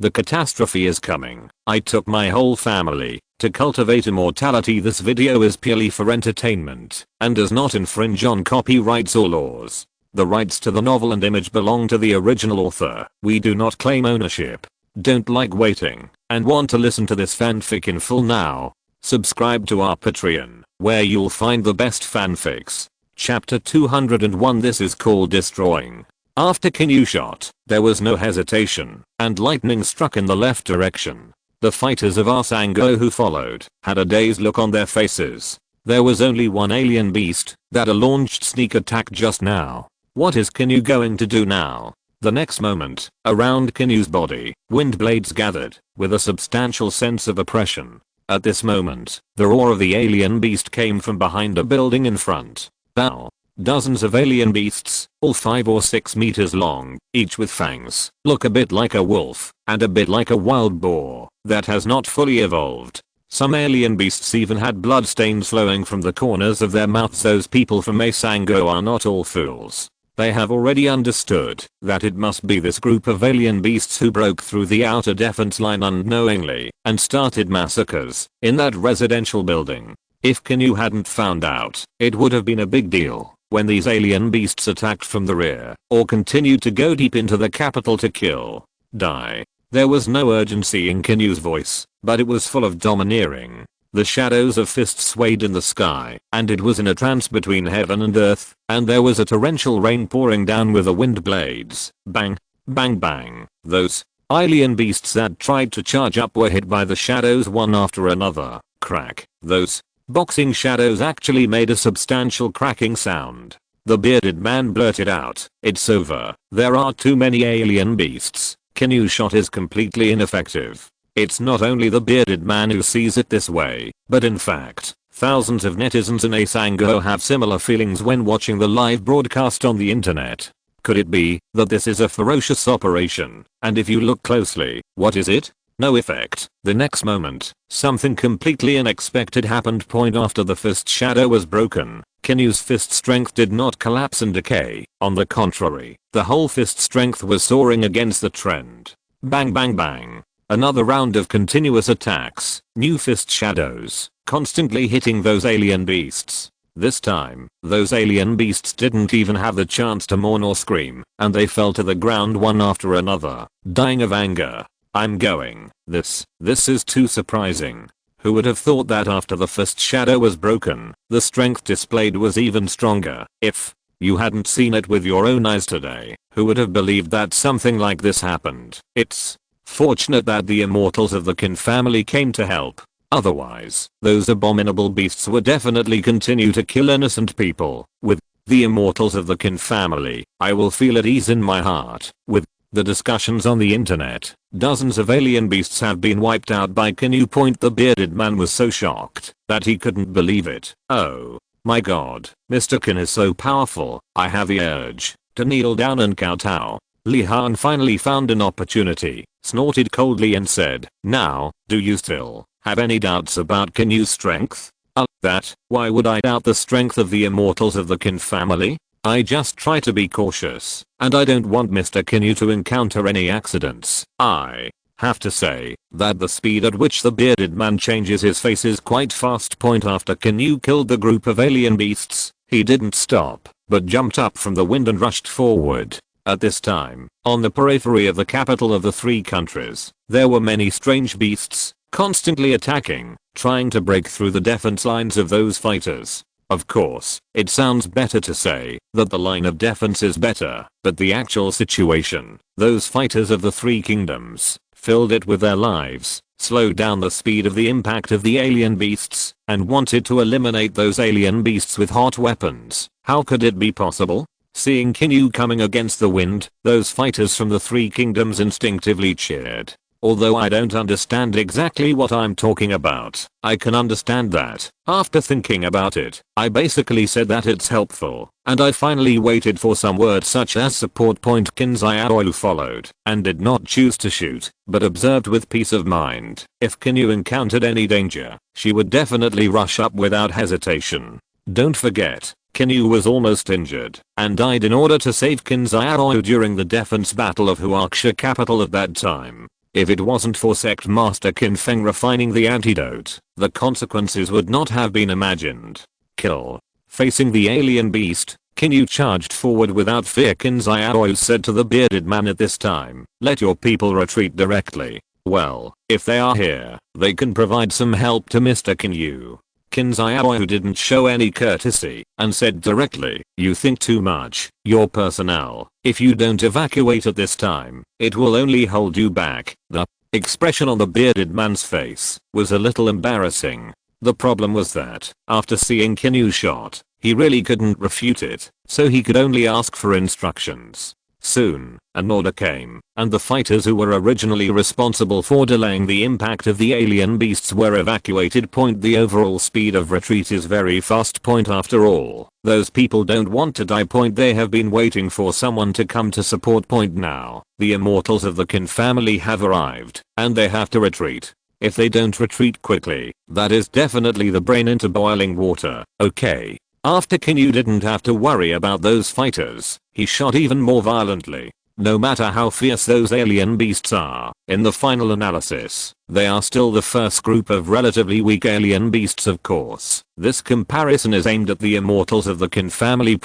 The catastrophe is coming. I took my whole family to cultivate immortality. This video is purely for entertainment and does not infringe on copyrights or laws. The rights to the novel and image belong to the original author. We do not claim ownership. Don't like waiting and want to listen to this fanfic in full now? Subscribe to our Patreon, where you'll find the best fanfics. Chapter 201. This is called Destroying. After Qin shot, there was no hesitation, and lightning struck in the left direction. The fighters of Arsango who followed had a dazed look on their faces. There was only one alien beast that launched sneak attack just now. What is Qin going to do now? The next moment, around Qin's body, wind blades gathered, with a substantial sense of oppression. At this moment, the roar of the alien beast came from behind a building in front. Now, dozens of alien beasts, all 5 or 6 meters long, each with fangs, look a bit like a wolf, and a bit like a wild boar, that has not fully evolved. Some alien beasts even had blood stains flowing from the corners of their mouths. Those people from Arsango are not all fools. They have already understood that it must be this group of alien beasts who broke through the outer defense line unknowingly and started massacres in that residential building. If Qin hadn't found out, it would have been a big deal when these alien beasts attacked from the rear or continued to go deep into the capital to kill, die. There was no urgency in Qin's voice, but it was full of domineering. The shadows of fists swayed in the sky, and it was in a trance between heaven and earth, and there was a torrential rain pouring down with the wind blades. Bang, bang, bang. Those alien beasts that tried to charge up were hit by the shadows one after another. Crack. Those boxing shadows actually made a substantial cracking sound. The bearded man blurted out, "It's over. There are too many alien beasts. Qin's shot is completely ineffective." It's not only the bearded man who sees it this way, but in fact, thousands of netizens in Arsango have similar feelings when watching the live broadcast on the internet. Could it be that this is a ferocious operation, and if you look closely, what is it? No effect. The next moment, something completely unexpected happened. Point after the fist shadow was broken, Qin's fist strength did not collapse and decay. On the contrary, the whole fist strength was soaring against the trend. Bang, bang, bang. Another round of continuous attacks, new fist shadows, constantly hitting those alien beasts. This time, those alien beasts didn't even have the chance to mourn or scream, and they fell to the ground one after another, dying of anger. I'm going. This is too surprising. Who would have thought that after the fist shadow was broken, the strength displayed was even stronger? If you hadn't seen it with your own eyes today, who would have believed that something like this happened? It's fortunate that the immortals of the Qin family came to help. Otherwise, those abominable beasts would definitely continue to kill innocent people. With the immortals of the Qin family, I will feel at ease in my heart. With the discussions on the internet, dozens of alien beasts have been wiped out by Qin. The bearded man was so shocked that he couldn't believe it. Oh my god, Mr. Qin is so powerful. I have the urge to kneel down and kowtow. Li Han finally found an opportunity, snorted coldly and said, "Now, do you still have any doubts about Qin's strength?" Why would I doubt the strength of the immortals of the Qin family? I just try to be cautious, and I don't want Mr. Qin to encounter any accidents. I have to say that the speed at which the bearded man changes his face is quite fast. After Qin killed the group of alien beasts, he didn't stop, but jumped up from the wind and rushed forward. At this time, on the periphery of the capital of the 3 countries, there were many strange beasts, constantly attacking, trying to break through the defense lines of those fighters. Of course, it sounds better to say that the line of defense is better, but the actual situation, those fighters of the 3 kingdoms, filled it with their lives, slowed down the speed of the impact of the alien beasts, and wanted to eliminate those alien beasts with hot weapons. How could it be possible? Seeing Qin coming against the wind, those fighters from the 3 kingdoms instinctively cheered. Although I don't understand exactly what I'm talking about, I can understand that. After thinking about it, I basically said that it's helpful, and I finally waited for some words such as support. Qin's Ayaoyu followed, and did not choose to shoot, but observed with peace of mind. If Qin encountered any danger, she would definitely rush up without hesitation. Don't forget, Qin was almost injured and died in order to save Qin's Ayaoyu during the defense battle of Huaxia capital at that time. If it wasn't for Sect Master Qin Feng refining the antidote, the consequences would not have been imagined. Kill. Facing the alien beast, Kinyu charged forward without fear. Qin Xiaoyu said to the bearded man at this time, "Let your people retreat directly. Well, if they are here, they can provide some help to Mr. Kinyu." Qin Xiaoyu didn't show any courtesy and said directly, "You think too much. Your personnel, if you don't evacuate at this time, it will only hold you back." The expression on the bearded man's face was a little embarrassing. The problem was that, after seeing Kinyu's shot, he really couldn't refute it, so he could only ask for instructions. Soon, an order came, and the fighters who were originally responsible for delaying the impact of the alien beasts were evacuated. The overall speed of retreat is very fast. After all, those people don't want to die. They have been waiting for someone to come to support. Now, the immortals of the Qin family have arrived, and they have to retreat. If they don't retreat quickly, that is definitely the brain into boiling water. Okay. After Kinyu didn't have to worry about those fighters, he shot even more violently. No matter how fierce those alien beasts are, in the final analysis, they are still the first group of relatively weak alien beasts. Of course, this comparison is aimed at the immortals of the Qin family.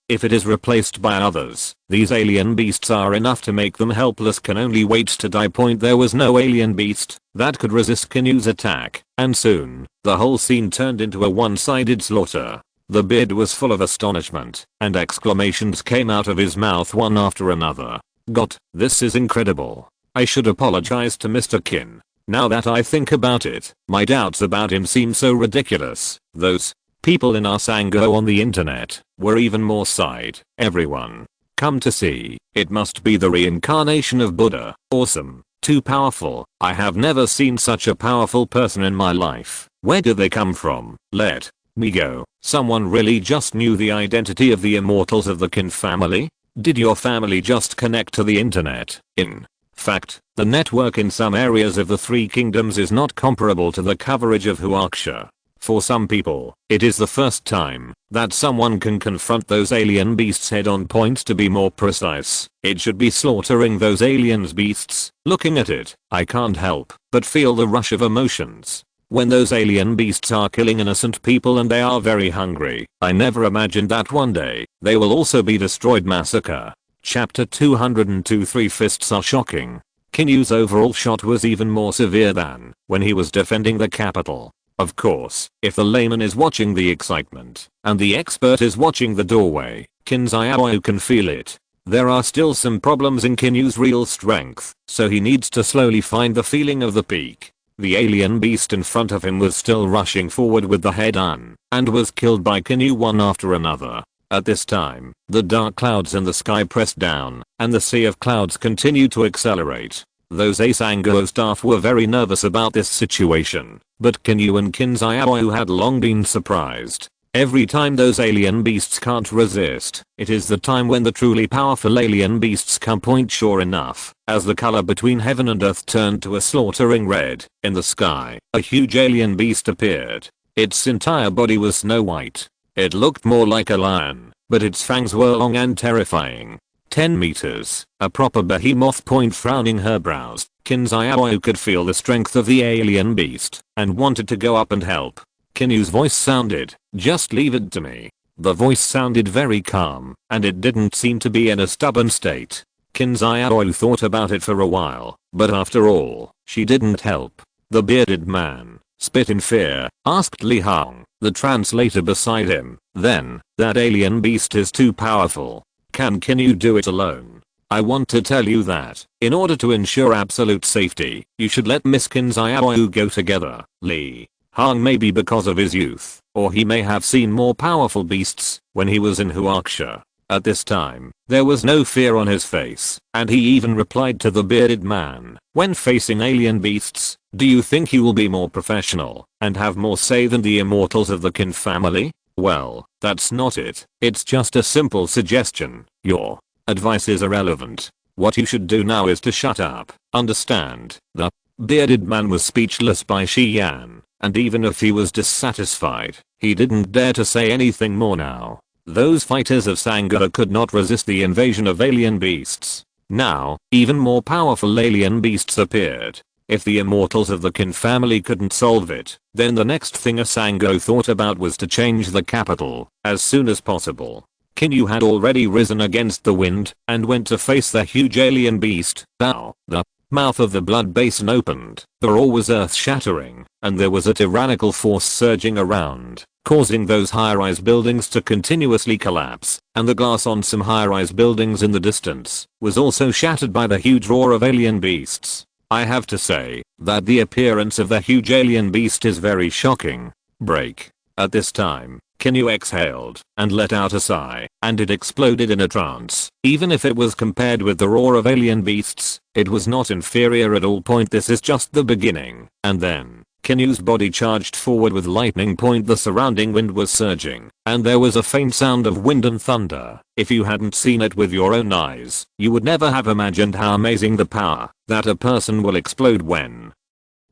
If it is replaced by others, these alien beasts are enough to make them helpless, can only wait to die. There was no alien beast that could resist Kinyu's attack, and soon, the whole scene turned into a one-sided slaughter. The beard was full of astonishment, and exclamations came out of his mouth one after another. "God, this is incredible. I should apologize to Mr. Qin. Now that I think about it, my doubts about him seem so ridiculous. Those people in our Sangha on the internet were even more side. Everyone. Come to see, it must be the reincarnation of Buddha. Awesome. Too powerful. I have never seen such a powerful person in my life. Where do they come from? Let me go." Someone really just knew the identity of the immortals of the Qin family? Did your family just connect to the internet? In fact, the network in some areas of the Three Kingdoms is not comparable to the coverage of Huaxia. For some people, it is the first time that someone can confront those alien beasts head on. To be more precise, it should be slaughtering those alien beasts. Looking at it, I can't help but feel the rush of emotions. When those alien beasts are killing innocent people and they are very hungry, I never imagined that one day, they will also be destroyed. Massacre. Chapter 202. Three fists are shocking. Kinyu's overall shot was even more severe than when he was defending the capital. Of course, if the layman is watching the excitement, and the expert is watching the doorway, Qin Xiaoyu can feel it. There are still some problems in Kinyu's real strength, so he needs to slowly find the feeling of the peak. The alien beast in front of him was still rushing forward with the head on, and was killed by Kinyu one after another. At this time, the dark clouds in the sky pressed down, and the sea of clouds continued to accelerate. Those Asango staff were very nervous about this situation, but Kinyu and Qin Xiaoyu had long been surprised. Every time those alien beasts can't resist, it is the time when the truly powerful alien beasts come. Sure enough, as the color between heaven and earth turned to a slaughtering red, in the sky, a huge alien beast appeared. Its entire body was snow white. It looked more like a lion, but its fangs were long and terrifying. 10 meters, a proper behemoth. Frowning her brows, Qin Xiaoyu could feel the strength of the alien beast, and wanted to go up and help. Kinyu's voice sounded, "Just leave it to me." The voice sounded very calm, and it didn't seem to be in a stubborn state. Qin Xiaoyu thought about it for a while, but after all, she didn't help. The bearded man, spit in fear, asked Li Hong, the translator beside him, "Then, that alien beast is too powerful. Can Kinyu do it alone?" "I want to tell you that, in order to ensure absolute safety, you should let Miss Qin Xiaoyu go together." Li Hong may be because of his youth, or he may have seen more powerful beasts when he was in Huaxia. At this time, there was no fear on his face, and he even replied to the bearded man, "When facing alien beasts, do you think you will be more professional and have more say than the immortals of the Qin family?" "Well, that's not it. It's just a simple suggestion. Your advice is irrelevant. What you should do now is to shut up, understand?" The bearded man was speechless by Xian. And even if he was dissatisfied, he didn't dare to say anything more now. Those fighters of Sangha could not resist the invasion of alien beasts. Now, even more powerful alien beasts appeared. If the immortals of the Qin family couldn't solve it, then the next thing Asango thought about was to change the capital as soon as possible. Qin had already risen against the wind and went to face the huge alien beast. Now, the mouth of the blood basin opened. The roar was earth-shattering, and there was a tyrannical force surging around, causing those high-rise buildings to continuously collapse, and the glass on some high-rise buildings in the distance was also shattered by the huge roar of alien beasts. I have to say that the appearance of the huge alien beast is very shocking. Break. At this time, Qin exhaled and let out a sigh, and it exploded in a trance. Even if it was compared with the roar of alien beasts, it was not inferior at all. This is just the beginning. And then, Qin's body charged forward with lightning. The surrounding wind was surging, and there was a faint sound of wind and thunder. If you hadn't seen it with your own eyes, you would never have imagined how amazing the power that a person will explode when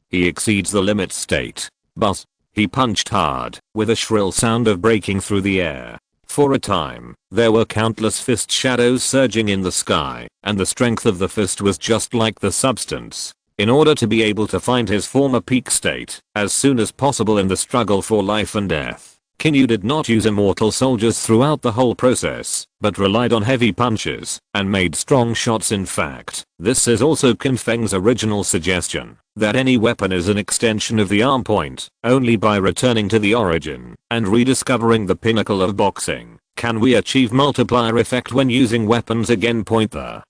he exceeds the limit state. But he punched hard, with a shrill sound of breaking through the air. For a time, there were countless fist shadows surging in the sky, and the strength of the fist was just like the substance. In order to be able to find his former peak state as soon as possible in the struggle for life and death, Qin did not use immortal soldiers throughout the whole process, but relied on heavy punches and made strong shots. In fact, this is also Qin Feng's original suggestion, that any weapon is an extension of the arm point. Only by returning to the origin and rediscovering the pinnacle of boxing can we achieve multiplier effect when using weapons again. The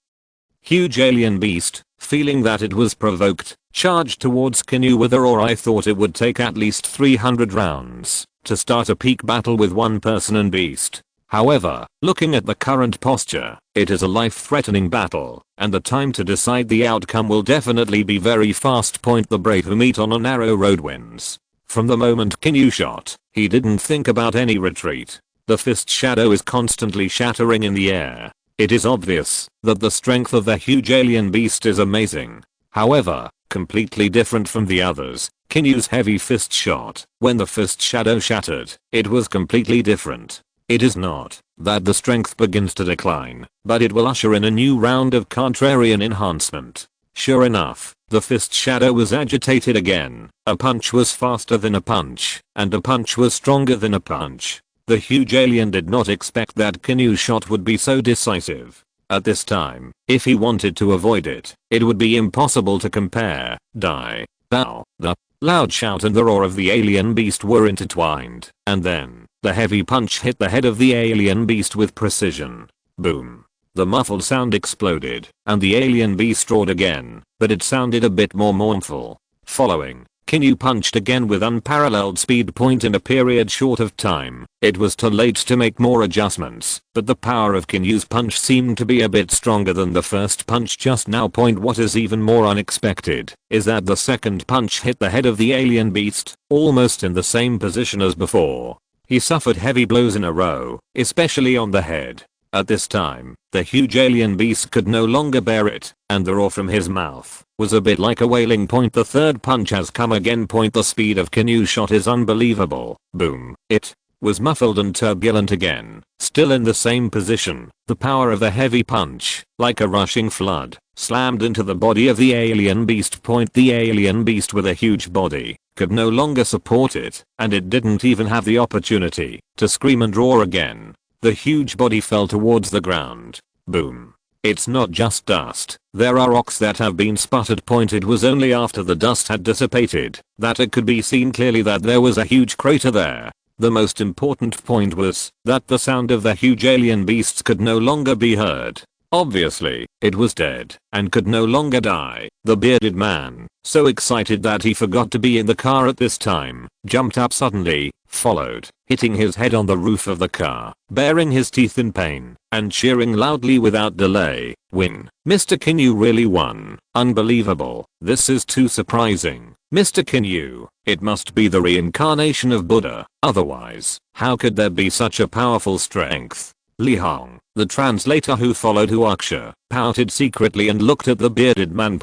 huge alien beast, feeling that it was provoked, charged towards Qin with a roar. I thought it would take at least 300 rounds to start a peak battle with one person and beast. However, looking at the current posture, it is a life-threatening battle, and the time to decide the outcome will definitely be very fast. The brave who meet on a narrow road wins. From the moment Qin shot, he didn't think about any retreat. The fist shadow is constantly shattering in the air. It is obvious that the strength of the huge alien beast is amazing. However, completely different from the others, Qin's heavy fist shot. When the fist shadow shattered, it was completely different. It is not that the strength begins to decline, but it will usher in a new round of contrarian enhancement. Sure enough, the fist shadow was agitated again. A punch was faster than a punch, and a punch was stronger than a punch. The huge alien did not expect that Qin's shot would be so decisive. At this time, if he wanted to avoid it, it would be impossible to compare. Die. Now, the loud shout and the roar of the alien beast were intertwined, and then, the heavy punch hit the head of the alien beast with precision. Boom. The muffled sound exploded, and the alien beast roared again, but it sounded a bit more mournful. Following, Qin punched again with unparalleled speed. In a period short of time, it was too late to make more adjustments, but the power of Qin's punch seemed to be a bit stronger than the first punch just now. What is even more unexpected is that the second punch hit the head of the alien beast, almost in the same position as before. He suffered heavy blows in a row, especially on the head. At this time, the huge alien beast could no longer bear it, and the roar from his mouth was a bit like a wailing. The third punch has come again. The speed of Qin's shot is unbelievable. Boom. It was muffled and turbulent again, still in the same position. The power of the heavy punch, like a rushing flood, slammed into the body of the alien beast. The alien beast with a huge body could no longer support it, and it didn't even have the opportunity to scream and roar again. The huge body fell towards the ground. Boom. It's not just dust. There are rocks that have been sputtered. It was only after the dust had dissipated that it could be seen clearly that there was a huge crater there. The most important point was that the sound of the huge alien beasts could no longer be heard. Obviously, it was dead and could no longer die. The bearded man, so excited that he forgot to be in the car at this time, jumped up suddenly, followed, hitting his head on the roof of the car, baring his teeth in pain, and cheering loudly without delay. Win. Mr. Qin really won. Unbelievable. This is too surprising. Mr. Qin, it must be the reincarnation of Buddha. Otherwise, how could there be such a powerful strength? Li Hong, the translator who followed Huaxia, pouted secretly and looked at the bearded man.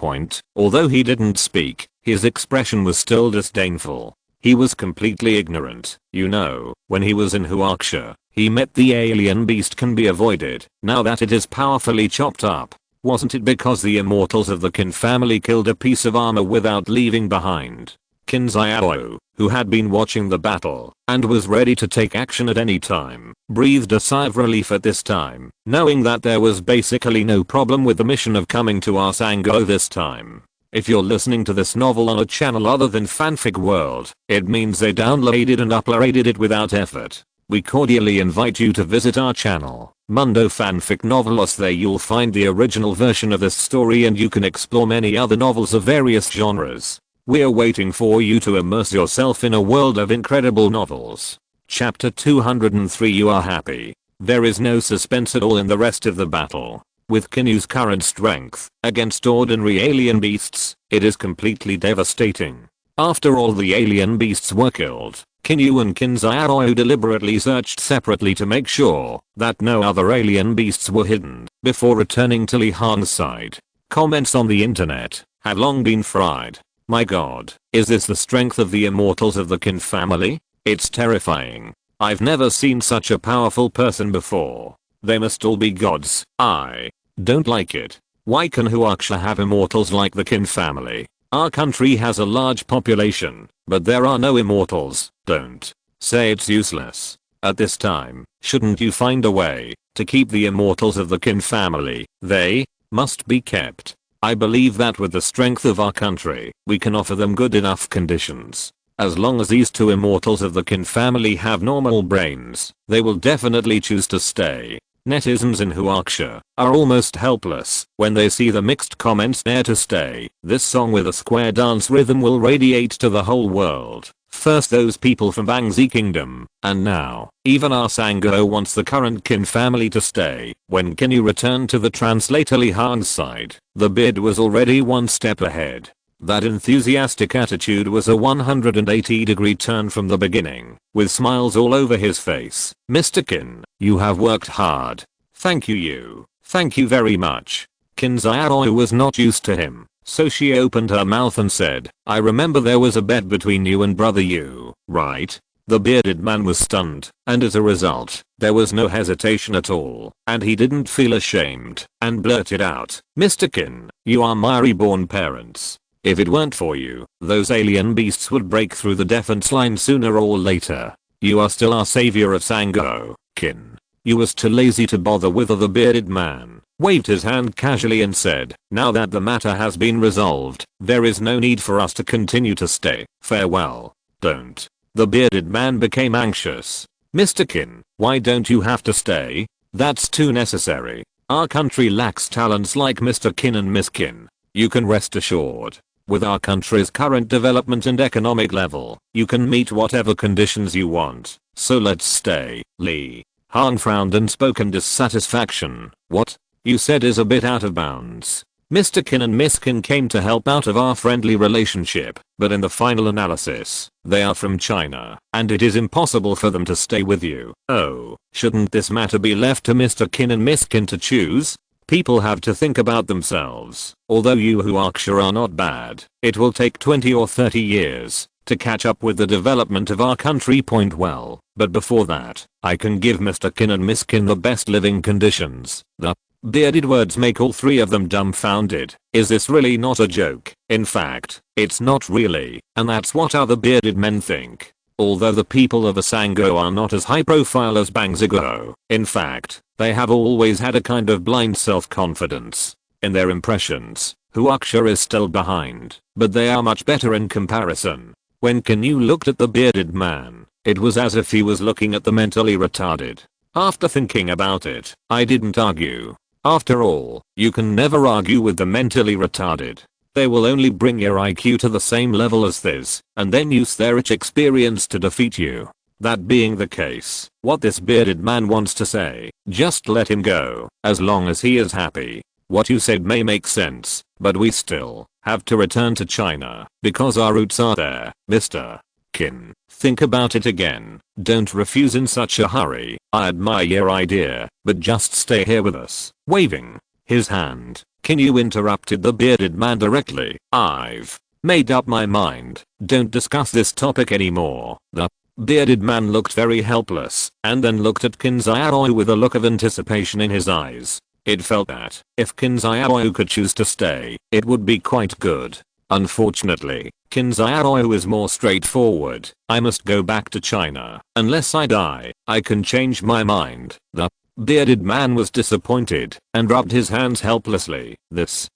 Although he didn't speak, his expression was still disdainful. He was completely ignorant. When he was in Huaxia, he met the alien beast can be avoided. Now that it is powerfully chopped up, Wasn't it because the immortals of the Qin family killed a piece of armor without leaving behind? Qin Xiao, who had been watching the battle and was ready to take action at any time, breathed a sigh of relief at this time, knowing that there was basically no problem with the mission of coming to our Sango this time. If you're listening to this novel on a channel other than Fanfic World, it means they downloaded and uploaded it without effort. We cordially invite you to visit our channel, Mundo Fanfic Novelos. There you'll find the original version of this story and you can explore many other novels of various genres. We're waiting for you to immerse yourself in a world of incredible novels. Chapter 203. You are happy. There is no suspense at all in the rest of the battle. With Kinu's current strength, against ordinary alien beasts, it is completely devastating. After all the alien beasts were killed, Kinu and Qin Xiao deliberately searched separately to make sure that no other alien beasts were hidden before returning to Li Hang's side. Comments on the internet had long been fried. My god, is this the strength of the immortals of the Qin family? It's terrifying. I've never seen such a powerful person before. They must all be gods. I don't like it. Why can Huaxia have immortals like the Qin family? Our country has a large population, but there are no immortals. Don't say it's useless. At this time, shouldn't you find a way to keep the immortals of the Qin family? They must be kept. I believe that with the strength of our country, we can offer them good enough conditions. As long as these two immortals of the Qin family have normal brains, they will definitely choose to stay. Netizens in Huaxia are almost helpless when they see the mixed comments there to stay. This song with a square dance rhythm will radiate to the whole world. First those people from Bangzi Kingdom, and now, even our Sango wants the current Qin family to stay. When Kinu returned to the translator Li Hang's side, the beard was already one step ahead. That enthusiastic attitude was a 180-degree turn from the beginning, with smiles all over his face. Mr. Qin, you have worked hard. Thank you. Thank you very much. Qin Xiao was not used to him, so she opened her mouth and said, I remember there was a bet between you and brother Yu, right? The bearded man was stunned, and as a result, there was no hesitation at all, and he didn't feel ashamed, and blurted out, Mr. Qin, you are my reborn parents. If it weren't for you, those alien beasts would break through the defense line sooner or later. You are still our savior of Sango, Qin. You was too lazy to bother with the bearded man, waved his hand casually and said, now that the matter has been resolved, there is no need for us to continue to stay. Farewell. Don't. The bearded man became anxious. Mr. Qin, why don't you have to stay? That's too necessary. Our country lacks talents like Mr. Qin and Miss Qin. You can rest assured. With our country's current development and economic level, you can meet whatever conditions you want, so let's stay. Li Hang frowned and spoke in dissatisfaction. What you said is a bit out of bounds. Mr. Qin and Miss Qin came to help out of our friendly relationship, but in the final analysis, they are from China, and it is impossible for them to stay with you. Oh, shouldn't this matter be left to Mr. Qin and Miss Qin to choose? People have to think about themselves. Although you Huaxia are not bad, it will take 20 or 30 years to catch up with the development of our country. Well, but before that, I can give Mr. Qin and Miss Qin the best living conditions. The bearded words make all three of them dumbfounded. Is this really not a joke? In fact, it's not really, and that's what other bearded men think. Although the people of Asango are not as high profile as Bangzigo, in fact, they have always had a kind of blind self-confidence in their impressions. Huaxia is still behind, but they are much better in comparison. When Kinu looked at the bearded man, it was as if he was looking at the mentally retarded. After thinking about it, I didn't argue. After all, you can never argue with the mentally retarded. They will only bring your IQ to the same level as this, and then use their rich experience to defeat you. That being the case, what this bearded man wants to say, just let him go, as long as he is happy. What you said may make sense, but we still have to return to China, because our roots are there, Mr. Qin. Think about it again. Don't refuse in such a hurry. I admire your idea, but just stay here with us. Waving his hand, Kinu interrupted the bearded man directly. I've made up my mind. Don't discuss this topic anymore. The bearded man looked very helpless, and then looked at Qin Xiao with a look of anticipation in his eyes. It felt that, if Qin Xiaoyu could choose to stay, it would be quite good. Unfortunately, Qin Xiaoyu is more straightforward. I must go back to China. Unless I die, I can change my mind. The bearded man was disappointed and rubbed his hands helplessly.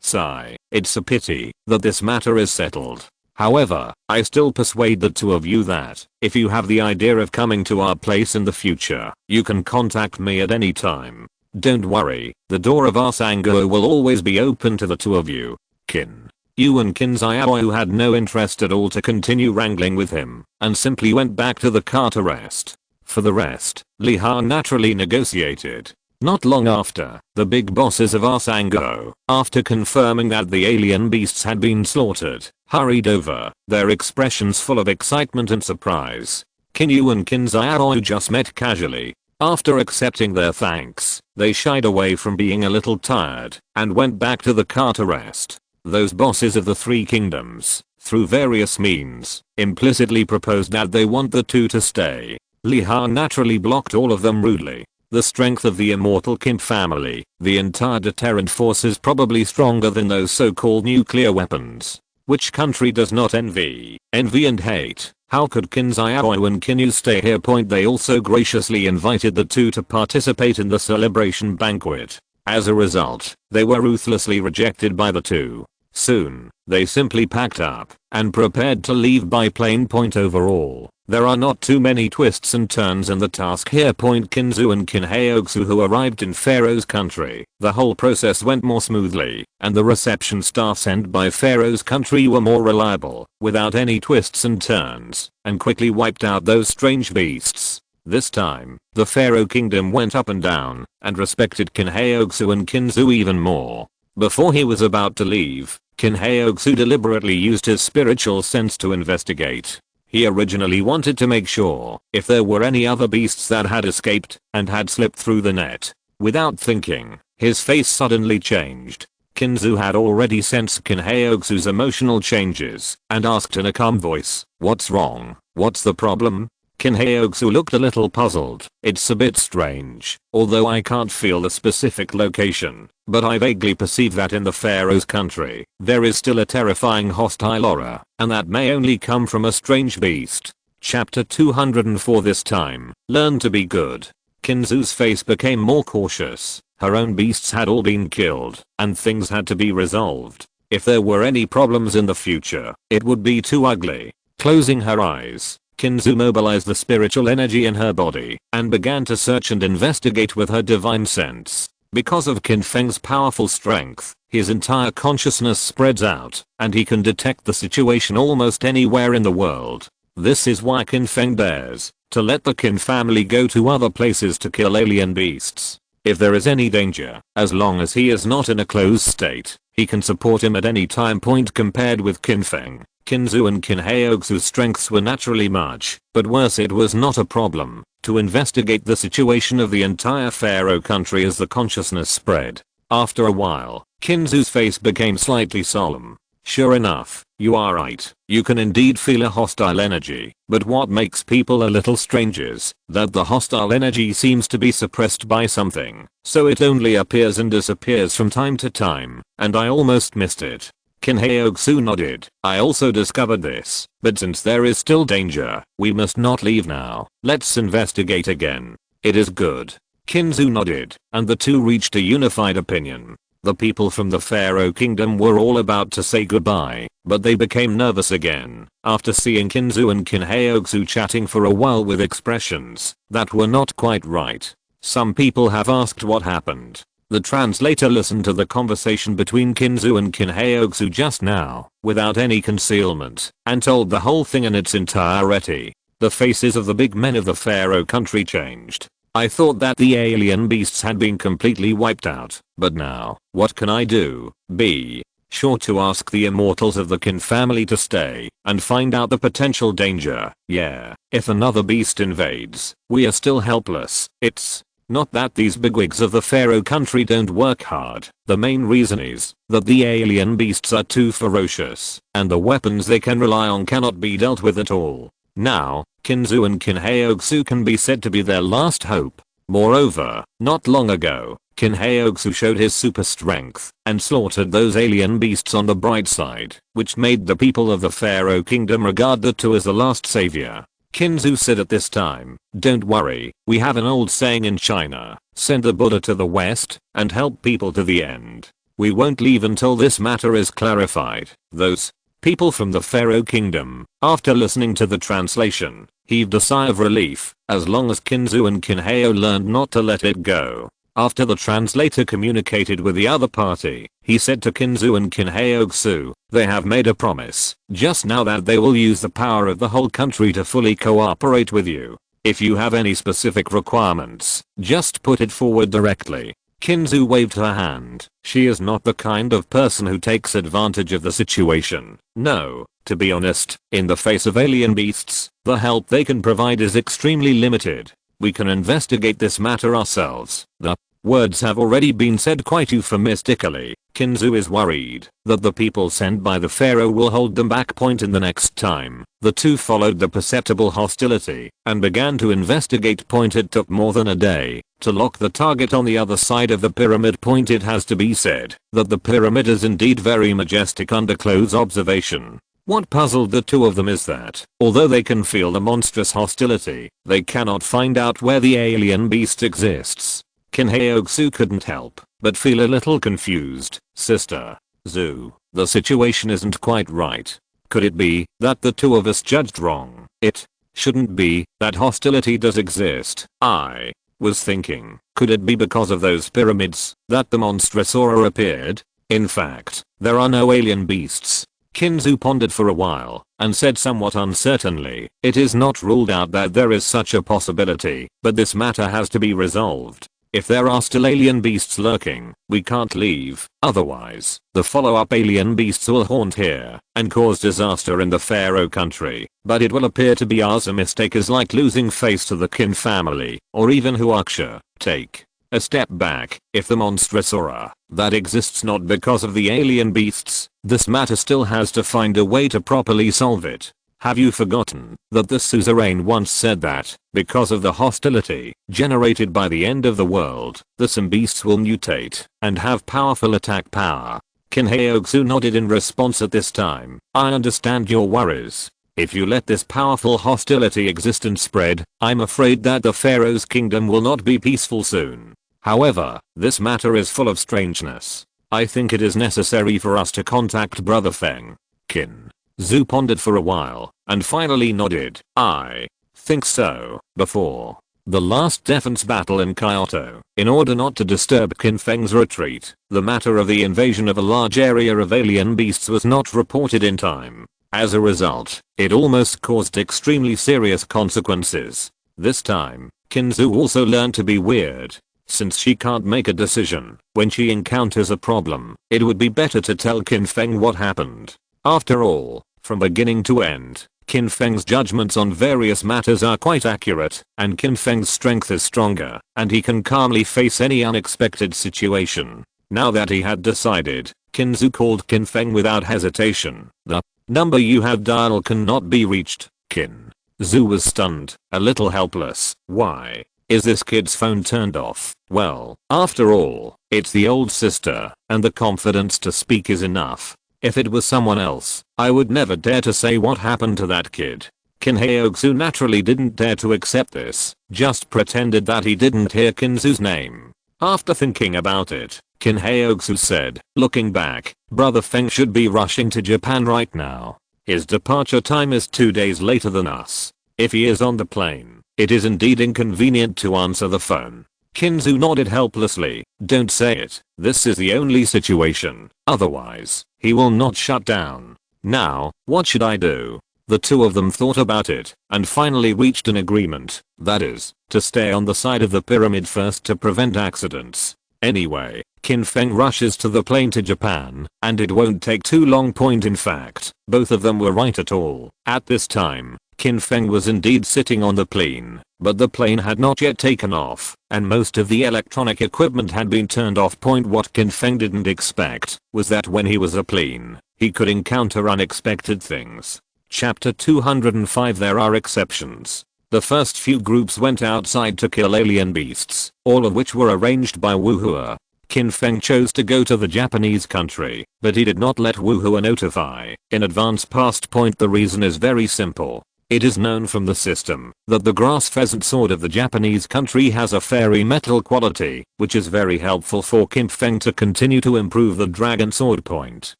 Sigh. It's a pity that this matter is settled. However, I still persuade the two of you that, if you have the idea of coming to our place in the future, you can contact me at any time. Don't worry, the door of Arsango will always be open to the two of you. Qin. Yu and Qin Xiaoyu had no interest at all to continue wrangling with him, and simply went back to the car to rest. For the rest, Li Ha naturally negotiated. Not long after, the big bosses of Arsango, after confirming that the alien beasts had been slaughtered, hurried over, their expressions full of excitement and surprise. Qin Yu and Qin Xiaoyu just met casually. After accepting their thanks, they shied away from being a little tired, and went back to the car to rest. Those bosses of the three kingdoms, through various means, implicitly proposed that they want the two to stay. Li Ha naturally blocked all of them rudely. The strength of the immortal Qin family, the entire deterrent force is probably stronger than those so-called nuclear weapons. Which country does not envy and hate? How could Qin Xiaoyu and Qin Yu stay here? They also graciously invited the two to participate in the celebration banquet. As a result, they were ruthlessly rejected by the two. Soon, they simply packed up and prepared to leave by plane. Overall, there are not too many twists and turns in the task here. Qinzu and Qin Haoxu who arrived in Pharaoh's country, the whole process went more smoothly, and the reception staff sent by Pharaoh's country were more reliable, without any twists and turns, and quickly wiped out those strange beasts. This time, the Pharaoh kingdom went up and down, and respected Qin Haoxu and Qinzu even more. Before he was about to leave, Qin Haoxu deliberately used his spiritual sense to investigate. He originally wanted to make sure if there were any other beasts that had escaped and had slipped through the net. Without thinking, his face suddenly changed. Qinzu had already sensed Qin Haoxu's emotional changes and asked in a calm voice, "What's wrong? What's the problem?" Qin Haoxu looked a little puzzled. "It's a bit strange, although I can't feel the specific location, but I vaguely perceive that in the Pharaoh's country, there is still a terrifying hostile aura, and that may only come from a strange beast." Chapter 204. This time, learn to be good. Qinzu's face became more cautious. Her own beasts had all been killed, and things had to be resolved. If there were any problems in the future, it would be too ugly. Closing her eyes, Qinzu mobilized the spiritual energy in her body and began to search and investigate with her divine sense. Because of Qin Feng's powerful strength, his entire consciousness spreads out, and he can detect the situation almost anywhere in the world. This is why Qin Feng dares to let the Qin family go to other places to kill alien beasts. If there is any danger, as long as he is not in a closed state, he can support him at any time. Compared with Qin Feng, Qinzu and Qin Haoxu's strengths were naturally much, but worse, it was not a problem to investigate the situation of the entire Pharaoh country as the consciousness spread. After a while, Qinzu's face became slightly solemn. "Sure enough, you are right. You can indeed feel a hostile energy, but what makes people a little strange is that the hostile energy seems to be suppressed by something, so it only appears and disappears from time to time, and I almost missed it." Qin Haoxu nodded. "I also discovered this, but since there is still danger, we must not leave now. Let's investigate again." "It is good." Qinzu nodded, and the two reached a unified opinion. The people from the Pharaoh kingdom were all about to say goodbye, but they became nervous again after seeing Qinzu and Qin Haoxu chatting for a while with expressions that were not quite right. Some people have asked what happened. The translator listened to the conversation between Qinzu and Qin Haoxu just now, without any concealment, and told the whole thing in its entirety. The faces of the big men of the Pharaoh country changed. "I thought that the alien beasts had been completely wiped out, but now, what can I do? Be sure to ask the immortals of the Qin family to stay and find out the potential danger. Yeah, if another beast invades, we are still helpless. It's not that these bigwigs of the Pharaoh country don't work hard. The main reason is that the alien beasts are too ferocious, and the weapons they can rely on cannot be dealt with at all. Now, Qinzu and Qin Haoxu can be said to be their last hope. Moreover, not long ago, Qin Feng showed his super strength and slaughtered those alien beasts on the bright side, which made the people of the Pharaoh kingdom regard the two as the last savior. Qin Feng said at this time, "Don't worry, we have an old saying in China, send the Buddha to the west and help people to the end. We won't leave until this matter is clarified." Those people from the Pharaoh kingdom, after listening to the translation, heaved a sigh of relief, as long as Qin Feng and Qin Feng learned not to let it go. After the translator communicated with the other party, he said to Qin Feng and Qin Feng, "They have made a promise just now that they will use the power of the whole country to fully cooperate with you. If you have any specific requirements, just put it forward directly." Qin Feng waved her hand. She is not the kind of person who takes advantage of the situation. No, to be honest, in the face of alien beasts, the help they can provide is extremely limited. We can investigate this matter ourselves. The words have already been said quite euphemistically. Qin Feng is worried that the people sent by the pharaoh will hold them back. In the next time, the two followed the perceptible hostility and began to investigate. It took more than a day to lock the target on the other side of the pyramid. It has to be said that the pyramid is indeed very majestic under close observation. What puzzled the two of them is that, although they can feel the monstrous hostility, they cannot find out where the alien beast exists. Qin Feng couldn't help but feel a little confused. "Sister Zhu, the situation isn't quite right. Could it be that the two of us judged wrong? It shouldn't be that hostility does exist. I was thinking, could it be because of those pyramids that the monstrous aura appeared? In fact, there are no alien beasts." Qin Feng pondered for a while and said somewhat uncertainly, "It is not ruled out that there is such a possibility, but this matter has to be resolved. If there are still alien beasts lurking, we can't leave, otherwise, the follow-up alien beasts will haunt here and cause disaster in the Pharaoh country. But it will appear to be ours. A mistake is like losing face to the Qin family, or even Huaxia. Take a step back. If the monstrous aura that exists not because of the alien beasts, this matter still has to find a way to properly solve it. Have you forgotten that the suzerain once said that, because of the hostility generated by the end of the world, some beasts will mutate and have powerful attack power?" Qin Feng nodded in response at this time. "I understand your worries. If you let this powerful hostility exist and spread, I'm afraid that the Pharaoh's kingdom will not be peaceful soon. However, this matter is full of strangeness. I think it is necessary for us to contact Brother Feng." Qin Feng pondered for a while and finally nodded. "I think so." Before the last defense battle in Kyoto, in order not to disturb Qin Feng's retreat, the matter of the invasion of a large area of alien beasts was not reported in time. As a result, it almost caused extremely serious consequences. This time, Qin Feng also learned to be weird. Since she can't make a decision when she encounters a problem, it would be better to tell Qin Feng what happened. After all, from beginning to end, Qin Feng's judgments on various matters are quite accurate, and Qin Feng's strength is stronger, and he can calmly face any unexpected situation. Now that he had decided, Qin Feng called Qin Feng without hesitation. "The number you have dialed cannot be reached." Qin Feng was stunned, a little helpless. "Why is this kid's phone turned off?" "Well, after all, it's the old sister, and the confidence to speak is enough. If it was someone else, I would never dare to say what happened to that kid." Qin Feng naturally didn't dare to accept this, just pretended that he didn't hear Qin Feng's name. After thinking about it, Qin Feng said, looking back, "Brother Feng should be rushing to Japan right now. His departure time is 2 days later than us. If he is on the plane, it is indeed inconvenient to answer the phone." Qin Feng nodded helplessly. "Don't say it. This is the only situation. Otherwise, he will not shut down. Now, what should I do?" The two of them thought about it and finally reached an agreement. That is, to stay on the side of the pyramid first to prevent accidents. Anyway, Qin Feng rushes to the plane to Japan, and it won't take too long. In fact, both of them were right at all. At this time, Qin Feng was indeed sitting on the plane, but the plane had not yet taken off, and most of the electronic equipment had been turned off. What Qin Feng didn't expect was that when he was a plane, he could encounter unexpected things. Chapter 205. There are exceptions. The first few groups went outside to kill alien beasts, all of which were arranged by Wuhua. Qin Feng chose to go to the Japanese country, but he did not let Wuhua notify in advance past point. The reason is very simple. It is known from the system that the grass pheasant sword of the Japanese country has a fairy metal quality, which is very helpful for Qin Feng to continue to improve the dragon sword point.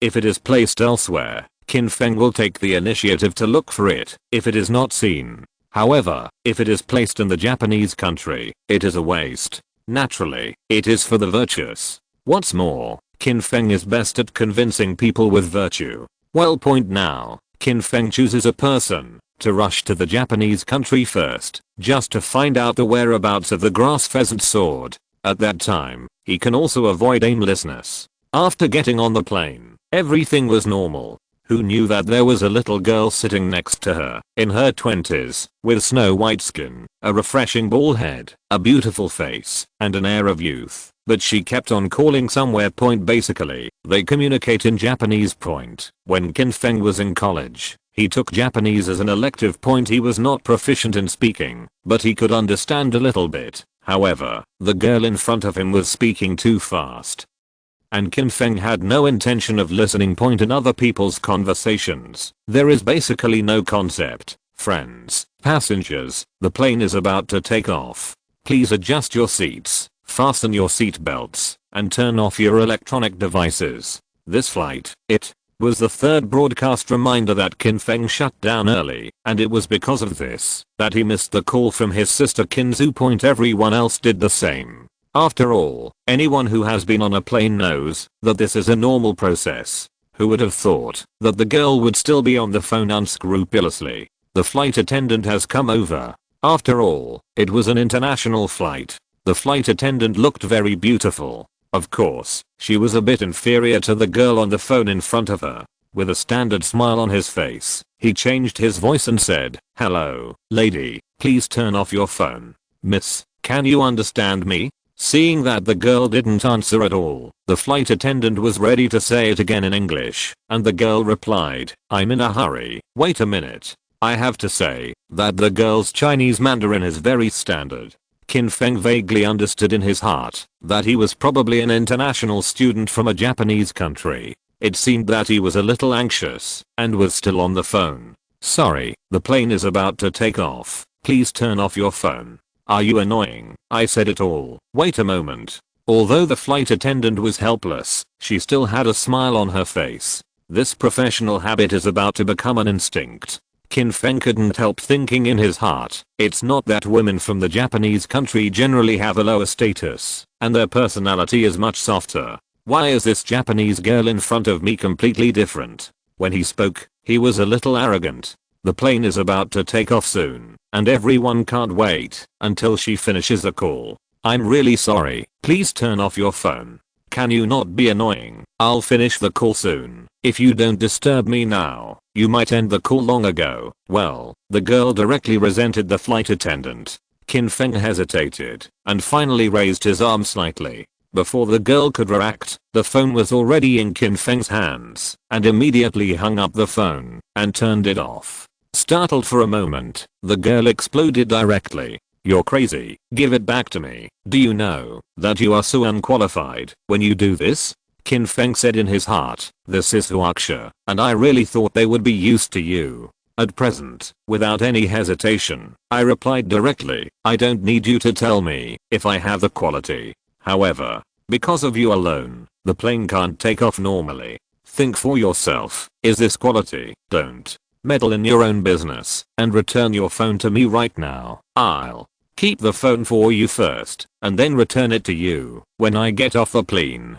If it is placed elsewhere, Qin Feng will take the initiative to look for it if it is not seen. However, if it is placed in the Japanese country, it is a waste. Naturally, it is for the virtuous. What's more, Qin Feng is best at convincing people with virtue. Well, point now, Qin Feng chooses a person to rush to the Japanese country first, just to find out the whereabouts of the grass pheasant sword. At that time, he can also avoid aimlessness. After getting on the plane, everything was normal. Who knew that there was a little girl sitting next to her, in her 20s, with snow white skin, a refreshing bald head, a beautiful face, and an air of youth, but she kept on calling somewhere point. Basically, they communicate in Japanese point. When Qin Feng was in college, he took Japanese as an elective point. He was not proficient in speaking, but he could understand a little bit. However, the girl in front of him was speaking too fast, and Qin Feng had no intention of listening point in other people's conversations. There is basically no concept. Friends, passengers, the plane is about to take off. Please adjust your seats, fasten your seat belts, and turn off your electronic devices. This flight, it was the third broadcast reminder that Qin Feng shut down early, and it was because of this that he missed the call from his sister Qinzu. Everyone else did the same. After all, anyone who has been on a plane knows that this is a normal process. Who would have thought that the girl would still be on the phone unscrupulously? The flight attendant has come over. After all, it was an international flight. The flight attendant looked very beautiful. Of course, she was a bit inferior to the girl on the phone in front of her. With a standard smile on his face, he changed his voice and said, "Hello, lady, please turn off your phone. Miss, can you understand me?" Seeing that the girl didn't answer at all, the flight attendant was ready to say it again in English, and the girl replied, "I'm in a hurry, wait a minute." I have to say that the girl's Chinese Mandarin is very standard. Qin Feng vaguely understood in his heart that he was probably an international student from a Japanese country. It seemed that he was a little anxious and was still on the phone. "Sorry, the plane is about to take off. Please turn off your phone." "Are you annoying?" I said it all. "Wait a moment." Although the flight attendant was helpless, she still had a smile on her face. This professional habit is about to become an instinct. Qin Feng couldn't help thinking in his heart, it's not that women from the Japanese country generally have a lower status, and their personality is much softer. Why is this Japanese girl in front of me completely different? When he spoke, he was a little arrogant. The plane is about to take off soon, and everyone can't wait until she finishes the call. "I'm really sorry, please turn off your phone. Can you not be annoying? I'll finish the call soon. If you don't disturb me now, you might end the call long ago." Well, the girl directly resented the flight attendant. Qin Feng hesitated and finally raised his arm slightly. Before the girl could react, the phone was already in Qin Feng's hands and immediately hung up the phone and turned it off. Startled for a moment, the girl exploded directly. "You're crazy, give it back to me. Do you know that you are so unqualified when you do this?" Qin Feng said in his heart, "This is Huaxia, and I really thought they would be used to you." At present, without any hesitation, I replied directly, "I don't need you to tell me if I have the quality. However, because of you alone, the plane can't take off normally. Think for yourself, is this quality? Don't meddle in your own business and return your phone to me right now. I'll keep the phone for you first and then return it to you when I get off the plane.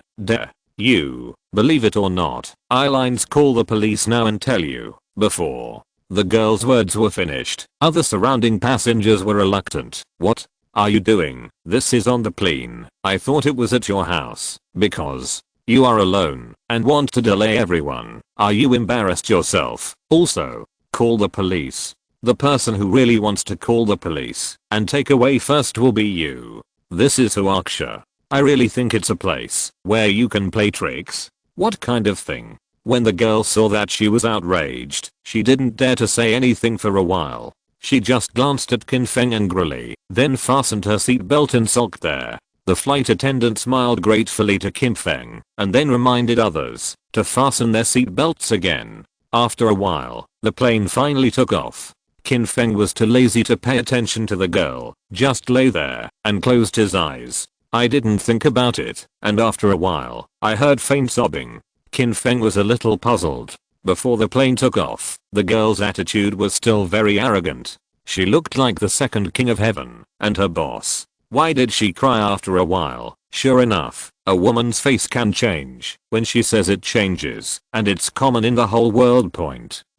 You, believe it or not, I'll call the police now and tell you." Before the girl's words were finished, other surrounding passengers were reluctant. "What are you doing? This is on the plane. I thought it was at your house, because you are alone and want to delay everyone. Are you embarrassed yourself? Also, call the police. The person who really wants to call the police and take away first will be you. This is Huaxia. I really think it's a place where you can play tricks." "What kind of thing?" When the girl saw that she was outraged, she didn't dare to say anything for a while. She just glanced at Qin Feng angrily, then fastened her seatbelt and sulked there. The flight attendant smiled gratefully to Qin Feng and then reminded others to fasten their seatbelts again. After a while, the plane finally took off. Qin Feng was too lazy to pay attention to the girl, just lay there and closed his eyes. I didn't think about it, and after a while, I heard faint sobbing. Qin Feng was a little puzzled. Before the plane took off, the girl's attitude was still very arrogant. She looked like the second king of heaven and her boss. Why did she cry after a while? Sure enough, a woman's face can change when she says it changes, and it's common in the whole world.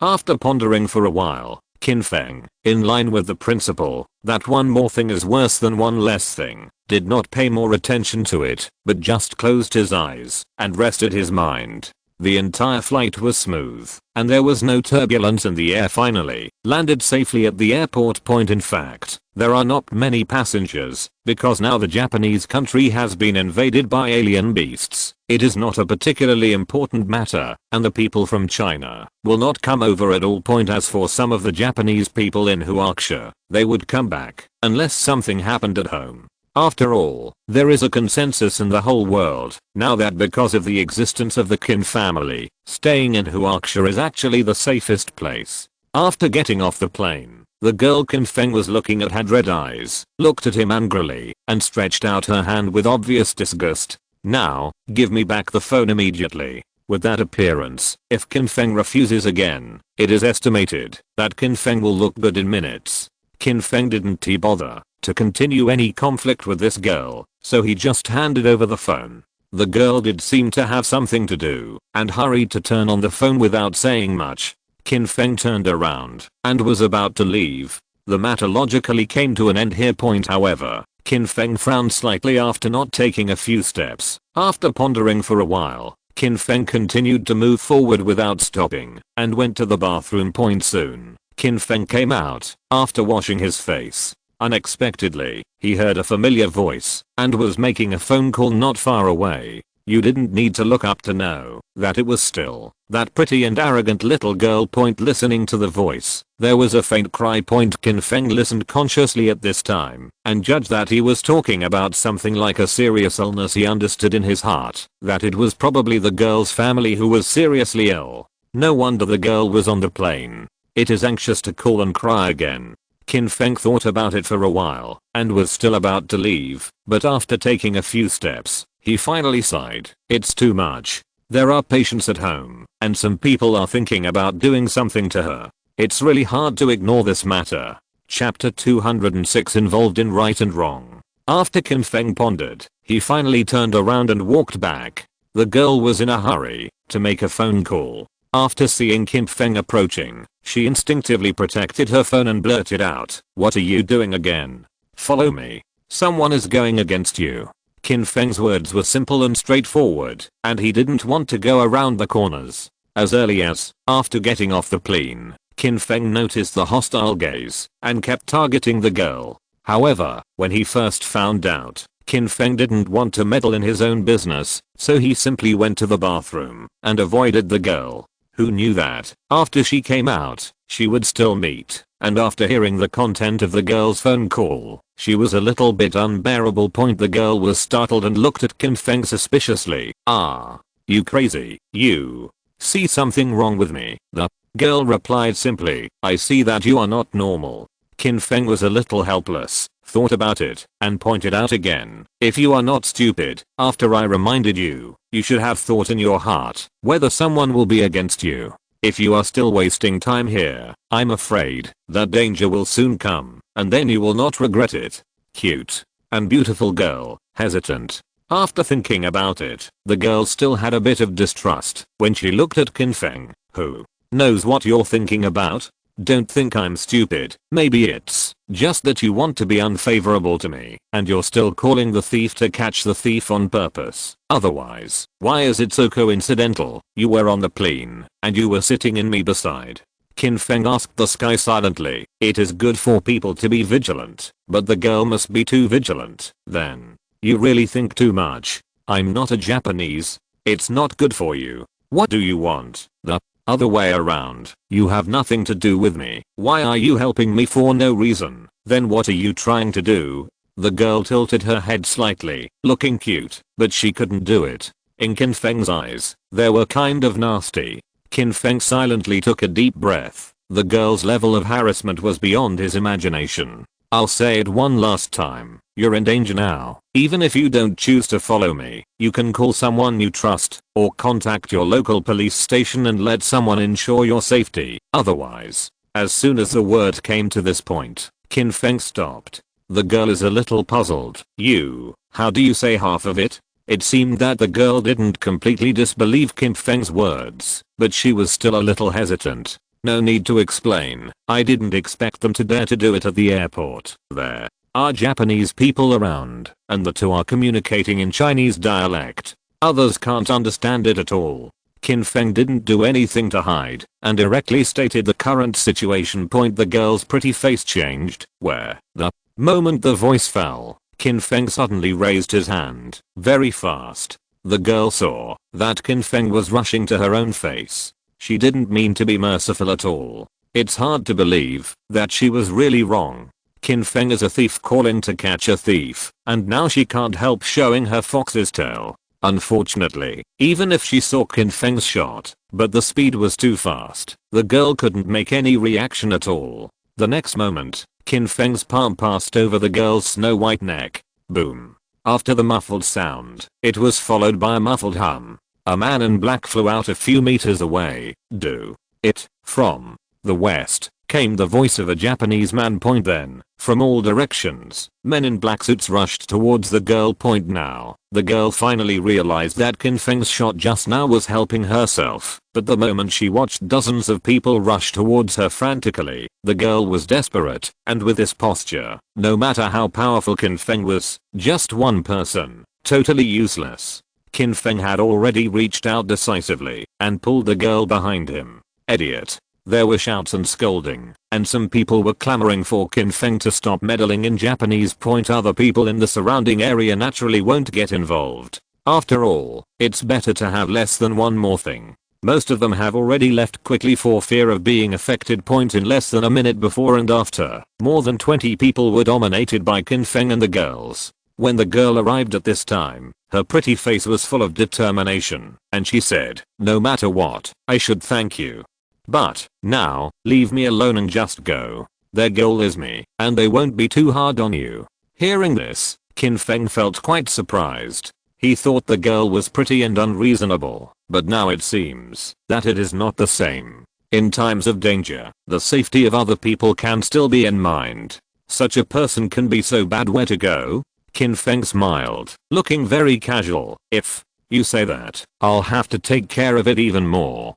After pondering for a while, Qin Feng, in line with the principle that one more thing is worse than one less thing, did not pay more attention to it, but just closed his eyes and rested his mind. The entire flight was smooth, and there was no turbulence and the air finally landed safely at the airport. In fact, there are not many passengers, because now the Japanese country has been invaded by alien beasts. It is not a particularly important matter, and the people from China will not come over at all. As for some of the Japanese people in Huaxia, they would come back, unless something happened at home. After all, there is a consensus in the whole world now that because of the existence of the Qin family, staying in Huaxia is actually the safest place. After getting off the plane, the girl Qin Feng was looking at had red eyes, looked at him angrily, and stretched out her hand with obvious disgust. Now, give me back the phone immediately. With that appearance, if Qin Feng refuses again, it is estimated that Qin Feng will look good in minutes. Qin Feng didn't bother to continue any conflict with this girl, so he just handed over the phone. The girl did seem to have something to do and hurried to turn on the phone without saying much. Qin Feng turned around and was about to leave. The matter logically came to an end here. However, Qin Feng frowned slightly after not taking a few steps. After pondering for a while, Qin Feng continued to move forward without stopping and went to the bathroom. Soon, Qin Feng came out after washing his face. Unexpectedly, he heard a familiar voice and was making a phone call not far away. You didn't need to look up to know that it was still that pretty and arrogant little girl. Listening to the voice, there was a faint cry. Qin Feng listened consciously at this time and judged that he was talking about something like a serious illness. He understood in his heart that it was probably the girl's family who was seriously ill. No wonder the girl was on the plane. It is anxious to call and cry again. Qin Feng thought about it for a while and was still about to leave, but after taking a few steps, he finally sighed. It's too much. There are patients at home, and some people are thinking about doing something to her. It's really hard to ignore this matter. Chapter 206 Involved in Right and Wrong. After Qin Feng pondered, he finally turned around and walked back. The girl was in a hurry to make a phone call. After seeing Qin Feng approaching, she instinctively protected her phone and blurted out, "What are you doing again? Follow me. Someone is going against you." Qin Feng's words were simple and straightforward, and he didn't want to go around the corners. As early as after getting off the plane, Qin Feng noticed the hostile gaze and kept targeting the girl. However, when he first found out, Qin Feng didn't want to meddle in his own business, so he simply went to the bathroom and avoided the girl. Who knew that, after she came out, she would still meet, and after hearing the content of the girl's phone call, she was a little bit unbearable. The girl was startled and looked at Qin Feng suspiciously. "Ah, you crazy, you. See something wrong with me?" The girl replied simply, "I see that you are not normal." Qin Feng was a little helpless, thought about it, and pointed out again, "If you are not stupid, after I reminded you, you should have thought in your heart whether someone will be against you. If you are still wasting time here, I'm afraid that danger will soon come, and then you will not regret it." Cute and beautiful girl, hesitant. After thinking about it, the girl still had a bit of distrust when she looked at Qin Feng. "Who knows what you're thinking about? Don't think I'm stupid. Maybe it's just that you want to be unfavorable to me, and you're still calling the thief to catch the thief on purpose. Otherwise, why is it so coincidental? You were on the plane, and you were sitting in me beside." Qin Feng asked the sky silently. It is good for people to be vigilant, but the girl must be too vigilant. Then, you really think too much. I'm not a Japanese. It's not good for you. What do you want? The Other way around. You have nothing to do with me. Why are you helping me for no reason? Then what are you trying to do? The girl tilted her head slightly, looking cute, but she couldn't do it. In Qin Feng's eyes, they were kind of nasty. Qin Feng silently took a deep breath. The girl's level of harassment was beyond his imagination. I'll say it one last time. You're in danger now. Even if you don't choose to follow me, you can call someone you trust, or contact your local police station and let someone ensure your safety. Otherwise, as soon as the word came to this point, Qin Feng stopped. The girl is a little puzzled. How do you say half of it? It seemed that the girl didn't completely disbelieve Qin Feng's words, but she was still a little hesitant. No need to explain. I didn't expect them to dare to do it at the airport. There are Japanese people around, and the two are communicating in Chinese dialect. Others can't understand it at all. Qin Feng didn't do anything to hide, and directly stated the current situation. The girl's pretty face changed, where the moment the voice fell, Qin Feng suddenly raised his hand, very fast. The girl saw that Qin Feng was rushing to her own face. She didn't mean to be merciful at all. It's hard to believe that she was really wrong. Qin Feng is a thief calling to catch a thief, and now she can't help showing her fox's tail. Unfortunately, even if she saw Qin Feng's shot, but the speed was too fast, the girl couldn't make any reaction at all. The next moment, Qin Feng's palm passed over the girl's snow-white neck. Boom. After the muffled sound, it was followed by a muffled hum. A man in black flew out a few meters away. From the west came the voice of a Japanese man. Then, from all directions, men in black suits rushed towards the girl. Now, the girl finally realized that Qin Feng's shot just now was helping herself, but the moment she watched dozens of people rush towards her frantically, the girl was desperate, and with this posture, no matter how powerful Qin Feng was, just one person, totally useless. Qin Feng had already reached out decisively and pulled the girl behind him. Idiot. There were shouts and scolding, and some people were clamoring for Qin Feng to stop meddling in Japanese. Other people in the surrounding area naturally won't get involved. After all, it's better to have less than one more thing. Most of them have already left quickly for fear of being affected. In less than a minute before and after, more than 20 people were dominated by Qin Feng and the girls. When the girl arrived at this time, her pretty face was full of determination, and she said, no matter what, I should thank you. But, now, leave me alone and just go. Their goal is me, and they won't be too hard on you. Hearing this, Qin Feng felt quite surprised. He thought the girl was pretty and unreasonable, but now it seems that it is not the same. In times of danger, the safety of other people can still be in mind. Such a person can be so bad. Where to go? Qin Feng smiled, looking very casual. If you say that, I'll have to take care of it even more.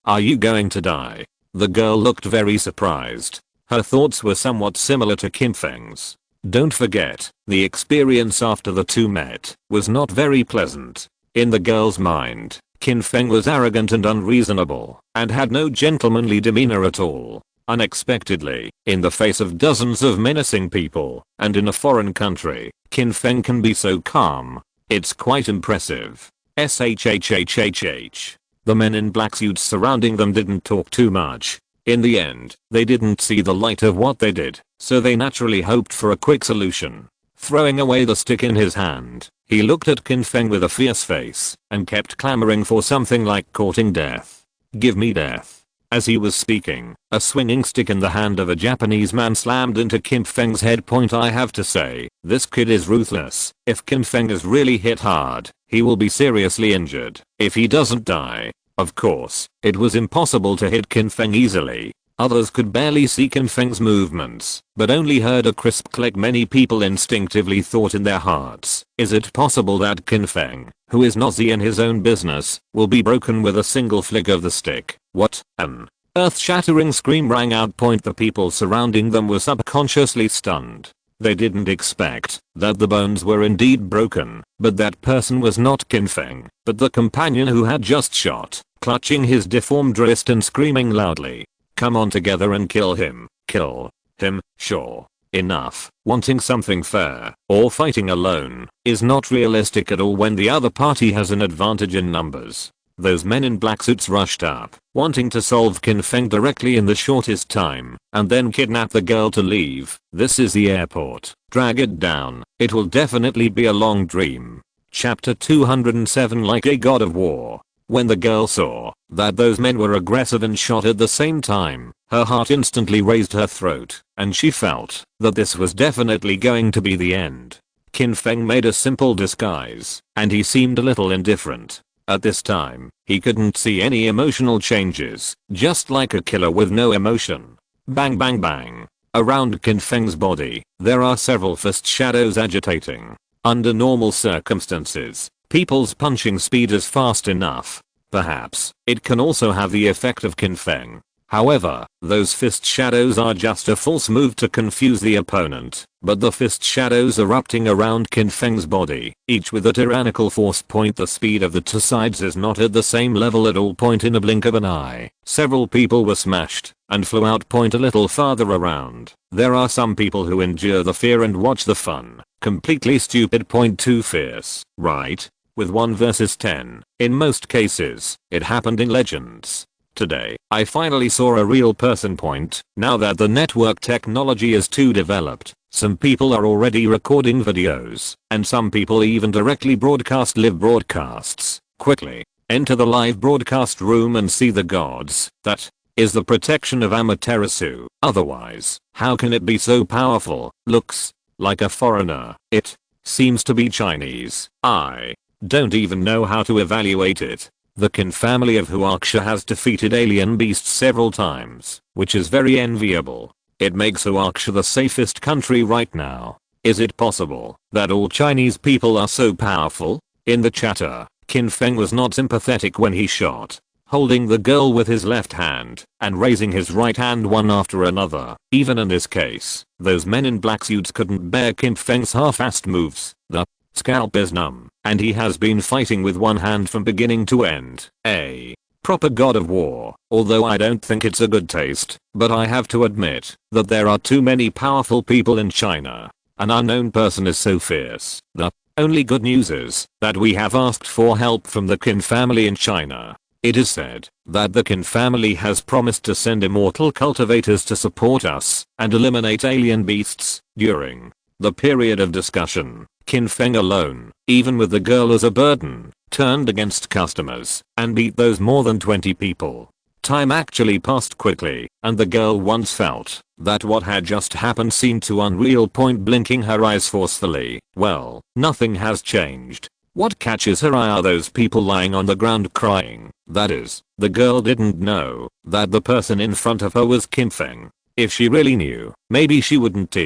Are you going to die? The girl looked very surprised. Her thoughts were somewhat similar to Qin Feng's. Don't forget, the experience after the two met was not very pleasant. In the girl's mind, Qin Feng was arrogant and unreasonable, and had no gentlemanly demeanor at all. Unexpectedly, in the face of dozens of menacing people, and in a foreign country, Qin Feng can be so calm. It's quite impressive. SHHHHH. The men in black suits surrounding them didn't talk too much. In the end, they didn't see the light of what they did, so they naturally hoped for a quick solution. Throwing away the stick in his hand, he looked at Qin Feng with a fierce face, and kept clamoring for something like courting death. Give me death. As he was speaking, a swinging stick in the hand of a Japanese man slammed into Qin Feng's head. I have to say, this kid is ruthless. If Qin Feng is really hit hard, he will be seriously injured if he doesn't die. Of course, it was impossible to hit Qin Feng easily. Others could barely see Qin Feng's movements, but only heard a crisp click. Many people instinctively thought in their hearts, is it possible that Qin Feng, who is nosy in his own business, will be broken with a single flick of the stick? What? An earth-shattering scream rang out. The people surrounding them were subconsciously stunned. They didn't expect that the bones were indeed broken, but that person was not Qin Feng, but the companion who had just shot, clutching his deformed wrist and screaming loudly. Come on together and kill him. Kill him, sure. Enough. Wanting something fair, or fighting alone, is not realistic at all when the other party has an advantage in numbers. Those men in black suits rushed up, wanting to solve Qin Feng directly in the shortest time, and then kidnap the girl to leave. This is the airport. Drag it down. It will definitely be a long dream. Chapter 207. Like a god of war. When the girl saw that those men were aggressive and shot at the same time, her heart instantly raised her throat, and she felt that this was definitely going to be the end. Qin Feng made a simple disguise, and he seemed a little indifferent. At this time, he couldn't see any emotional changes, just like a killer with no emotion. Bang bang bang. Around Qin Feng's body, there are several fist shadows agitating. Under normal circumstances, people's punching speed is fast enough. Perhaps, it can also have the effect of Qin Feng. However, those fist shadows are just a false move to confuse the opponent, but the fist shadows erupting around Qin Feng's body, each with a tyrannical force point. The speed of the two sides is not at the same level at all. Point in a blink of an eye. Several people were smashed and flew out. Point a little farther around. There are some people who endure the fear and watch the fun. Completely stupid. Point too fierce, right? With 1 versus 10. In most cases, it happened in Legends. Today, I finally saw a real person. Point. Now that the network technology is too developed, some people are already recording videos, and some people even directly broadcast live broadcasts. Quickly, enter the live broadcast room and see the gods. That is the protection of Amaterasu. Otherwise, how can it be so powerful? Looks like a foreigner. It seems to be Chinese. I don't even know how to evaluate it. The Qin family of Huaxia has defeated alien beasts several times, which is very enviable. It makes Huaxia the safest country right now. Is it possible that all Chinese people are so powerful? In the chatter, Qin Feng was not sympathetic when he shot, holding the girl with his left hand and raising his right hand one after another. Even in this case, those men in black suits couldn't bear Qin Feng's half-assed moves. The scalp is numb, and he has been fighting with one hand from beginning to end. A proper god of war. Although I don't think it's a good taste, but I have to admit that there are too many powerful people in China. An unknown person is so fierce. The only good news is that we have asked for help from the Qin family in China. It is said that the Qin family has promised to send immortal cultivators to support us and eliminate alien beasts. During the period of discussion, Qin Feng alone, even with the girl as a burden, turned against customers and beat those more than 20 people. Time actually passed quickly, and the girl once felt that what had just happened seemed too unreal. Point blinking her eyes forcefully. Well, nothing has changed. What catches her eye are those people lying on the ground crying. That is, the girl didn't know that the person in front of her was Qin Feng. If she really knew, maybe she wouldn't.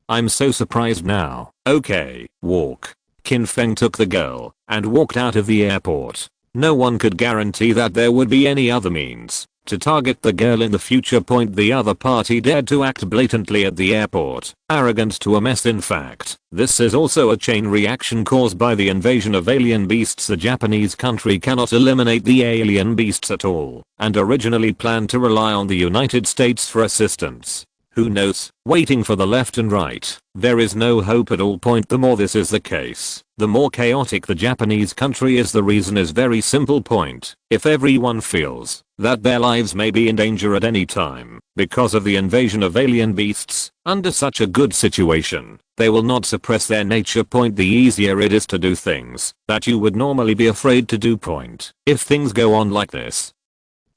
I'm so surprised now. Okay, walk. Qin Feng took the girl and walked out of the airport. No one could guarantee that there would be any other means to target the girl in the future. Point the other party dared to act blatantly at the airport. Arrogant to a mess. In fact, this is also a chain reaction caused by the invasion of alien beasts. The Japanese country cannot eliminate the alien beasts at all, and originally planned to rely on the United States for assistance. Who knows? Waiting for the left and right, there is no hope at all. Point the more this is the case, the more chaotic the Japanese country is. The reason is very simple. Point. If everyone feels that their lives may be in danger at any time because of the invasion of alien beasts, under such a good situation, they will not suppress their nature. Point. The easier it is to do things that you would normally be afraid to do. Point. If things go on like this,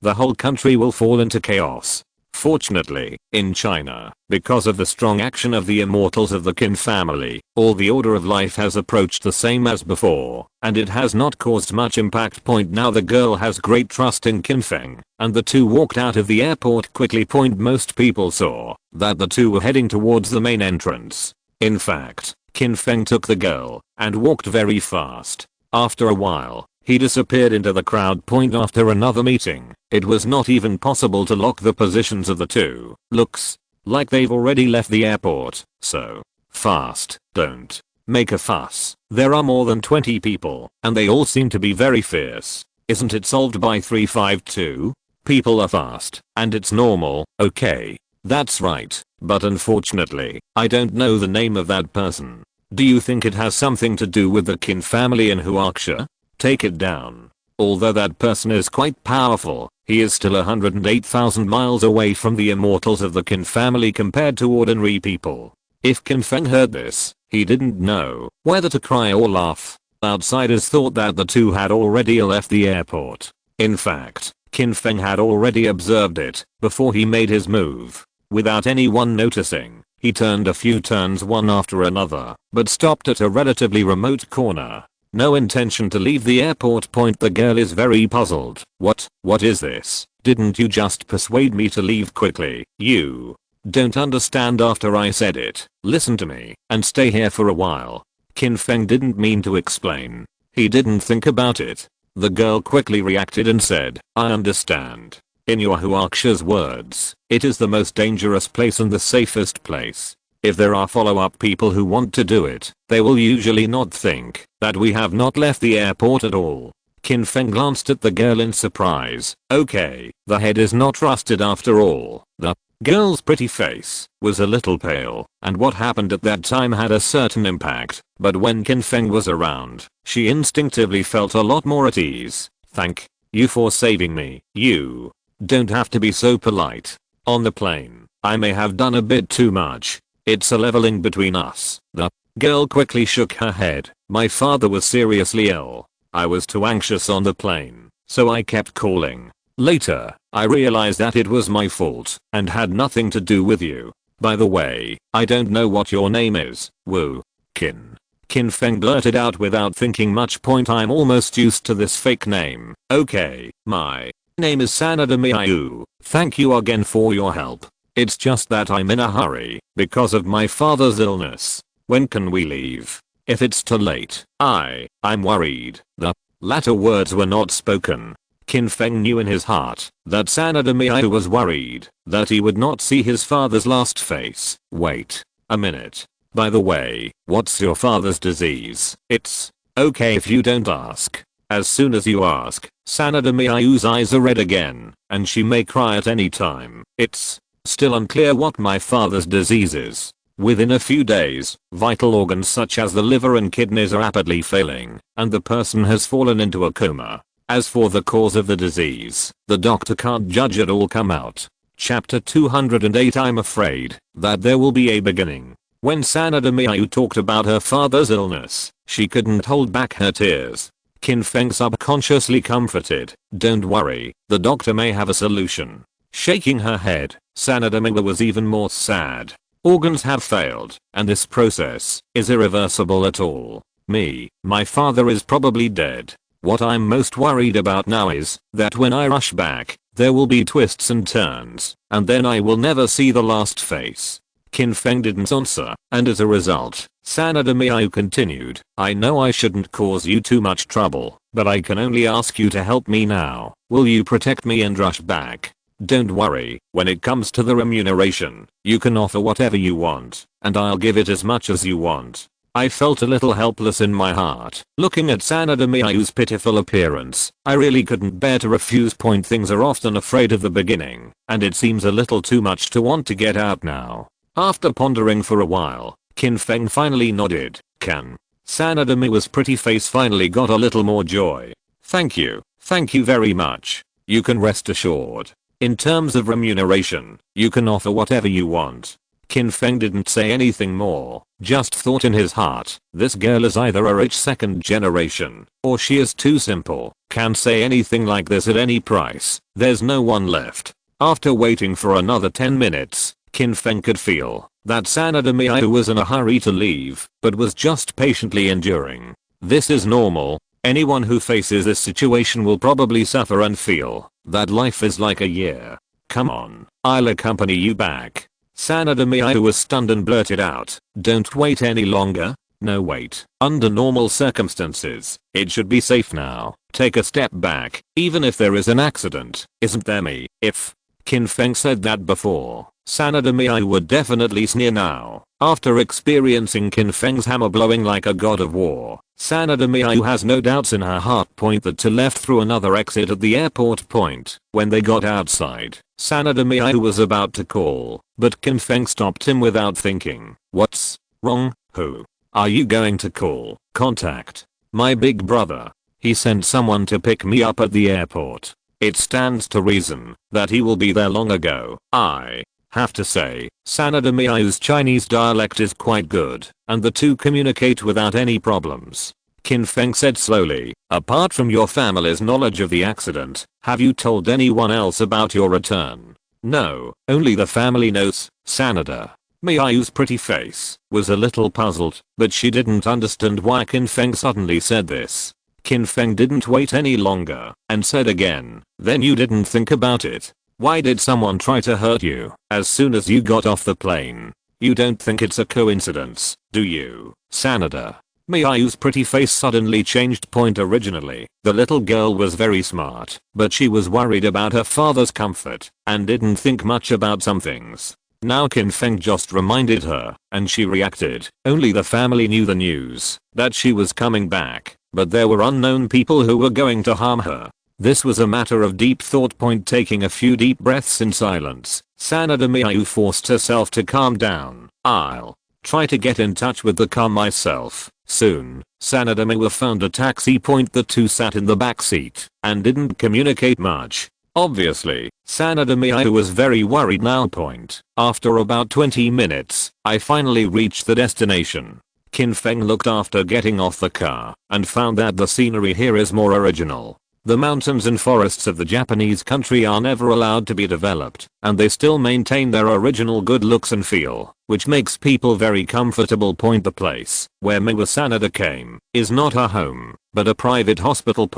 the whole country will fall into chaos. Fortunately, in China, because of the strong action of the immortals of the Qin family, all the order of life has approached the same as before, and it has not caused much impact. Point. Now the girl has great trust in Qin Feng, and the two walked out of the airport quickly. Point. Most people saw that the two were heading towards the main entrance. In fact, Qin Feng took the girl and walked very fast. After a while, he disappeared into the crowd. Point. After another meeting, it was not even possible to lock the positions of the two. Looks like they've already left the airport. So fast. Don't make a fuss. There are more than 20 people, and they all seem to be very fierce. Isn't it solved by 352? People are fast, and it's normal. Okay, that's right, but unfortunately, I don't know the name of that person. Do you think it has something to do with the Qin family in Huaxia? Take it down. Although that person is quite powerful, he is still 108,000 miles away from the immortals of the Qin family compared to ordinary people. If Qin Feng heard this, he didn't know whether to cry or laugh. Outsiders thought that the two had already left the airport. In fact, Qin Feng had already observed it before he made his move. Without anyone noticing, he turned a few turns one after another, but stopped at a relatively remote corner. No intention to leave the airport point. The girl is very puzzled. What is this? Didn't you just persuade me to leave quickly? You don't understand after I said it. Listen to me and stay here for a while. Qin Feng didn't mean to explain. He didn't think about it. The girl quickly reacted and said, I understand. In your Huaxa's words, it is the most dangerous place and the safest place. If there are follow-up people who want to do it, they will usually not think that we have not left the airport at all. Qin Feng glanced at the girl in surprise. Okay, the head is not rusted after all. The girl's pretty face was a little pale, and what happened at that time had a certain impact, but when Qin Feng was around, she instinctively felt a lot more at ease. Thank you for saving me. You don't have to be so polite. On the plane, I may have done a bit too much. It's a leveling between us. The girl quickly shook her head. My father was seriously ill. I was too anxious on the plane, so I kept calling. Later, I realized that it was my fault and had nothing to do with you. By the way, I don't know what your name is. Wu. Qin Feng blurted out without thinking much. I'm almost used to this fake name. Okay, my name is Sanada Miayu. Thank you again for your help. It's just that I'm in a hurry because of my father's illness. When can we leave? If it's too late, I'm worried. The latter words were not spoken. Qin Feng knew in his heart that Sanada Miayu was worried that he would not see his father's last face. Wait a minute. By the way, what's your father's disease? It's okay if you don't ask. As soon as you ask, Sanada Miayu's eyes are red again, and she may cry at any time. It's still unclear what my father's disease is. Within a few days, vital organs such as the liver and kidneys are rapidly failing, and the person has fallen into a coma. As for the cause of the disease, the doctor can't judge. It all come out. Chapter 208. I'm afraid that there will be a beginning. When Sanada Miayu talked about her father's illness, she couldn't hold back her tears. Qin Feng subconsciously comforted. Don't worry, the doctor may have a solution. Shaking her head, Sanada Miayu was even more sad. Organs have failed, and this process is irreversible at all. My father is probably dead. What I'm most worried about now is that when I rush back, there will be twists and turns, and then I will never see the last face. Qin Feng didn't answer, and as a result, Sanada Miayu continued. I know I shouldn't cause you too much trouble, but I can only ask you to help me now. Will you protect me and rush back? Don't worry, when it comes to the remuneration, you can offer whatever you want, and I'll give it as much as you want. I felt a little helpless in my heart. Looking at Sanada Miayu's pitiful appearance, I really couldn't bear to refuse. Things are often afraid of the beginning, and it seems a little too much to want to get out now. After pondering for a while, Qin Feng finally nodded. Can. Sanada Mia's pretty face finally got a little more joy. Thank you very much. You can rest assured. In terms of remuneration, you can offer whatever you want. Qin Feng didn't say anything more, just thought in his heart, this girl is either a rich second generation, or she is too simple, can't say anything like this at any price. There's no one left. After waiting for another 10 minutes, Qin Feng could feel that Sanada Miayu was in a hurry to leave, but was just patiently enduring. This is normal. Anyone who faces this situation will probably suffer and feel that life is like a year. Come on, I'll accompany you back. Sanada Miayu was stunned and blurted out. Don't wait any longer. No wait. Under normal circumstances, it should be safe now. Take a step back, even if there is an accident, isn't there? If Qin Feng said that before, Sanada Miayu would definitely sneer now. After experiencing Qin Feng's hammer blowing like a god of war, Sanada Miayu has no doubts in her heart. That to left through another exit at the airport point. When they got outside, Sanada Miayu was about to call, but Qin Feng stopped him without thinking. What's wrong? Who are you going to call? Contact my big brother. He sent someone to pick me up at the airport. It stands to reason that he will be there long ago. I have to say, Sanada Miao's Chinese dialect is quite good, and the two communicate without any problems. Qin Feng said slowly, apart from your family's knowledge of the accident, have you told anyone else about your return? No, only the family knows. Sanada Miao's pretty face was a little puzzled, but she didn't understand why Qin Feng suddenly said this. Qin Feng didn't wait any longer and said again, then you didn't think about it? Why did someone try to hurt you as soon as you got off the plane? You don't think it's a coincidence, do you? Sanada Miao's pretty face suddenly changed. Originally, the little girl was very smart, but she was worried about her father's comfort and didn't think much about some things. Now Qin Feng just reminded her, and she reacted. Only the family knew the news that she was coming back, but there were unknown people who were going to harm her. This was a matter of deep thought. Taking a few deep breaths in silence, Sanada Miao forced herself to calm down. I'll try to get in touch with the car myself. Soon, Sanada Miao found a taxi. The two sat in the back seat and didn't communicate much. Obviously, Sanada Miao was very worried now. After about 20 minutes, I finally reached the destination. Qin Feng looked after getting off the car and found that the scenery here is more original. The mountains and forests of the Japanese country are never allowed to be developed, and they still maintain their original good looks and feel, which makes people very comfortable. The place where Miwa Sanada came is not a home, but a private hospital.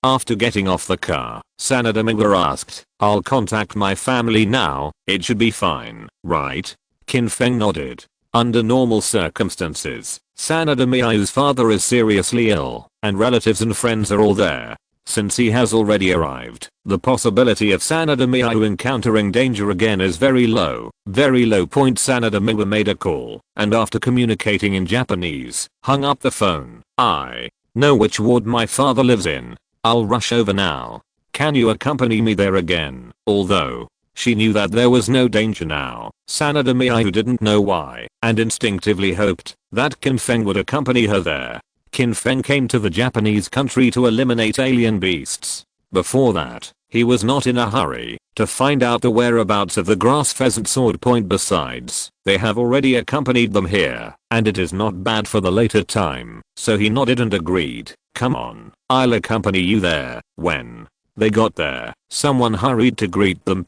After getting off the car, Sanada Miwa asked, I'll contact my family now, it should be fine, right? Qin Feng nodded. Under normal circumstances, Sanada Miao's father is seriously ill, and relatives and friends are all there. Since he has already arrived, the possibility of Sanada Miao encountering danger again is very low. Very low. Sanada Miao made a call, and after communicating in Japanese, hung up the phone. I know which ward my father lives in. I'll rush over now. Can you accompany me there again? Although she knew that there was no danger now, Sanada Miao didn't know why, and instinctively hoped that Qin Feng would accompany her there. Qin Feng came to the Japanese country to eliminate alien beasts. Before that, he was not in a hurry to find out the whereabouts of the grass pheasant sword. Besides, they have already accompanied them here, and it is not bad for the later time, so he nodded and agreed. Come on, I'll accompany you there. When they got there, someone hurried to greet them.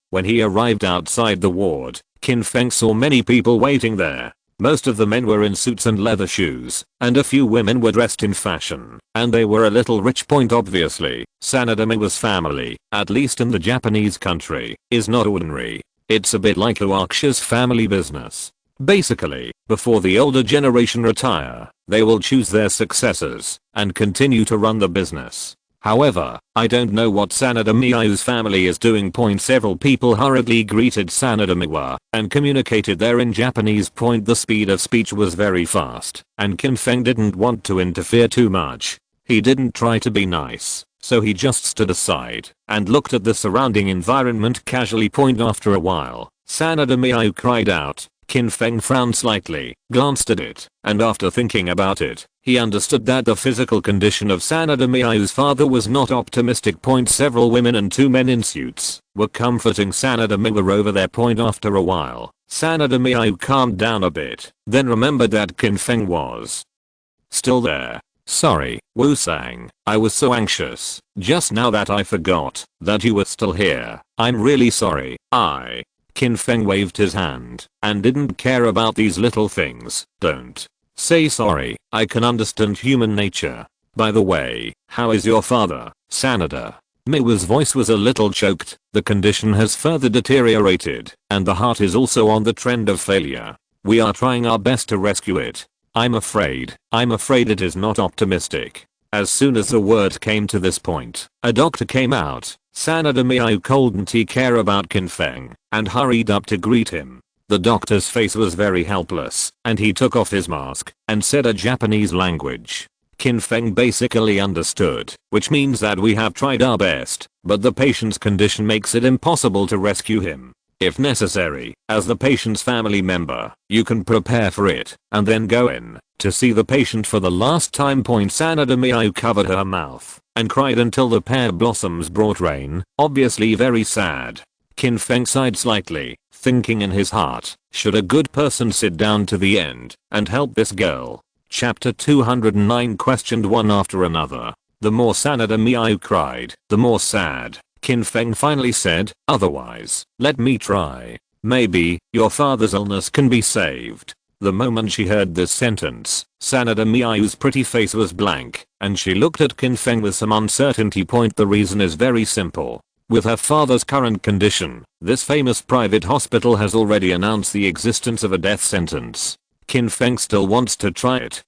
When he arrived outside the ward, Qin Feng saw many people waiting there. Most of the men were in suits and leather shoes, and a few women were dressed in fashion, and they were a little rich. Obviously, Sanada Miao's family, at least in the Japanese country, is not ordinary. It's a bit like Uaksha's family business. Basically, before the older generation retire, they will choose their successors and continue to run the business. However, I don't know what Sanada Miao's family is doing. Several people hurriedly greeted Sanada Miao and communicated there in Japanese. The speed of speech was very fast, and Qin Feng didn't want to interfere too much. He didn't try to be nice, so he just stood aside and looked at the surrounding environment casually. After a while, Sanada Miao cried out. Qin Feng frowned slightly, glanced at it, and after thinking about it, he understood that the physical condition of Sanada Miao's father was not optimistic. Several women and two men in suits were comforting Sanada Miao over there. After a while, Sanada Miao calmed down a bit, then remembered that Qin Feng was still there. Sorry, Wu Sang, I was so anxious just now that I forgot that you were still here. I'm really sorry. Qin Feng waved his hand and didn't care about these little things. Don't say sorry, I can understand human nature. By the way, how is your father, Sanada? Miwa's voice was a little choked. The condition has further deteriorated, and the heart is also on the trend of failure. We are trying our best to rescue it. I'm afraid it is not optimistic. As soon as the word came to this point, a doctor came out. Sanada Miao couldn't care about Qin Feng and hurried up to greet him. The doctor's face was very helpless, and he took off his mask and said a Japanese language. Qin Feng basically understood, which means that we have tried our best, but the patient's condition makes it impossible to rescue him. If necessary, as the patient's family member, you can prepare for it and then go in. To see the patient for the last time. Sanada Miao covered her mouth and cried until the pear blossoms brought rain, obviously very sad. Qin Feng sighed slightly, thinking in his heart, should a good person sit down to the end and help this girl? Chapter 209 questioned one after another. The more Sanada Miao cried, the more sad. Qin Feng finally said, otherwise, let me try. Maybe, your father's illness can be saved. The moment she heard this sentence, Sanada Miao's pretty face was blank, and she looked at Qin Feng with some uncertainty. The reason is very simple. With her father's current condition, this famous private hospital has already announced the existence of a death sentence. Qin Feng still wants to try it.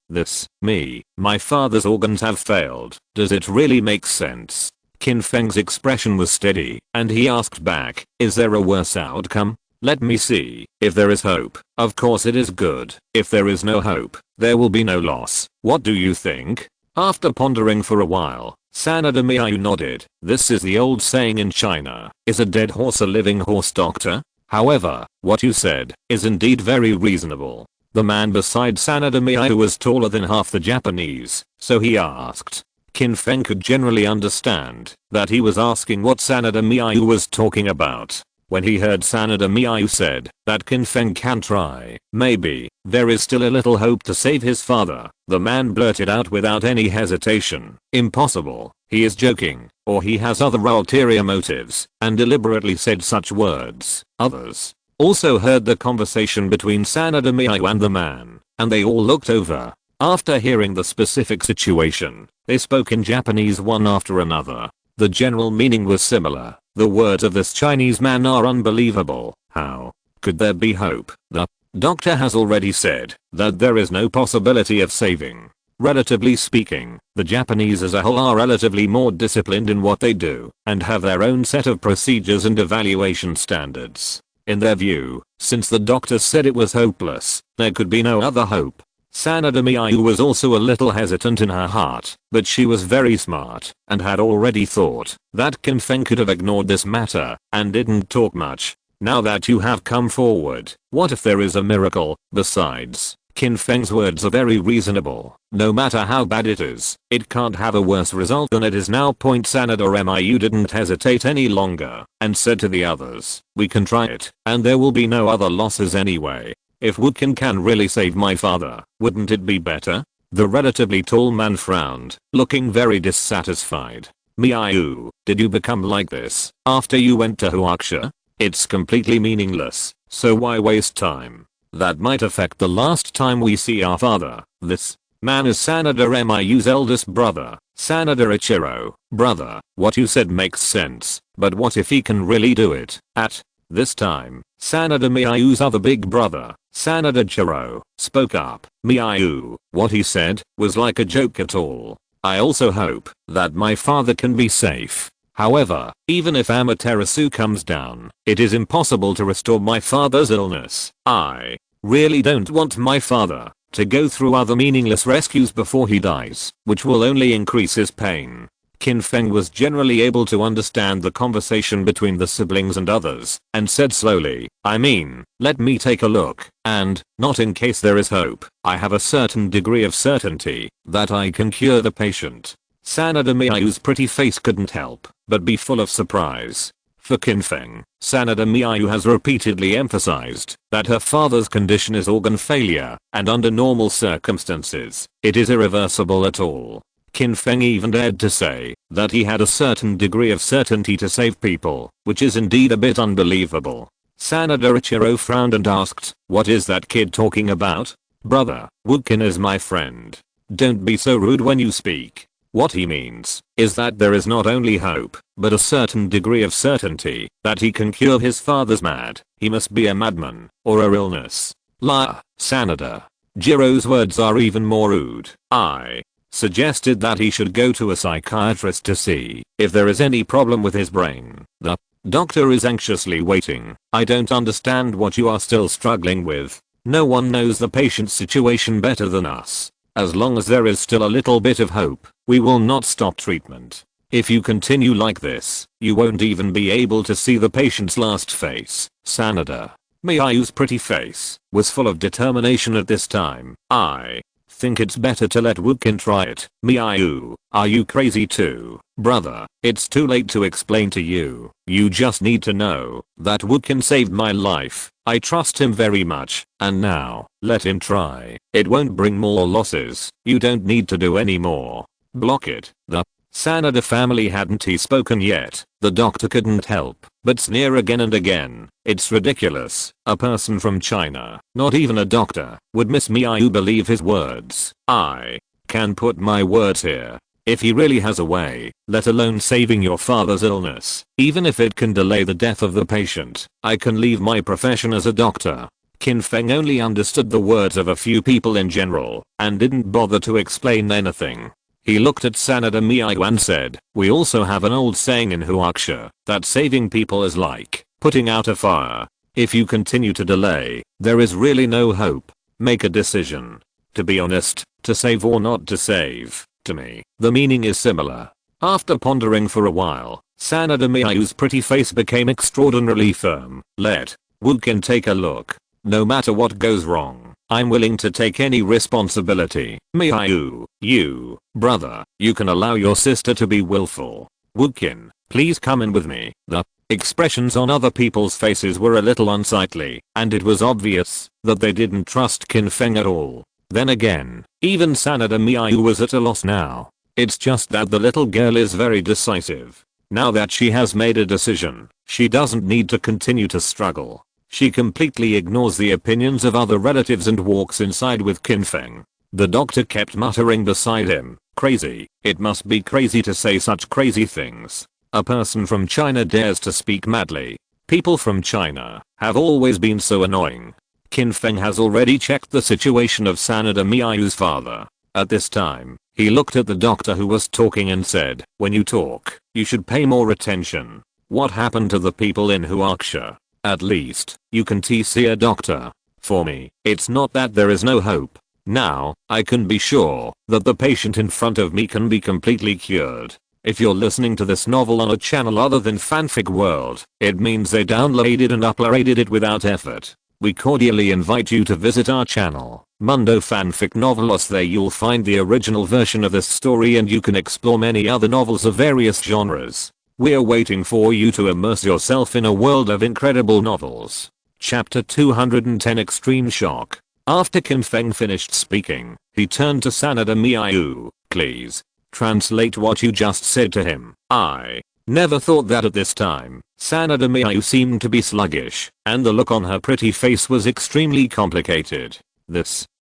My father's organs have failed. Does it really make sense? Qin Feng's expression was steady, and he asked back, is there a worse outcome? Let me see. If there is hope, of course it is good. If there is no hope, there will be no loss. What do you think? After pondering for a while, Sanada Miao nodded. This is the old saying in China, is a dead horse a living horse, doctor? However, what you said is indeed very reasonable. The man beside Sanada Miao was taller than half the Japanese, so he asked. Qin Feng could generally understand that he was asking what Sanada Miao was talking about. When he heard Sanada Miao said that Qin Feng can try, maybe, there is still a little hope to save his father, the man blurted out without any hesitation, impossible, he is joking, or he has other ulterior motives, and deliberately said such words. Others also heard the conversation between Sanada Miao and the man, and they all looked over. After hearing the specific situation, they spoke in Japanese one after another. The general meaning was similar. The words of this Chinese man are unbelievable. How could there be hope? The doctor has already said that there is no possibility of saving. Relatively speaking, the Japanese as a whole are relatively more disciplined in what they do and have their own set of procedures and evaluation standards. In their view, since the doctor said it was hopeless, there could be no other hope. Sanada Miao was also a little hesitant in her heart, but she was very smart and had already thought that Qin Feng could have ignored this matter and didn't talk much. Now that you have come forward, what if there is a miracle? Besides, Qin Feng's words are very reasonable. No matter how bad it is, it can't have a worse result than it is now. Sanada Miao didn't hesitate any longer and said to the others, we can try it, and there will be no other losses anyway. If Wukin can really save my father, wouldn't it be better? The relatively tall man frowned, looking very dissatisfied. Miao, did you become like this after you went to Huaxia? It's completely meaningless, so why waste time? That might affect the last time we see our father. This man is Sanada Miao's eldest brother, Sanada Ichiro. Brother, what you said makes sense, but what if he can really do it? At this time, Sanada Miao's other big brother, Sanada Ichiro, spoke up. Miao, what he said was like a joke at all. I also hope that my father can be safe. However, even if Amaterasu comes down, it is impossible to restore my father's illness. I really don't want my father to go through other meaningless rescues before he dies, which will only increase his pain. Qin Feng was generally able to understand the conversation between the siblings and others, and said slowly, I mean, let me take a look, and, not in case there is hope, I have a certain degree of certainty that I can cure the patient. Sanada Miao's pretty face couldn't help but be full of surprise. For Qin Feng, Sanada Miao has repeatedly emphasized that her father's condition is organ failure, and under normal circumstances, it is irreversible at all. Qin Feng even dared to say that he had a certain degree of certainty to save people, which is indeed a bit unbelievable. Sanada Ichiro frowned and asked, what is that kid talking about? Brother, Wukin is my friend. Don't be so rude when you speak. What he means is that there is not only hope, but a certain degree of certainty that he can cure his father's mad. He must be a madman, or a illness. La, Sanada. Jiro's words are even more rude. I suggested that he should go to a psychiatrist to see if there is any problem with his brain. The doctor is anxiously waiting. I don't understand what you are still struggling with. No one knows the patient's situation better than us. As long as there is still a little bit of hope, we will not stop treatment. If you continue like this, you won't even be able to see the patient's last face. Sanada Miao's pretty face was full of determination at this time. I think it's better to let Woodkin try it. Miayu, are you crazy too? Brother, it's too late to explain to you. You just need to know that Woodkin saved my life. I trust him very much, and now, let him try. It won't bring more losses. You don't need to do any more. Block it. The Sanada family hadn't he spoken yet. The doctor couldn't help but sneer again and again. It's ridiculous. A person from China, not even a doctor, would miss Miayu believe his words. I can put my words here. If he really has a way, let alone saving your father's illness, even if it can delay the death of the patient, I can leave my profession as a doctor. Qin Feng only understood the words of a few people in general, and didn't bother to explain anything. He looked at Sanada Miayu and said, we also have an old saying in Huaxia, that saving people is like putting out a fire. If you continue to delay, there is really no hope. Make a decision. To be honest, to save or not to save, to me, the meaning is similar. After pondering for a while, Sanada Miayu's pretty face became extraordinarily firm. Let Woodkin take a look. No matter what goes wrong, I'm willing to take any responsibility. Miayu, you, brother, you can allow your sister to be willful. Woodkin, please come in with me. The expressions on other people's faces were a little unsightly, and it was obvious that they didn't trust Qin Feng at all. Then again, even Sanada Miayu was at a loss now. It's just that the little girl is very decisive. Now that she has made a decision, she doesn't need to continue to struggle. She completely ignores the opinions of other relatives and walks inside with Qin Feng. The doctor kept muttering beside him, crazy, it must be crazy to say such crazy things. A person from China dares to speak madly. People from China have always been so annoying. Qin Feng has already checked the situation of Sanada Miayu's father. At this time, he looked at the doctor who was talking and said, when you talk, you should pay more attention. What happened to the people in Huaxia? At least, you can see a doctor. For me, it's not that there is no hope. Now, I can be sure that the patient in front of me can be completely cured. If you're listening to this novel on a channel other than Fanfic World, it means they downloaded and uploaded it without effort. We cordially invite you to visit our channel, Mundo Fanfic Novelos. There you'll find the original version of this story and you can explore many other novels of various genres. We're waiting for you to immerse yourself in a world of incredible novels. Chapter 210 Extreme Shock. After Qin Feng finished speaking, he turned to Sanada Miayu. Please, translate what you just said to him. I never thought that at this time. Sanada Miayu seemed to be sluggish, and the look on her pretty face was extremely complicated.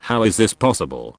How is this possible?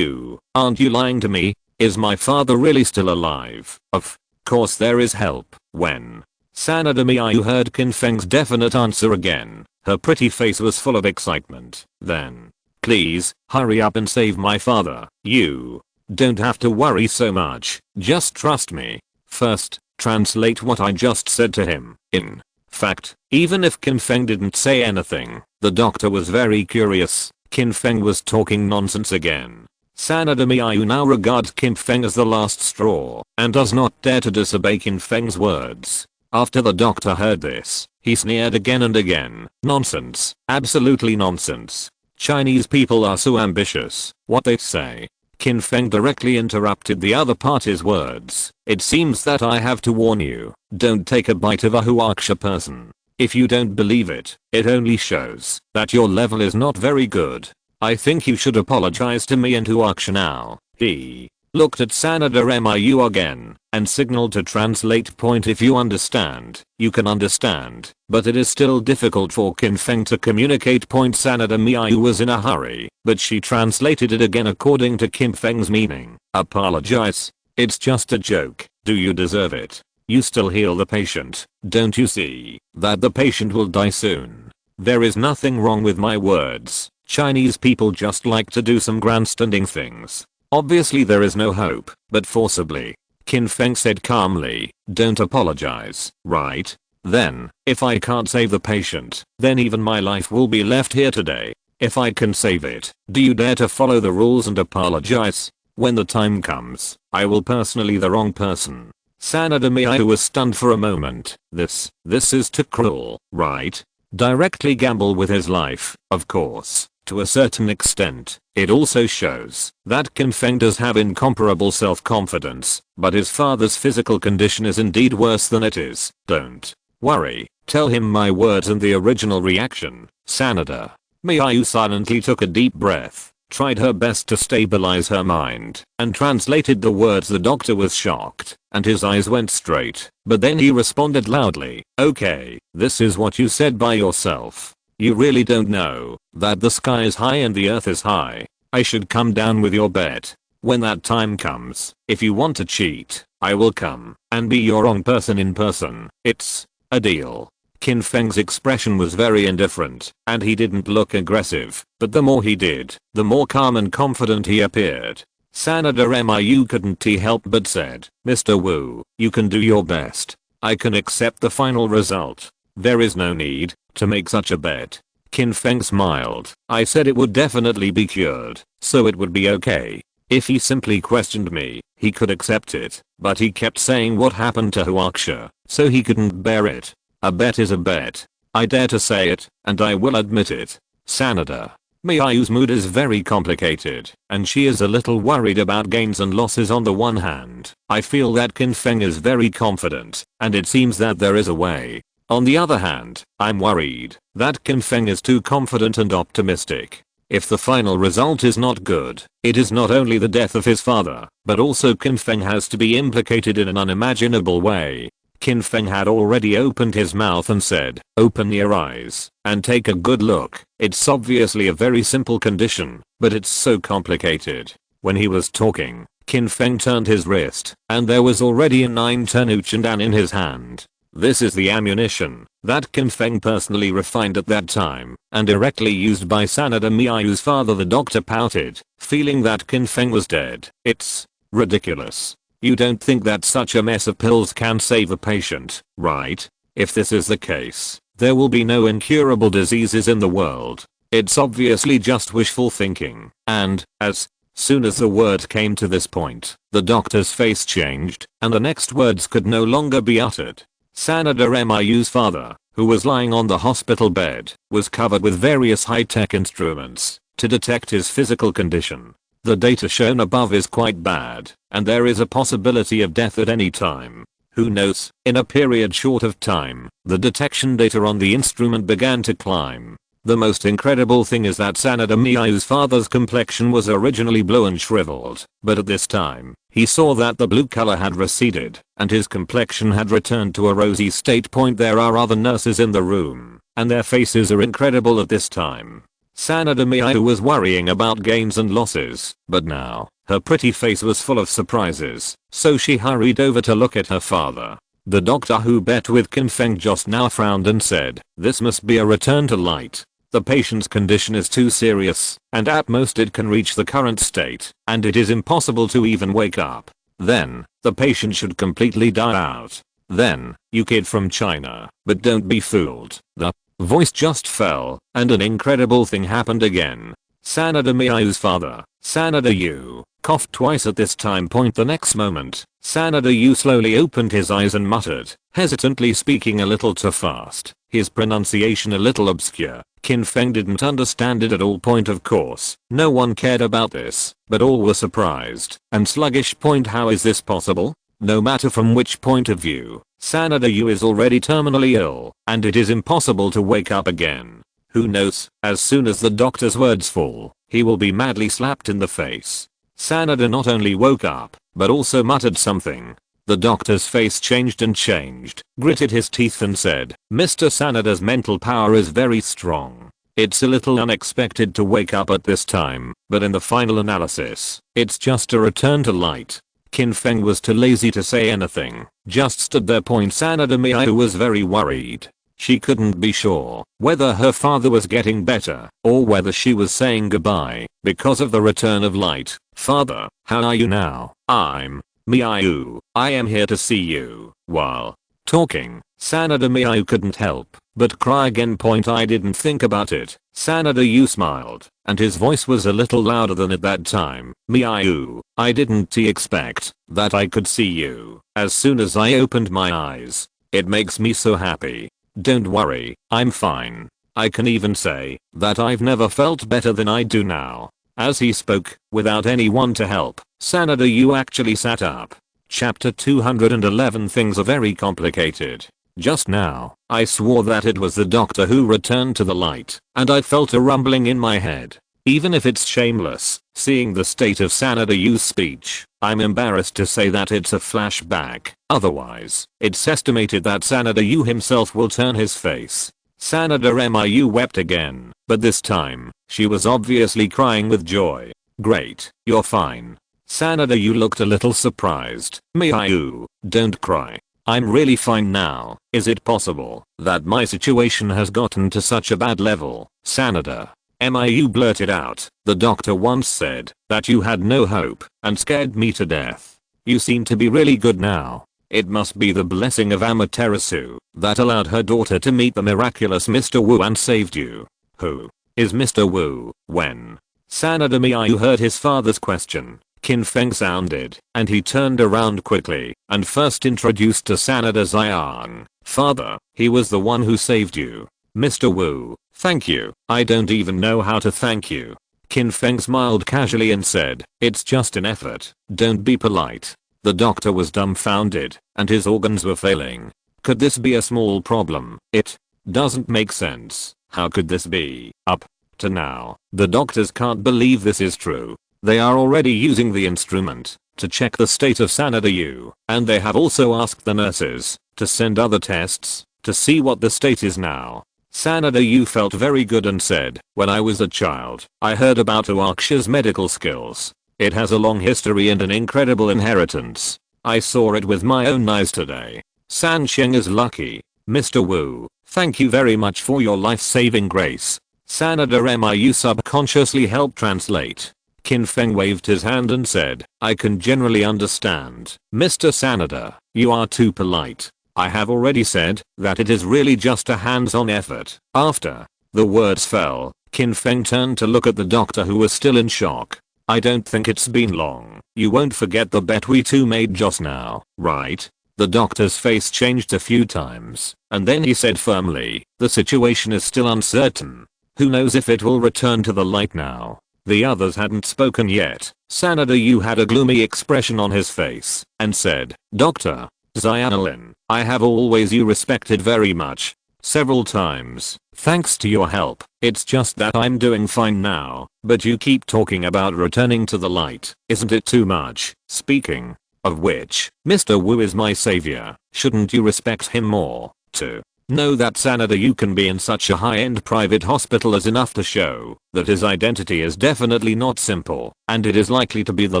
Aren't you lying to me? Is my father really still alive? Of course there is help. When Sanada Miayu heard Qin Feng's definite answer again, her pretty face was full of excitement. Then, please, hurry up and save my father. You don't have to worry so much, just trust me. First, translate what I just said to him. In fact, even if Qin Feng didn't say anything, the doctor was very curious. Qin Feng was talking nonsense again. Sanada Miayu now regards Qin Feng as the last straw, and does not dare to disobey Qin Feng's words. After the doctor heard this, he sneered again and again. Nonsense. Absolutely nonsense. Chinese people are so ambitious. What they say. Qin Feng directly interrupted the other party's words. It seems that I have to warn you, don't take a bite of a Huaxia person. If you don't believe it, it only shows that your level is not very good. I think you should apologize to me and Huaxia now. He looked at Sanada Miayu again, and signaled to translate. If you understand, you can understand, but it is still difficult for Qin Feng to communicate. Sanada Miayu was in a hurry, but she translated it again according to Qin Feng's meaning. Apologize? It's just a joke. Do you deserve it? You still heal the patient. Don't you see that the patient will die soon? There is nothing wrong with my words. Chinese people just like to do some grandstanding things. Obviously there is no hope, but forcibly. Qin Feng said calmly, don't apologize, right? Then, if I can't save the patient, then even my life will be left here today. If I can save it, do you dare to follow the rules and apologize? When the time comes, I will personally the wrong person. Sanada Miayu was stunned for a moment. This is too cruel, right? Directly gamble with his life, of course. To a certain extent, it also shows that Qin Feng does have incomparable self-confidence, but his father's physical condition is indeed worse than it is. Don't worry, tell him my words. And the original reaction, Sanada Miyu silently took a deep breath, tried her best to stabilize her mind, and translated the words. The doctor was shocked, and his eyes went straight, but then he responded loudly, okay, this is what you said by yourself. You really don't know that the sky is high and the earth is high. I should come down with your bet. When that time comes, if you want to cheat, I will come and be your wrong person in person. It's a deal. Qin Feng's expression was very indifferent, and he didn't look aggressive, but the more he did, the more calm and confident he appeared. Sanada Miyu couldn't help but said, Mr. Wu, you can do your best. I can accept the final result. There is no need to make such a bet. Qin Feng smiled. I said it would definitely be cured, so it would be okay. If he simply questioned me, he could accept it, but he kept saying what happened to Huaxia, so he couldn't bear it. A bet is a bet. I dare to say it, and I will admit it. Sanada Miyu's mood is very complicated, and she is a little worried about gains and losses. On the one hand, I feel that Qin Feng is very confident, and it seems that there is a way. On the other hand, I'm worried that Qin Feng is too confident and optimistic. If the final result is not good, it is not only the death of his father, but also Qin Feng has to be implicated in an unimaginable way. Qin Feng had already opened his mouth and said, open your eyes and take a good look. It's obviously a very simple condition, but it's so complicated. When he was talking, Qin Feng turned his wrist, and there was already a 9-turn Uchendan in his hand. This is the ammunition that Qin Feng personally refined at that time and directly used by Sanada Miyu's father. The doctor pouted, feeling that Qin Feng was dead. It's ridiculous. You don't think that such a mess of pills can save a patient, right? If this is the case, there will be no incurable diseases in the world. It's obviously just wishful thinking. And, as soon as the word came to this point, the doctor's face changed, and the next words could no longer be uttered. Sanada Miyu's father, who was lying on the hospital bed, was covered with various high-tech instruments to detect his physical condition. The data shown above is quite bad, and there is a possibility of death at any time. Who knows? In a period short of time, the detection data on the instrument began to climb. The most incredible thing is that Sanada Miyu's father's complexion was originally blue and shriveled, but at this time, he saw that the blue color had receded, and his complexion had returned to a rosy state. There are other nurses in the room, and their faces are incredible at this time. Sanada Miyu was worrying about gains and losses, but now, her pretty face was full of surprises, so she hurried over to look at her father. The doctor who bet with Qin Feng just now frowned and said, this must be a return to light. The patient's condition is too serious, and at most it can reach the current state, and it is impossible to even wake up. Then, the patient should completely die out. Then, you kid from China, but don't be fooled. The voice just fell, and an incredible thing happened again. Sanada Miyu's father, Sanada Yu, coughed twice at this time. The next moment, Sanada Yu slowly opened his eyes and muttered, hesitantly, speaking a little too fast, his pronunciation a little obscure. Qin Feng didn't understand it at all. Of course, no one cared about this, but all were surprised and sluggish. How is this possible? No matter from which point of view, Sanada Yu is already terminally ill, and it is impossible to wake up again. Who knows, as soon as the doctor's words fall, he will be madly slapped in the face. Sanada not only woke up, but also muttered something. The doctor's face changed and changed, gritted his teeth and said, Mr. Sanada's mental power is very strong. It's a little unexpected to wake up at this time, but in the final analysis, it's just a return to light. Qin Feng was too lazy to say anything, just stood there. Sanada Miyu was very worried. She couldn't be sure whether her father was getting better, or whether she was saying goodbye, because of the return of light. Father, how are you now? I'm Miyu. I am here to see you. While talking, Sanada Miyu couldn't help but cry again. I didn't think about it. Sanada Yu smiled, and his voice was a little louder than at that time. Miyu, I didn't expect that I could see you as soon as I opened my eyes. It makes me so happy. Don't worry, I'm fine. I can even say that I've never felt better than I do now. As he spoke, without anyone to help, Sanada Yu actually sat up. Chapter 211. Things are very complicated. Just now, I swore that it was the doctor who returned to the light, and I felt a rumbling in my head. Even if it's shameless, seeing the state of Sanada Yu's speech, I'm embarrassed to say that it's a flashback. Otherwise, it's estimated that Sanada Yu himself will turn his face. Sanada Miu wept again, but this time, she was obviously crying with joy. Great, you're fine. Sanada Yu looked a little surprised. Miu, don't cry. I'm really fine now. Is it possible that my situation has gotten to such a bad level? Sanada Miu blurted out, the doctor once said that you had no hope and scared me to death. You seem to be really good now. It must be the blessing of Amaterasu that allowed her daughter to meet the miraculous Mr. Wu and saved you. Who is Mr. Wu? When Sanada Miu heard his father's question, Qin Feng sounded, and he turned around quickly and first introduced to Sanada Xiang. Father, he was the one who saved you. Mr. Wu, thank you. I don't even know how to thank you. Qin Feng smiled casually and said, it's just an effort. Don't be polite. The doctor was dumbfounded, and his organs were failing. Could this be a small problem? It doesn't make sense. How could this be? Up to now, the doctors can't believe this is true. They are already using the instrument to check the state of Sanada Yu, and they have also asked the nurses to send other tests to see what the state is now. Sanada Yu felt very good and said, when I was a child, I heard about Awaksha's medical skills. It has a long history and an incredible inheritance. I saw it with my own eyes today. San Sheng is lucky. Mr. Wu, thank you very much for your life-saving grace. Sanada Miu subconsciously helped translate. Qin Feng waved his hand and said, I can generally understand. Mr. Sanada, you are too polite. I have already said that it is really just a hands-on effort. After the words fell, Qin Feng turned to look at the doctor who was still in shock. I don't think it's been long. You won't forget the bet we two made just now, right? The doctor's face changed a few times, and then he said firmly, the situation is still uncertain. Who knows if it will return to the light now? The others hadn't spoken yet. Sanada Yu had a gloomy expression on his face, and said, Dr. Xianlin, I have always you respected very much. Several times, thanks to your help. It's just that I'm doing fine now, but you keep talking about returning to the light. Isn't it too much? Speaking of which, Mr. Wu is my savior. Shouldn't you respect him more? To know that Sanada Yu can be in such a high-end private hospital is enough to show that his identity is definitely not simple, and it is likely to be the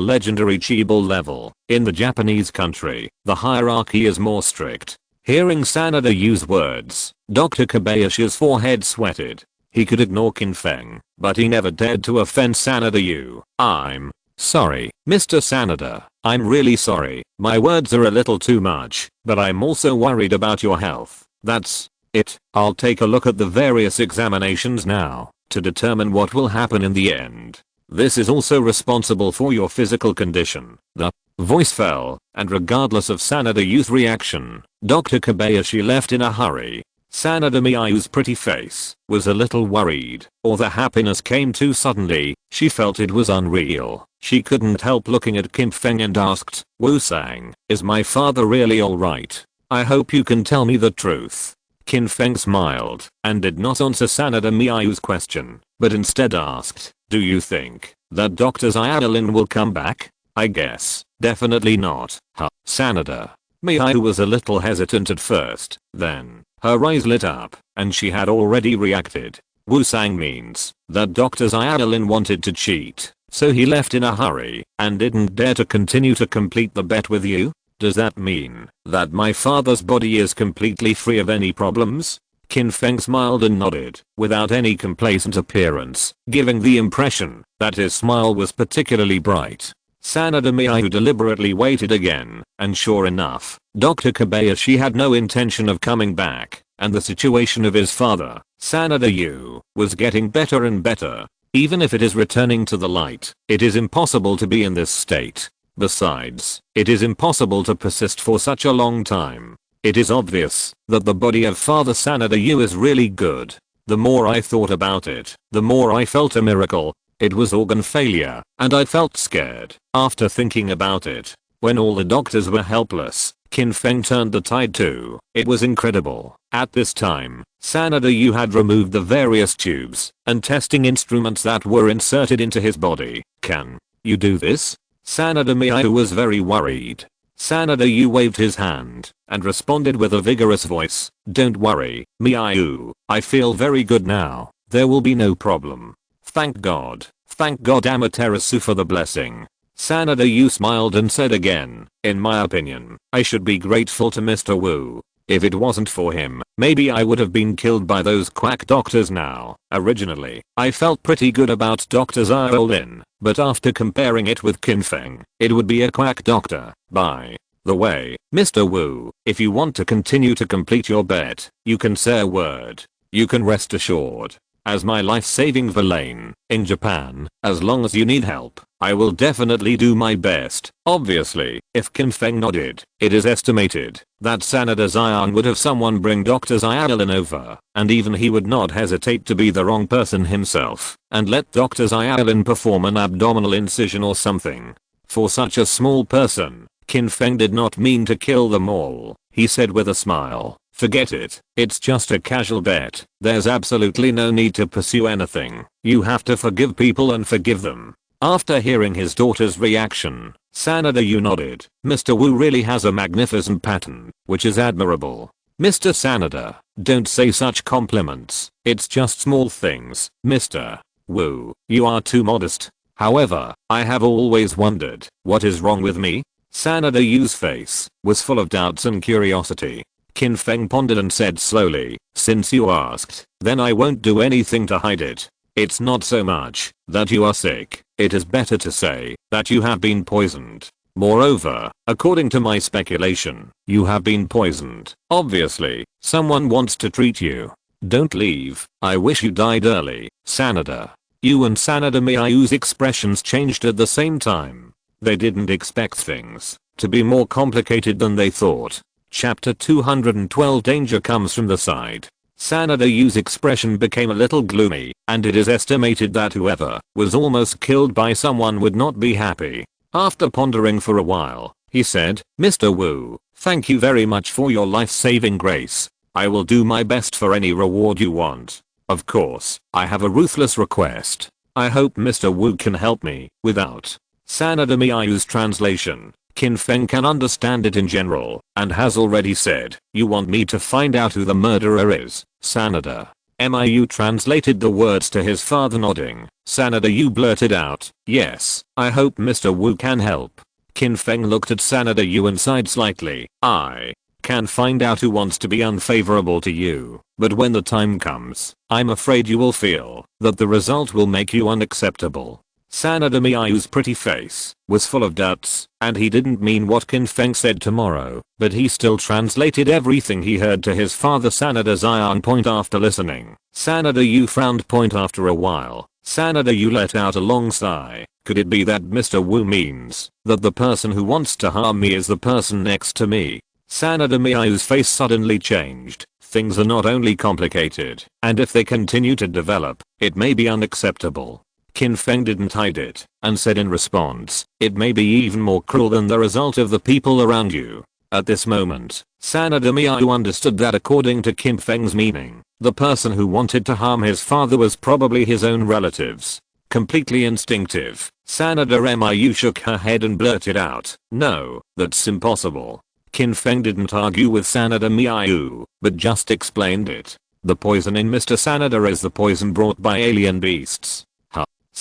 legendary Chibo level. In the Japanese country, the hierarchy is more strict. Hearing Sanada Yu's words, Dr. Kobayashi's forehead sweated. He could ignore Qin Feng, but he never dared to offend Sanada Yu. I'm sorry, Mr. Sanada. I'm really sorry. My words are a little too much, but I'm also worried about your health. That's it. I'll take a look at the various examinations now to determine what will happen in the end. This is also responsible for your physical condition. The voice fell, and regardless of Sanada Yu's reaction, Dr. Kobayashi left in a hurry. Sanada Miu's pretty face was a little worried, or the happiness came too suddenly. She felt it was unreal. She couldn't help looking at Qin Feng and asked, Wu-sang, is my father really alright? I hope you can tell me the truth. Qin Feng smiled and did not answer Sanada Miu's question, but instead asked, do you think that Dr. Xianlin will come back? I guess, definitely not. Huh. Sanada Miu was a little hesitant at first, then her eyes lit up, and she had already reacted. Wu-sang means that Dr. Xianlin wanted to cheat, so he left in a hurry and didn't dare to continue to complete the bet with you? Does that mean that my father's body is completely free of any problems? Qin Feng smiled and nodded, without any complacent appearance, giving the impression that his smile was particularly bright. Sanada Miu deliberately waited again, and sure enough, Dr. Kobayashi had no intention of coming back, and the situation of his father, Sanada Yu, was getting better and better. Even if it is returning to the light, it is impossible to be in this state. Besides, it is impossible to persist for such a long time. It is obvious that the body of Father Sanada Yu is really good. The more I thought about it, the more I felt a miracle. It was organ failure, and I felt scared after thinking about it. When all the doctors were helpless, Qin Feng turned the tide too. It was incredible. At this time, Sanada Yu had removed the various tubes and testing instruments that were inserted into his body. Can you do this? Sanada Miyu was very worried. Sanada Yu waved his hand and responded with a vigorous voice, "Don't worry, Miyu, I feel very good now. There will be no problem. Thank God Amaterasu for the blessing." Sanada Yu smiled and said again, "In my opinion, I should be grateful to Mr. Wu. If it wasn't for him, maybe I would have been killed by those quack doctors now." Originally, I felt pretty good about Dr. Xiaolin, but after comparing it with Qin Feng, it would be a quack doctor. By the way, Mr. Wu, if you want to continue to complete your bet, you can say a word. You can rest assured. As my life-saving villain in Japan, as long as you need help, I will definitely do my best. Obviously, if Qin Feng nodded, it is estimated that Sanada Xian would have someone bring Dr. Xiaolin over, and even he would not hesitate to be the wrong person himself, and let Dr. Xiaolin perform an abdominal incision or something. For such a small person, Qin Feng did not mean to kill them all, he said with a smile. Forget it, it's just a casual bet. There's absolutely no need to pursue anything. You have to forgive people and forgive them. After hearing his daughter's reaction, Sanada Yu nodded. Mr. Wu really has a magnificent pattern, which is admirable. Mr. Sanada, don't say such compliments. It's just small things. Mr. Wu, you are too modest. However, I have always wondered, what is wrong with me? Sanada Yu's face was full of doubts and curiosity. Qin Feng pondered and said slowly, "Since you asked, then I won't do anything to hide it. It's not so much that you are sick, it is better to say that you have been poisoned. Moreover, according to my speculation, you have been poisoned. Obviously, someone wants to treat you. Don't leave. I wish you died early." Sanada Yu and Sanada Miyu's expressions changed at the same time. They didn't expect things to be more complicated than they thought. Chapter 212 Danger comes from the side. Sanada Yu's expression became a little gloomy, and it is estimated that whoever was almost killed by someone would not be happy. After pondering for a while, he said, "Mr. Wu, thank you very much for your life-saving grace. I will do my best for any reward you want. Of course, I have a ruthless request. I hope Mr. Wu can help me without." Sanada Miyu's translation. Qin Feng can understand it in general, and has already said, "You want me to find out who the murderer is?" Sanada Miyu translated the words to his father nodding. Sanada Yu blurted out, "Yes, I hope Mr. Wu can help." Qin Feng looked at Sanada Yu and sighed slightly. "I can find out who wants to be unfavorable to you, but when the time comes, I'm afraid you will feel that the result will make you unacceptable." Sanada Miyu's pretty face was full of doubts, and he didn't mean what Qin Feng said tomorrow, but he still translated everything he heard to his father Sanada Xian point after listening. Sanada Yu frowned point after a while. Sanada Yu let out a long sigh. Could it be that Mr. Wu means that the person who wants to harm me is the person next to me? Sanada Miyu's face suddenly changed. Things are not only complicated, and if they continue to develop, it may be unacceptable. Qin Feng didn't hide it, and said in response, "It may be even more cruel than the result of the people around you." At this moment, Sanada Miyu understood that according to Qin Feng's meaning, the person who wanted to harm his father was probably his own relatives. Completely instinctive, Sanada Miyu shook her head and blurted out, "No, that's impossible." Qin Feng didn't argue with Sanada Miyu, but just explained it. "The poison in Mr. Sanada is the poison brought by alien beasts."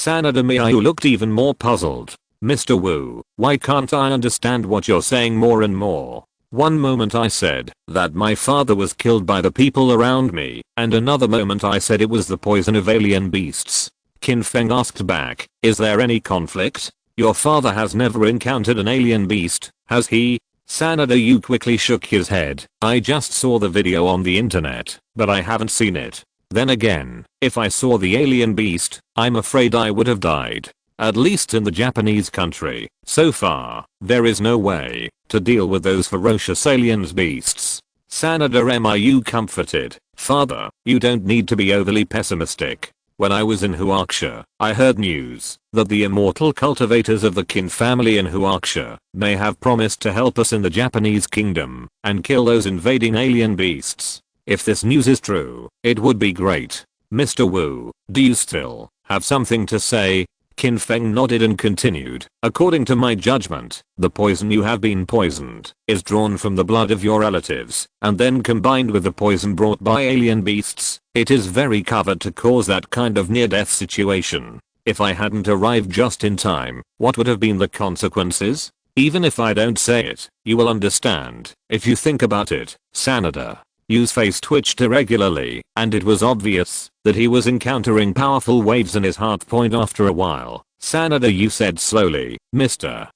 Sanada Miyu looked even more puzzled. "Mr. Wu, why can't I understand what you're saying more and more? One moment I said that my father was killed by the people around me, and another moment I said it was the poison of alien beasts." Qin Feng asked back, "Is there any conflict? Your father has never encountered an alien beast, has he?" Sanada Yu quickly shook his head. "I just saw the video on the internet, but I haven't seen it. Then again, if I saw the alien beast, I'm afraid I would have died. At least in the Japanese country, so far, there is no way to deal with those ferocious alien beasts." Sanada Miyu comforted. Father, you don't need to be overly pessimistic. When I was in Huaxia, I heard news that the immortal cultivators of the Qin family in Huaxia may have promised to help us in the Japanese kingdom and kill those invading alien beasts. If this news is true, it would be great. Mr. Wu, do you still have something to say? Qin Feng nodded and continued. According to my judgment, the poison you have been poisoned is drawn from the blood of your relatives and then combined with the poison brought by alien beasts. It is very covered to cause that kind of near-death situation. If I hadn't arrived just in time, what would have been the consequences? Even if I don't say it, you will understand if you think about it. Sanada Yu's face twitched irregularly, and it was obvious that he was encountering powerful waves in his heart point after a while. Sanada Yu said slowly, Mr.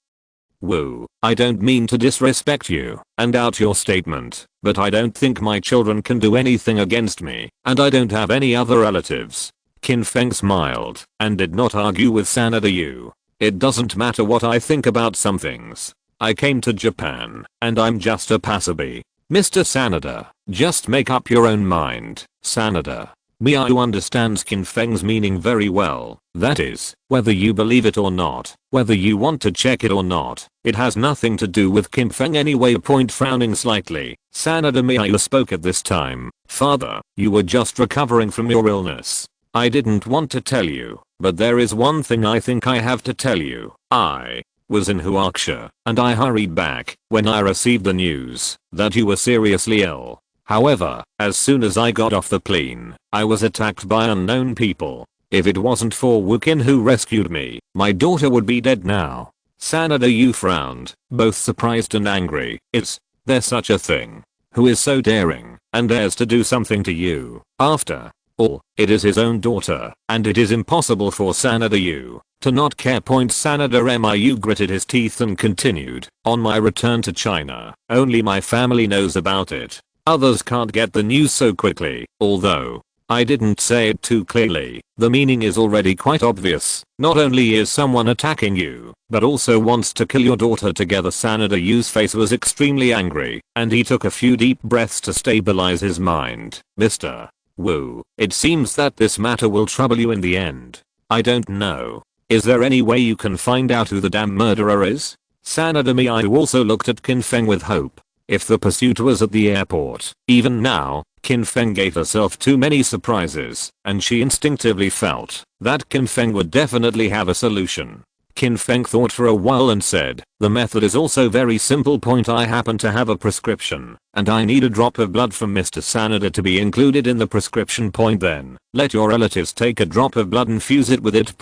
Wu, I don't mean to disrespect you and doubt your statement, but I don't think my children can do anything against me, and I don't have any other relatives. Qin Feng smiled and did not argue with Sanada Yu. It doesn't matter what I think about some things. I came to Japan, and I'm just a passerby. Mr. Sanada, just make up your own mind. Sanada Miao understands Qin Feng's meaning very well. That is, whether you believe it or not, whether you want to check it or not, it has nothing to do with Qin Feng anyway. Point frowning slightly. Sanada Miao spoke at this time. Father, you were just recovering from your illness. I didn't want to tell you, but there is one thing I think I have to tell you. I was in Huaxia, and I hurried back when I received the news that you were seriously ill. However, as soon as I got off the plane, I was attacked by unknown people. If it wasn't for Wu Qin who rescued me, my daughter would be dead now. Sanada Yu frowned, both surprised and angry. Is there such a thing? Who is so daring and dares to do something to you? After all, it is his own daughter, and it is impossible for Sanada Yu to not care. Sanada Miu gritted his teeth and continued. On my return to China, only my family knows about it. Others can't get the news so quickly, although I didn't say it too clearly. The meaning is already quite obvious. Not only is someone attacking you, but also wants to kill your daughter together. Sanada Yu's face was extremely angry, and he took a few deep breaths to stabilize his mind. Mr. Wu, it seems that this matter will trouble you in the end. I don't know. Is there any way you can find out who the damn murderer is? Sanada Miu also looked at Qin Feng with hope. If the pursuit was at the airport, even now, Qin Feng gave herself too many surprises, and she instinctively felt that Qin Feng would definitely have a solution. Qin Feng thought for a while and said, the method is also very simple. I happen to have a prescription, and I need a drop of blood from Mr. Sanada to be included in the prescription. Then, let your relatives take a drop of blood and fuse it with it.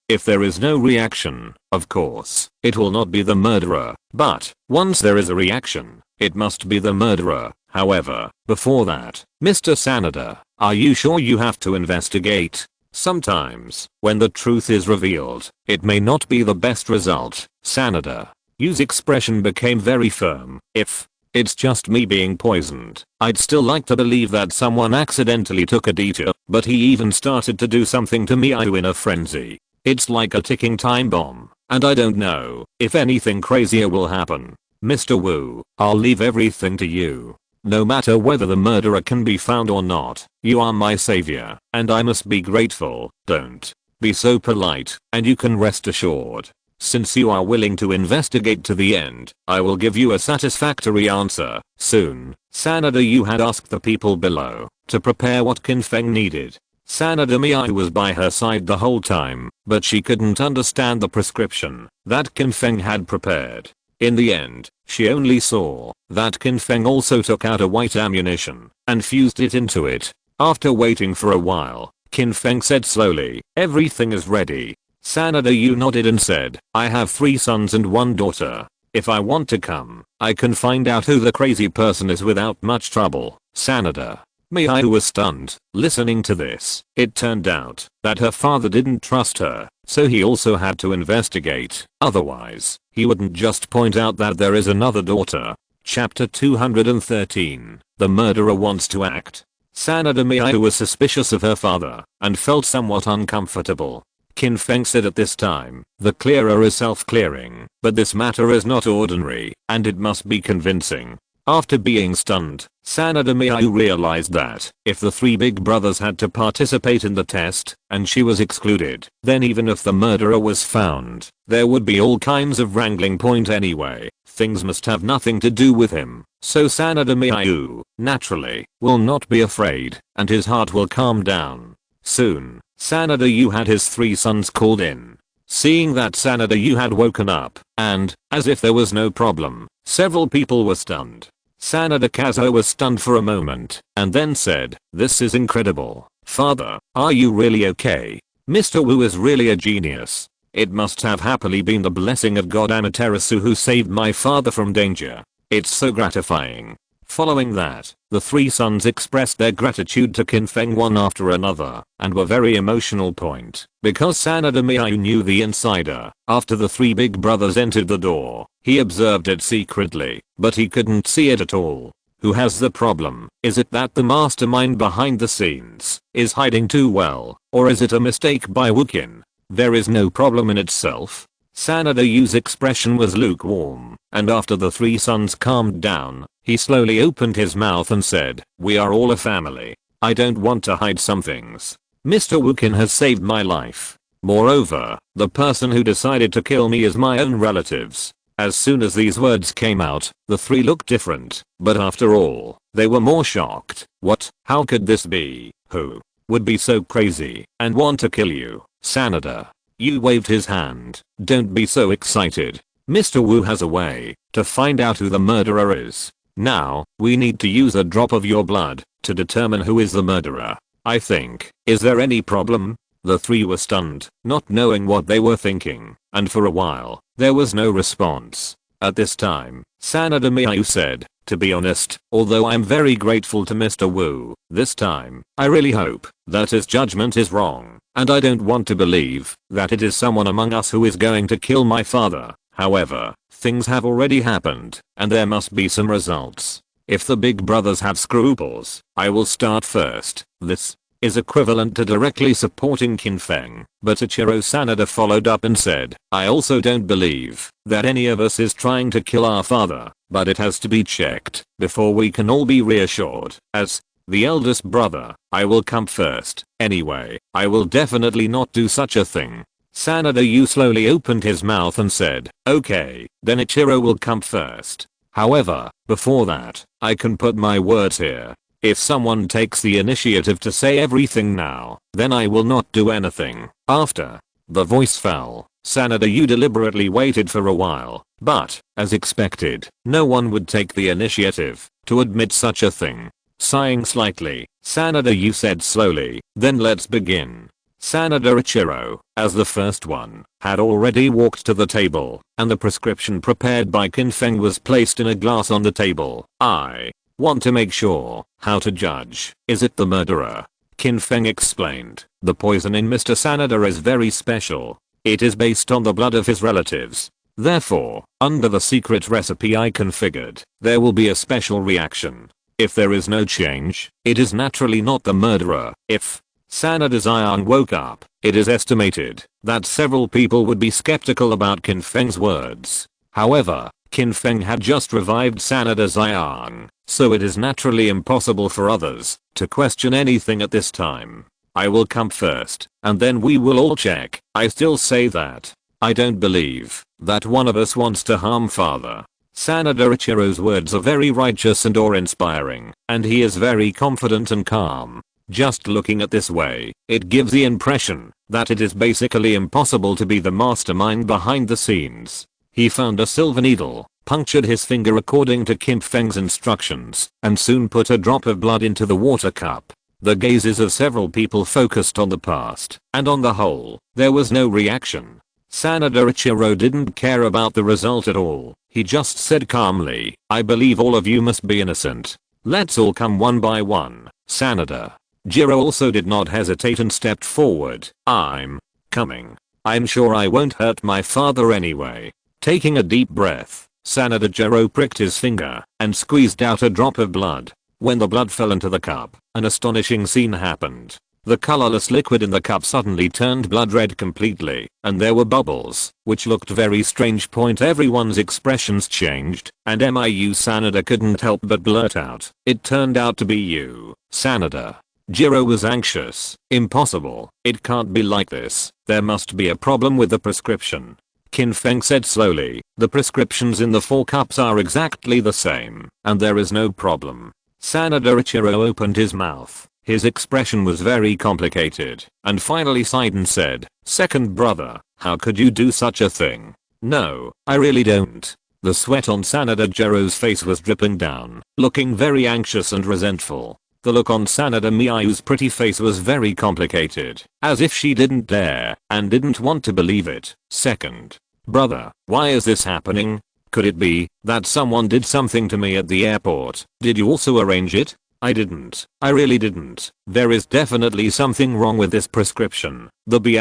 If there is no reaction, of course, it will not be the murderer, but once there is a reaction, it must be the murderer. However, before that, Mr. Sanada, are you sure you have to investigate? Sometimes, when the truth is revealed, it may not be the best result. Sanada Yu's expression became very firm. If it's just me being poisoned, I'd still like to believe that someone accidentally took a detour, but he even started to do something to me in a frenzy. It's like a ticking time bomb, and I don't know if anything crazier will happen. Mr. Wu, I'll leave everything to you. No matter whether the murderer can be found or not, you are my savior, and I must be grateful. Don't be so polite, and you can rest assured. Since you are willing to investigate to the end, I will give you a satisfactory answer soon. Sanada Yu had asked the people below to prepare what Qin Feng needed. Sanada Miu was by her side the whole time, but she couldn't understand the prescription that Qin Feng had prepared. In the end, she only saw that Qin Feng also took out a white ammunition and fused it into it. After waiting for a while, Qin Feng said slowly, everything is ready. Sanada Yu nodded and said, I have 3 sons and 1 daughter. If I want to come, I can find out who the crazy person is without much trouble. Sanada Miu was stunned. Listening to this, it turned out that her father didn't trust her, so he also had to investigate. Otherwise, he wouldn't just point out that there is another daughter. Chapter 213. The murderer wants to act. Sanada Miu was suspicious of her father and felt somewhat uncomfortable. Qin Feng said at this time, the clearer is self-clearing, but this matter is not ordinary, and it must be convincing. After being stunned, Sanada Miyu realized that if the three big brothers had to participate in the test, and she was excluded, then even if the murderer was found, there would be all kinds of wrangling point anyway. Things must have nothing to do with him. So Sanada Miyu, naturally, will not be afraid, and his heart will calm down. Soon, Sanada Yu had his three sons called in. Seeing that Sanada Yu had woken up, and, as if there was no problem, several people were stunned. Sanada Kazuo was stunned for a moment, and then said, "This is incredible. Father, are you really okay? Mr. Wu is really a genius. It must have happily been the blessing of God Amaterasu who saved my father from danger. It's so gratifying." Following that, the three sons expressed their gratitude to Qin Feng one after another, and were very emotional point, because Sanada Miyu knew the insider. After the three big brothers entered the door, he observed it secretly, but he couldn't see it at all. Who has the problem? Is it that the mastermind behind the scenes is hiding too well, or is it a mistake by Wukin? There is no problem in itself. Sanada Yu's expression was lukewarm, and after the three sons calmed down, he slowly opened his mouth and said, "We are all a family. I don't want to hide some things. Mr. Wukin has saved my life. Moreover, the person who decided to kill me is my own relatives." As soon as these words came out, the three looked different, but after all, they were more shocked. What? How could this be? Who would be so crazy and want to kill you? Sanada Yu waved his hand. "Don't be so excited. Mr. Wu has a way to find out who the murderer is. Now, we need to use a drop of your blood to determine who is the murderer. I think. Is there any problem?" The three were stunned, not knowing what they were thinking, and for a while, there was no response. At this time, Sanada Miyu said, "To be honest, although I'm very grateful to Mr. Wu, this time, I really hope that his judgment is wrong, and I don't want to believe that it is someone among us who is going to kill my father. However, things have already happened, and there must be some results. If the big brothers have scruples, I will start first." This is equivalent to directly supporting Qin Feng, but Ichiro Sanada followed up and said, "I also don't believe that any of us is trying to kill our father, but it has to be checked before we can all be reassured. As the eldest brother, I will come first. Anyway, I will definitely not do such a thing." Sanada Yu slowly opened his mouth and said, "Okay, then Ichiro will come first. However, before that, I can put my words here. If someone takes the initiative to say everything now, then I will not do anything." After the voice fell, Sanada Yu deliberately waited for a while, but, as expected, no one would take the initiative to admit such a thing. Sighing slightly, Sanada Yu said slowly, "Then let's begin." Sanada Ichiro, as the first one, had already walked to the table, and the prescription prepared by Qin Feng was placed in a glass on the table. "I want to make sure how to judge. Is it the murderer?" Qin Feng explained. "The poison in Mr. Sanada is very special. It is based on the blood of his relatives. Therefore, under the secret recipe I configured, there will be a special reaction. If there is no change, it is naturally not the murderer. If Sanada's ion woke up, it is estimated that several people would be skeptical about Qin Feng's words. However, Qin Feng had just revived Sanada's ion, so it is naturally impossible for others to question anything at this time. I will come first, and then we will all check. I still say that I don't believe that one of us wants to harm father." Sanada Ichiro's words are very righteous and awe-inspiring, and he is very confident and calm. Just looking at this way, it gives the impression that it is basically impossible to be the mastermind behind the scenes. He found a silver needle, punctured his finger according to Qin Feng's instructions, and soon put a drop of blood into the water cup. The gazes of several people focused on the past, and on the whole, there was no reaction. Sanada Ichiro didn't care about the result at all. He just said calmly, "I believe all of you must be innocent. Let's all come one by one." Sanada Jiro also did not hesitate and stepped forward. "I'm coming. I'm sure I won't hurt my father anyway." Taking a deep breath, Sanada Jiro pricked his finger and squeezed out a drop of blood. When the blood fell into the cup, an astonishing scene happened. The colorless liquid in the cup suddenly turned blood red completely, and there were bubbles, which looked very strange. Everyone's expressions changed, and Miu Sanada couldn't help but blurt out, "It turned out to be you, Sanada." Jiro was anxious. "Impossible. It can't be like this. There must be a problem with the prescription." Qin Feng said slowly, "The prescriptions in the 4 cups are exactly the same, and there is no problem." Sanada Ichiro opened his mouth. His expression was very complicated, and finally sighed and said, "Second brother, how could you do such a thing?" "No, I really don't." The sweat on Sanada Jiro's face was dripping down, looking very anxious and resentful. The look on Sanada Miu's pretty face was very complicated, as if she didn't dare and didn't want to believe it. "Second brother, why is this happening? Could it be that someone did something to me at the airport? Did you also arrange it?" "I didn't. I really didn't. There is definitely something wrong with this prescription. The B**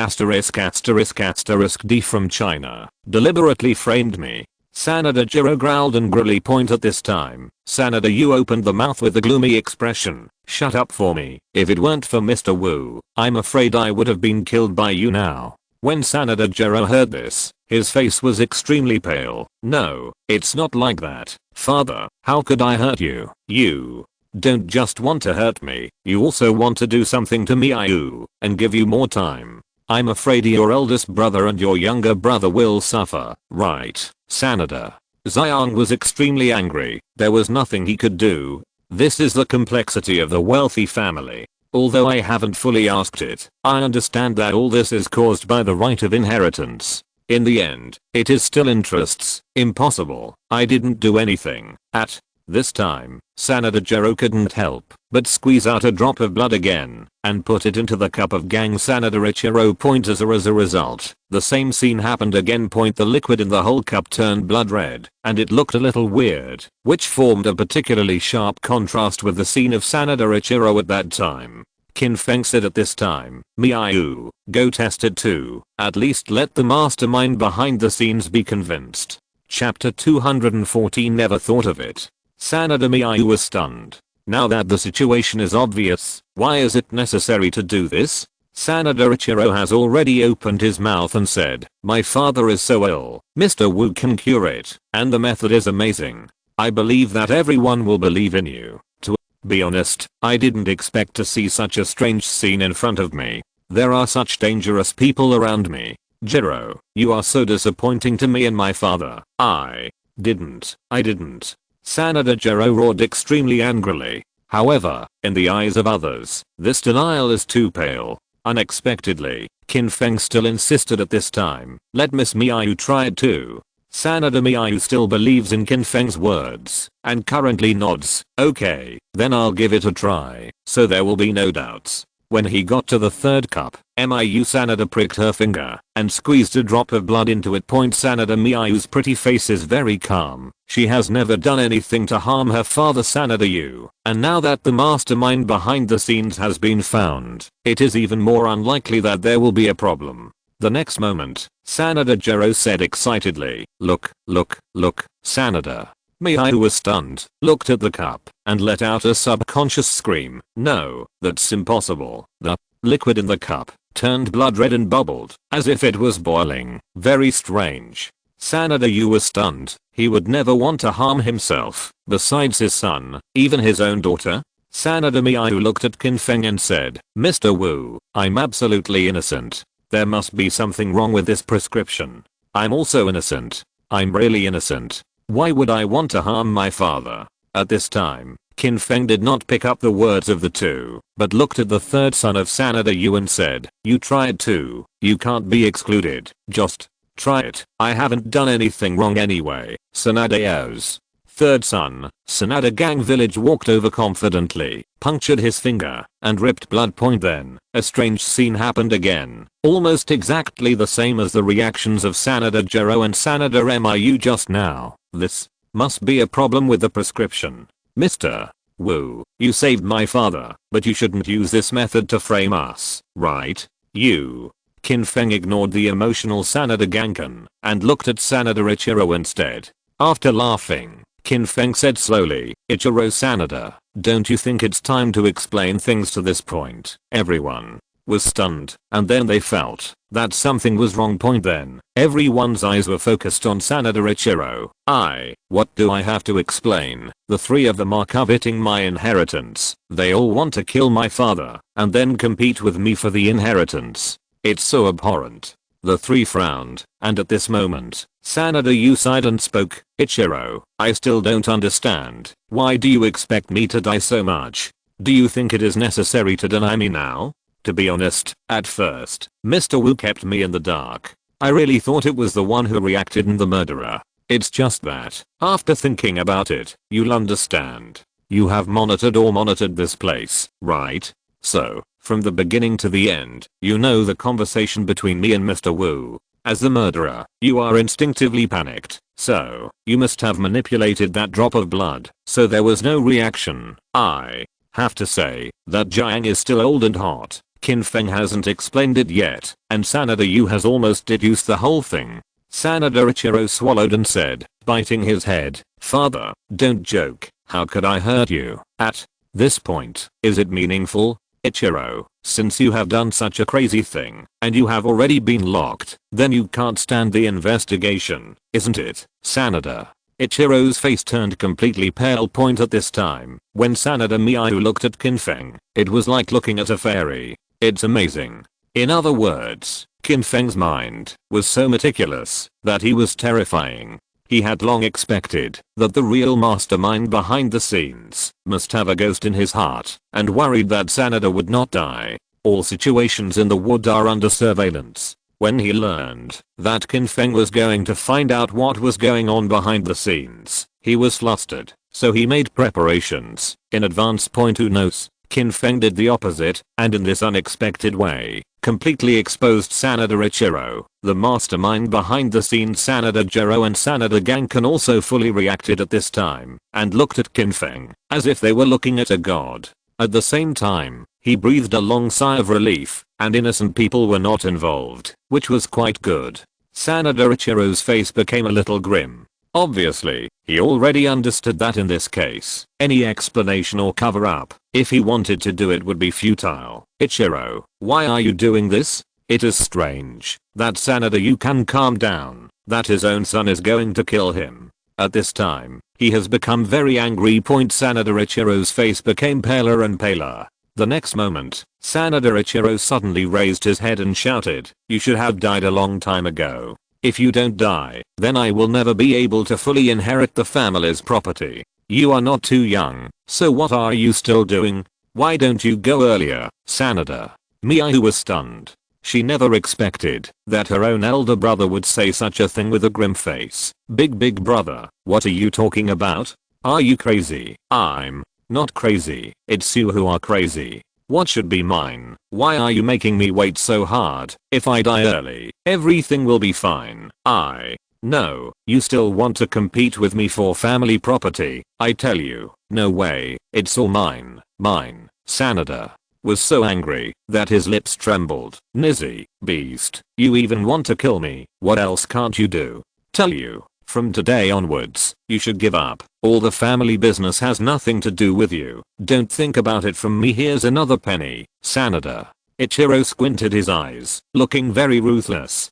D from China deliberately framed me." Sanada Jiro growled angrily. At this time, Sanada Yu opened the mouth with a gloomy expression. "Shut up for me. If it weren't for Mr. Wu, I'm afraid I would have been killed by you now." When Sanada Jiro heard this, his face was extremely pale. "No, it's not like that, father. How could I hurt you? You don't just want to hurt me, you also want to do something to me, and give you more time. I'm afraid your eldest brother and your younger brother will suffer, right, Sanada?" Xiang was extremely angry. There was nothing he could do. This is the complexity of the wealthy family. Although I haven't fully asked it, I understand that all this is caused by the right of inheritance. In the end, it is still interests. Impossible. I didn't do anything. At this time, Sanada Jiro couldn't help but squeeze out a drop of blood again and put it into the cup of Gang Sanada Ichiro. As a result, the same scene happened again. The liquid in the whole cup turned blood red, and it looked a little weird, which formed a particularly sharp contrast with the scene of Sanada Ichiro at that time. Qin Feng said at this time, "Miu, go test it too. At least let the mastermind behind the scenes be convinced." Chapter 214. Never thought of it. Sanada Miu was stunned. Now that the situation is obvious, why is it necessary to do this? Sanada Ichiro has already opened his mouth and said, "My father is so ill, Mr. Wu can cure it, and the method is amazing. I believe that everyone will believe in you." To be honest, I didn't expect to see such a strange scene in front of me. There are such dangerous people around me. Jiro, you are so disappointing to me and my father. I didn't. Sanada Jiro roared extremely angrily. However, in the eyes of others, this denial is too pale. Unexpectedly, Qin Feng still insisted at this time, "Let Miss Miu try it too." Sanada Miu still believes in Qin Feng's words, and currently nods. "Okay, then I'll give it a try, so there will be no doubts." When he got to the 3rd cup, Miu Sanada pricked her finger and squeezed a drop of blood into it. Sanada Miu's pretty face is very calm. She has never done anything to harm her father Sanada Yu, and now that the mastermind behind the scenes has been found, it is even more unlikely that there will be a problem. The next moment, Sanada Jiro said excitedly, look, Sanada." Miu was stunned, looked at the cup, and let out a subconscious scream. "No, that's impossible." The liquid in the cup turned blood red and bubbled, as if it was boiling. Very strange. Sanada Yu was stunned. He would never want to harm himself, besides his son, even his own daughter. Sanada Miu looked at Qin Feng and said, "Mr. Wu, I'm absolutely innocent. There must be something wrong with this prescription. I'm also innocent. I'm really innocent. Why would I want to harm my father?" At this time, Qin Feng did not pick up the words of the two, but looked at the 3rd son of Sanada Yu and said, "You try it too. You can't be excluded. Just try it. I haven't done anything wrong anyway." Sanada Yu's 3rd son, Sanada Gang Village, walked over confidently, punctured his finger, and ripped blood. Then, a strange scene happened again, almost exactly the same as the reactions of Sanada Jiro and Sanada Miu just now. This must be a problem with the prescription. "Mr. Wu, you saved my father, but you shouldn't use this method to frame us, right? You." Qin Feng ignored the emotional Sanada Ganken and looked at Sanada Ichiro instead. After laughing, Qin Feng said slowly, "Ichiro Sanada, Don't you think it's time to explain things to this point? Everyone was stunned, and then they felt that something was wrong. Then everyone's eyes were focused on Sanada Ichiro. What do I have to explain? The three of them are coveting my inheritance. They all want to kill my father and then compete with me for the inheritance. It's so abhorrent. The three frowned, and at this moment, Sanada sighed and spoke. Ichiro, I still don't understand. Why do you expect me to die so much? Do you think it is necessary to deny me now? To be honest, at first, Mr. Wu kept me in the dark. I really thought it was the one who reacted and the murderer. It's just that, after thinking about it, you'll understand. You have monitored this place, right? So, from the beginning to the end, you know the conversation between me and Mr. Wu. As the murderer, you are instinctively panicked, so, you must have manipulated that drop of blood, so there was no reaction. I have to say, that Jiang is still old and hot. Qin Feng hasn't explained it yet, and Sanada has almost deduced the whole thing. Sanada Ichiro swallowed and said, biting his head, Father, don't joke, how could I hurt you? At this point, is it meaningful? Ichiro, since you have done such a crazy thing, and you have already been locked, then you can't stand the investigation, isn't it? Sanada. Ichiro's face turned completely pale. At this time, when Sanada Miyu looked at Qin Feng, it was like looking at a fairy. It's amazing. In other words, Qin Feng's mind was so meticulous that he was terrifying. He had long expected that the real mastermind behind the scenes must have a ghost in his heart and worried that Sanada would not die. All situations in the wood are under surveillance. When he learned that Qin Feng was going to find out what was going on behind the scenes, he was flustered, so he made preparations in advance. Who knows? Qin Feng did the opposite, and in this unexpected way, completely exposed Sanada Ichiro, the mastermind behind the scenes. Sanada Jiro and Sanada Gankan also fully reacted at this time, and looked at Qin Feng, as if they were looking at a god. At the same time, he breathed a long sigh of relief, and innocent people were not involved, which was quite good. Sanada Ichiro's face became a little grim. Obviously, he already understood that in this case, any explanation or cover-up, if he wanted to do it, would be futile. Ichiro, why are you doing this? It is strange that Sanada can calm down, that his own son is going to kill him. At this time, he has become very angry. Sanada Ichiro's face became paler and paler. The next moment, Sanada Ichiro suddenly raised his head and shouted, you should have died a long time ago. If you don't die, then I will never be able to fully inherit the family's property. You are not too young, so what are you still doing? Why don't you go earlier? Sanada Miyu was stunned. She never expected that her own elder brother would say such a thing with a grim face. Big brother, what are you talking about? Are you crazy? I'm not crazy, it's you who are crazy. What should be mine? Why are you making me wait so hard? If I die early, everything will be fine. No, you still want to compete with me for family property? I tell you, no way, it's all mine. Sanada was so angry that his lips trembled. Nizzy, beast, you even want to kill me? What else can't you do? Tell you, from today onwards, you should give up. All the family business has nothing to do with you. Don't think about it from me. Here's another penny. Sanada Ichiro squinted his eyes, looking very ruthless.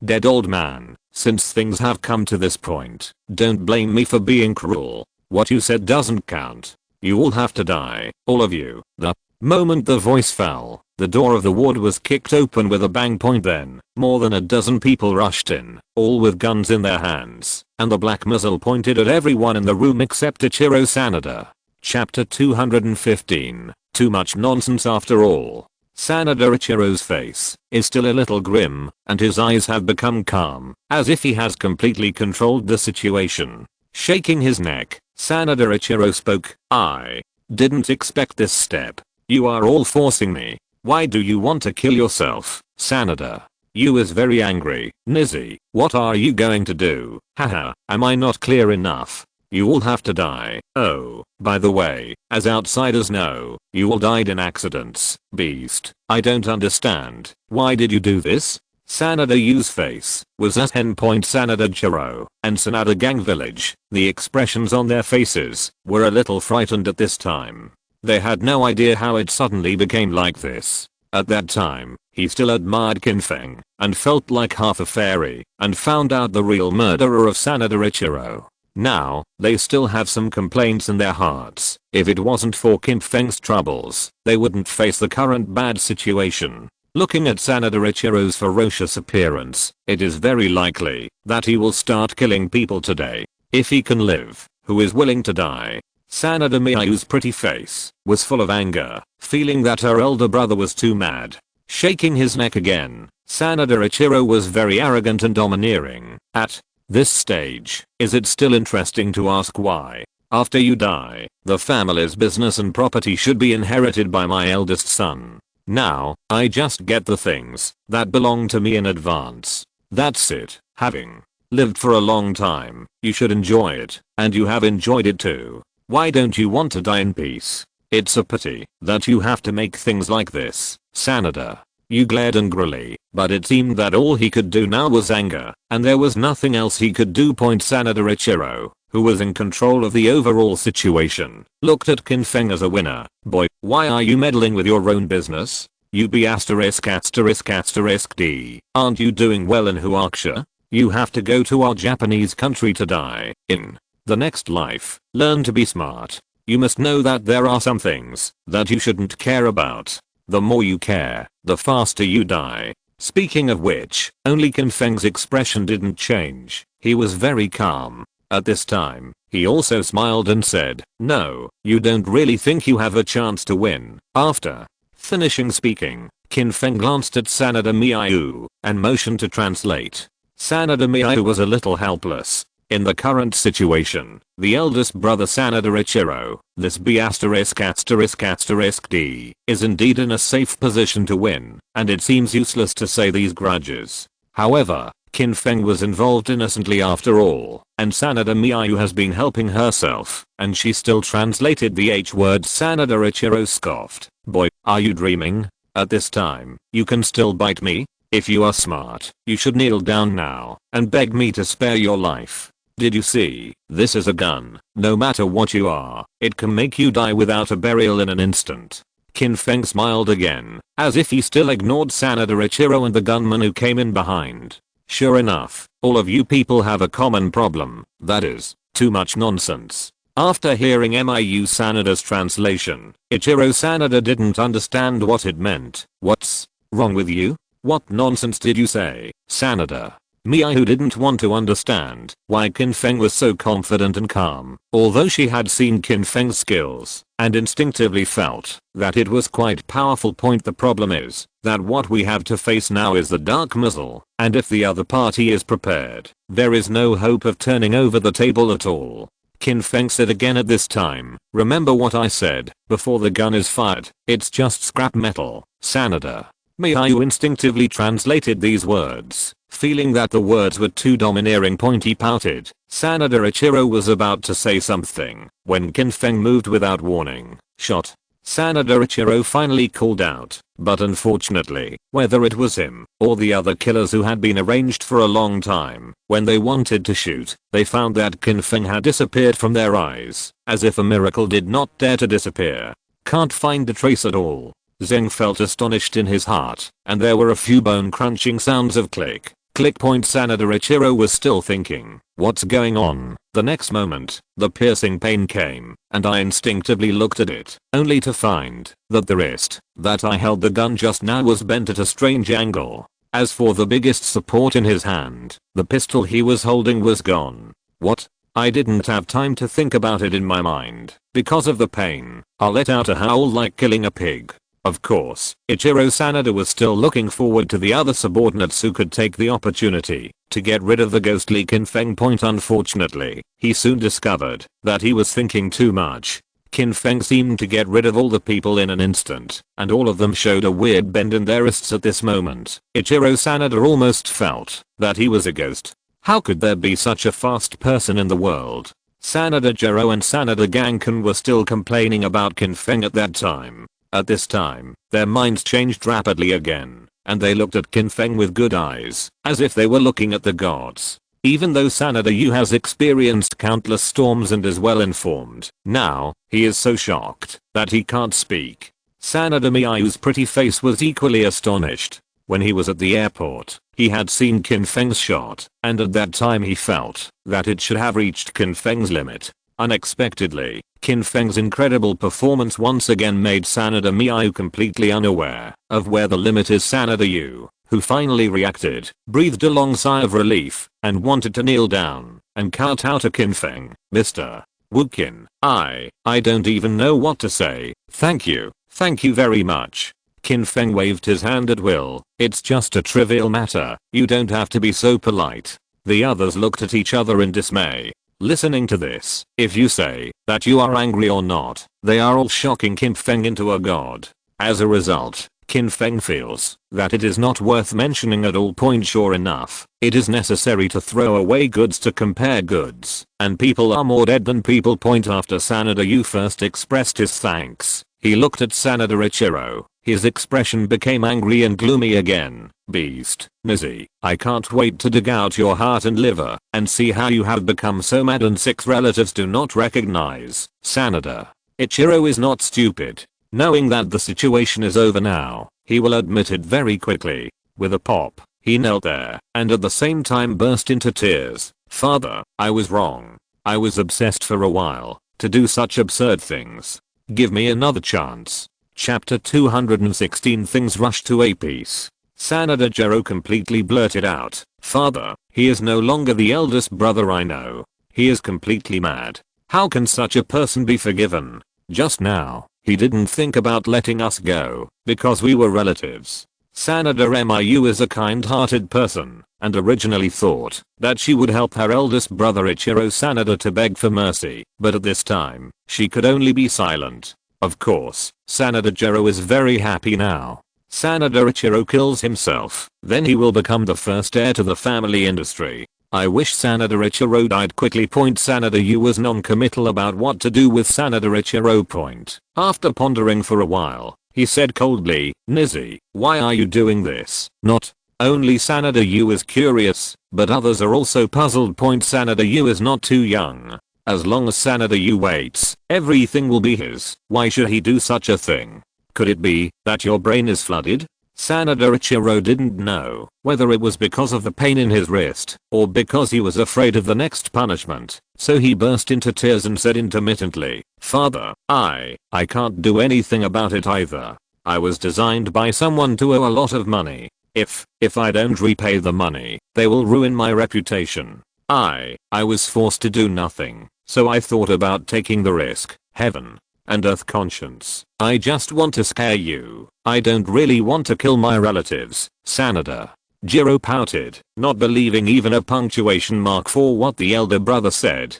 Dead old man, since things have come to this point, don't blame me for being cruel. What you said doesn't count. You all have to die, all of you. The moment the voice fell, the door of the ward was kicked open with a bang. Then, more than a dozen people rushed in, all with guns in their hands, and the black muzzle pointed at everyone in the room except Ichiro Sanada. Chapter 215. Too much nonsense after all. Sanada Ichiro's face is still a little grim, and his eyes have become calm, as if he has completely controlled the situation. Shaking his neck, Sanada Ichiro spoke, I didn't expect this step. You are all forcing me. Why do you want to kill yourself? Sanada is very angry. Nizzy, what are you going to do? Haha, am I not clear enough? You all have to die. Oh, by the way, as outsiders know, you all died in accidents. Beast, I don't understand. Why did you do this? Sanada Yu's face was at endpoint Sanada Jiro and Sanada Gang Village. The expressions on their faces were a little frightened at this time. They had no idea how it suddenly became like this. At that time, he still admired Qin Feng and felt like half a fairy and found out the real murderer of Sanada Ichiro. Now, they still have some complaints in their hearts. If it wasn't for Qin Feng's troubles, they wouldn't face the current bad situation. Looking at Sanada Ichiro's ferocious appearance, it is very likely that he will start killing people today. If he can live, who is willing to die? Sanada Miyu's pretty face was full of anger, feeling that her elder brother was too mad. Shaking his neck again, Sanada Ichiro was very arrogant and domineering. At this stage, is it still interesting to ask why? After you die, the family's business and property should be inherited by my eldest son. Now, I just get the things that belong to me in advance. That's it. Having lived for a long time, you should enjoy it, and you have enjoyed it too. Why don't you want to die in peace? It's a pity that you have to make things like this. Sanada Yu glared angrily, but it seemed that all he could do now was anger, and there was nothing else he could do. Sanada Ichiro, who was in control of the overall situation, looked at Qin Feng as a winner. Boy, why are you meddling with your own business? You be asterisk asterisk asterisk D. Aren't you doing well in Huaksha? You have to go to our Japanese country to die. In the next life, learn to be smart. You must know that there are some things that you shouldn't care about. The more you care, the faster you die. Speaking of which, only Qin Feng's expression didn't change. He was very calm. At this time, he also smiled and said, "No, you don't really think you have a chance to win." After finishing speaking, Qin Feng glanced at Sanada Miyu and motioned to translate. Sanada Miyu was a little helpless. In the current situation, the eldest brother Sanada Ichiro, this B asterisk asterisk asterisk D, is indeed in a safe position to win, and it seems useless to say these grudges. However, Qin Feng was involved innocently after all, and Sanada Miyu has been helping herself, and she still translated the H word. Sanada Ichiro scoffed. Boy, are you dreaming? At this time, you can still bite me? If you are smart, you should kneel down now and beg me to spare your life. Did you see? This is a gun. No matter what you are, it can make you die without a burial in an instant. Qin Feng smiled again, as if he still ignored Sanada Ichiro and the gunman who came in behind. Sure enough, all of you people have a common problem, that is, too much nonsense. After hearing Miyu Sanada's translation, Ichiro Sanada didn't understand what it meant. What's wrong with you? What nonsense did you say, Sanada? Miyu didn't want to understand why Qin Feng was so confident and calm, although she had seen Qin Feng's skills and instinctively felt that it was quite powerful. The problem is that what we have to face now is the dark muzzle, and if the other party is prepared, there is no hope of turning over the table at all. Qin Feng said again at this time, remember what I said, before the gun is fired, it's just scrap metal. Sanada Miyu instinctively translated these words. Feeling that the words were too domineering, he pouted. Sanada Ichiro was about to say something when Qin Feng moved without warning. Shot. Sanada Ichiro finally called out, but unfortunately, whether it was him or the other killers who had been arranged for a long time, when they wanted to shoot, they found that Qin Feng had disappeared from their eyes, as if a miracle did not dare to disappear. Can't find a trace at all. Zeng felt astonished in his heart, and there were a few bone-crunching sounds of click. Click. Sanada Ichiro was still thinking, what's going on? The next moment, the piercing pain came, and I instinctively looked at it, only to find that the wrist that I held the gun just now was bent at a strange angle. As for the biggest support in his hand, the pistol he was holding was gone. What? I didn't have time to think about it in my mind. Because of the pain, I let out a howl like killing a pig. Of course, Ichiro Sanada was still looking forward to the other subordinates who could take the opportunity to get rid of the ghostly Qin Feng. Unfortunately, he soon discovered that he was thinking too much. Qin Feng seemed to get rid of all the people in an instant, and all of them showed a weird bend in their wrists at this moment. Ichiro Sanada almost felt that he was a ghost. How could there be such a fast person in the world? Sanada Jiro and Sanada Ganken were still complaining about Qin Feng at that time. At this time, their minds changed rapidly again. and they looked at Qin Feng with good eyes, as if they were looking at the gods. Even though Sanada Yu has experienced countless storms and is well informed, now, he is so shocked that he can't speak. Sanada Miyu's pretty face was equally astonished. When he was at the airport, he had seen Qin Feng's shot, and at that time he felt that it should have reached Qin Feng's limit. Unexpectedly, Qin Feng's incredible performance once again made Sanada Miyu completely unaware of where the limit is. Sanada Yu, who finally reacted, breathed a long sigh of relief, and wanted to kneel down and cut out to Qin Feng. Mr. Wukin, I don't even know what to say. Thank you very much. Qin Feng waved his hand at will. It's just a trivial matter, you don't have to be so polite. The others looked at each other in dismay. Listening to this, if you say that you are angry or not, they are all shocking Qin Feng into a god. As a result, Qin Feng feels that it is not worth mentioning at all. Sure enough, it is necessary to throw away goods to compare goods, and people are more dead than people. After Sanada Yu first expressed his thanks, he looked at Sanada Ichiro. His expression became angry and gloomy again. Beast, Nizzy, I can't wait to dig out your heart and liver and see how you have become so mad and 6 relatives do not recognize. Sanada Ichiro is not stupid. Knowing that the situation is over now, he will admit it very quickly. With a pop, he knelt there and at the same time burst into tears. Father, I was wrong. I was obsessed for a while to do such absurd things. Give me another chance. Chapter 216 Things rush to a peace. Sanada Jiro completely blurted out, Father, he is no longer the eldest brother I know. He is completely mad. How can such a person be forgiven? Just now, he didn't think about letting us go, because we were relatives. Sanada Miyu is a kind-hearted person, and originally thought that she would help her eldest brother Ichiro Sanada to beg for mercy, but at this time, she could only be silent. Of course, Sanada Jiro is very happy now. Sanada Ichiro kills himself, then he will become the first heir to the family industry. I wish Sanada Ichiro died quickly. Sanada Yu was non-committal about what to do with Sanada Ichiro. After pondering for a while, he said coldly, Nizzy, why are you doing this? Not only Sanada Yu is curious, but others are also puzzled. Sanada Yu is not too young. As long as Sanada Yu waits, everything will be his. Why should he do such a thing? Could it be that your brain is flooded? Sanada Ichiro didn't know whether it was because of the pain in his wrist or because he was afraid of the next punishment, so he burst into tears and said intermittently, Father, I can't do anything about it either. I was designed by someone to owe a lot of money. If I don't repay the money, they will ruin my reputation. I was forced to do nothing, so I thought about taking the risk. Heaven and earth conscience, I just want to scare you. I don't really want to kill my relatives. Sanada Jiro pouted, not believing even a punctuation mark for what the elder brother said.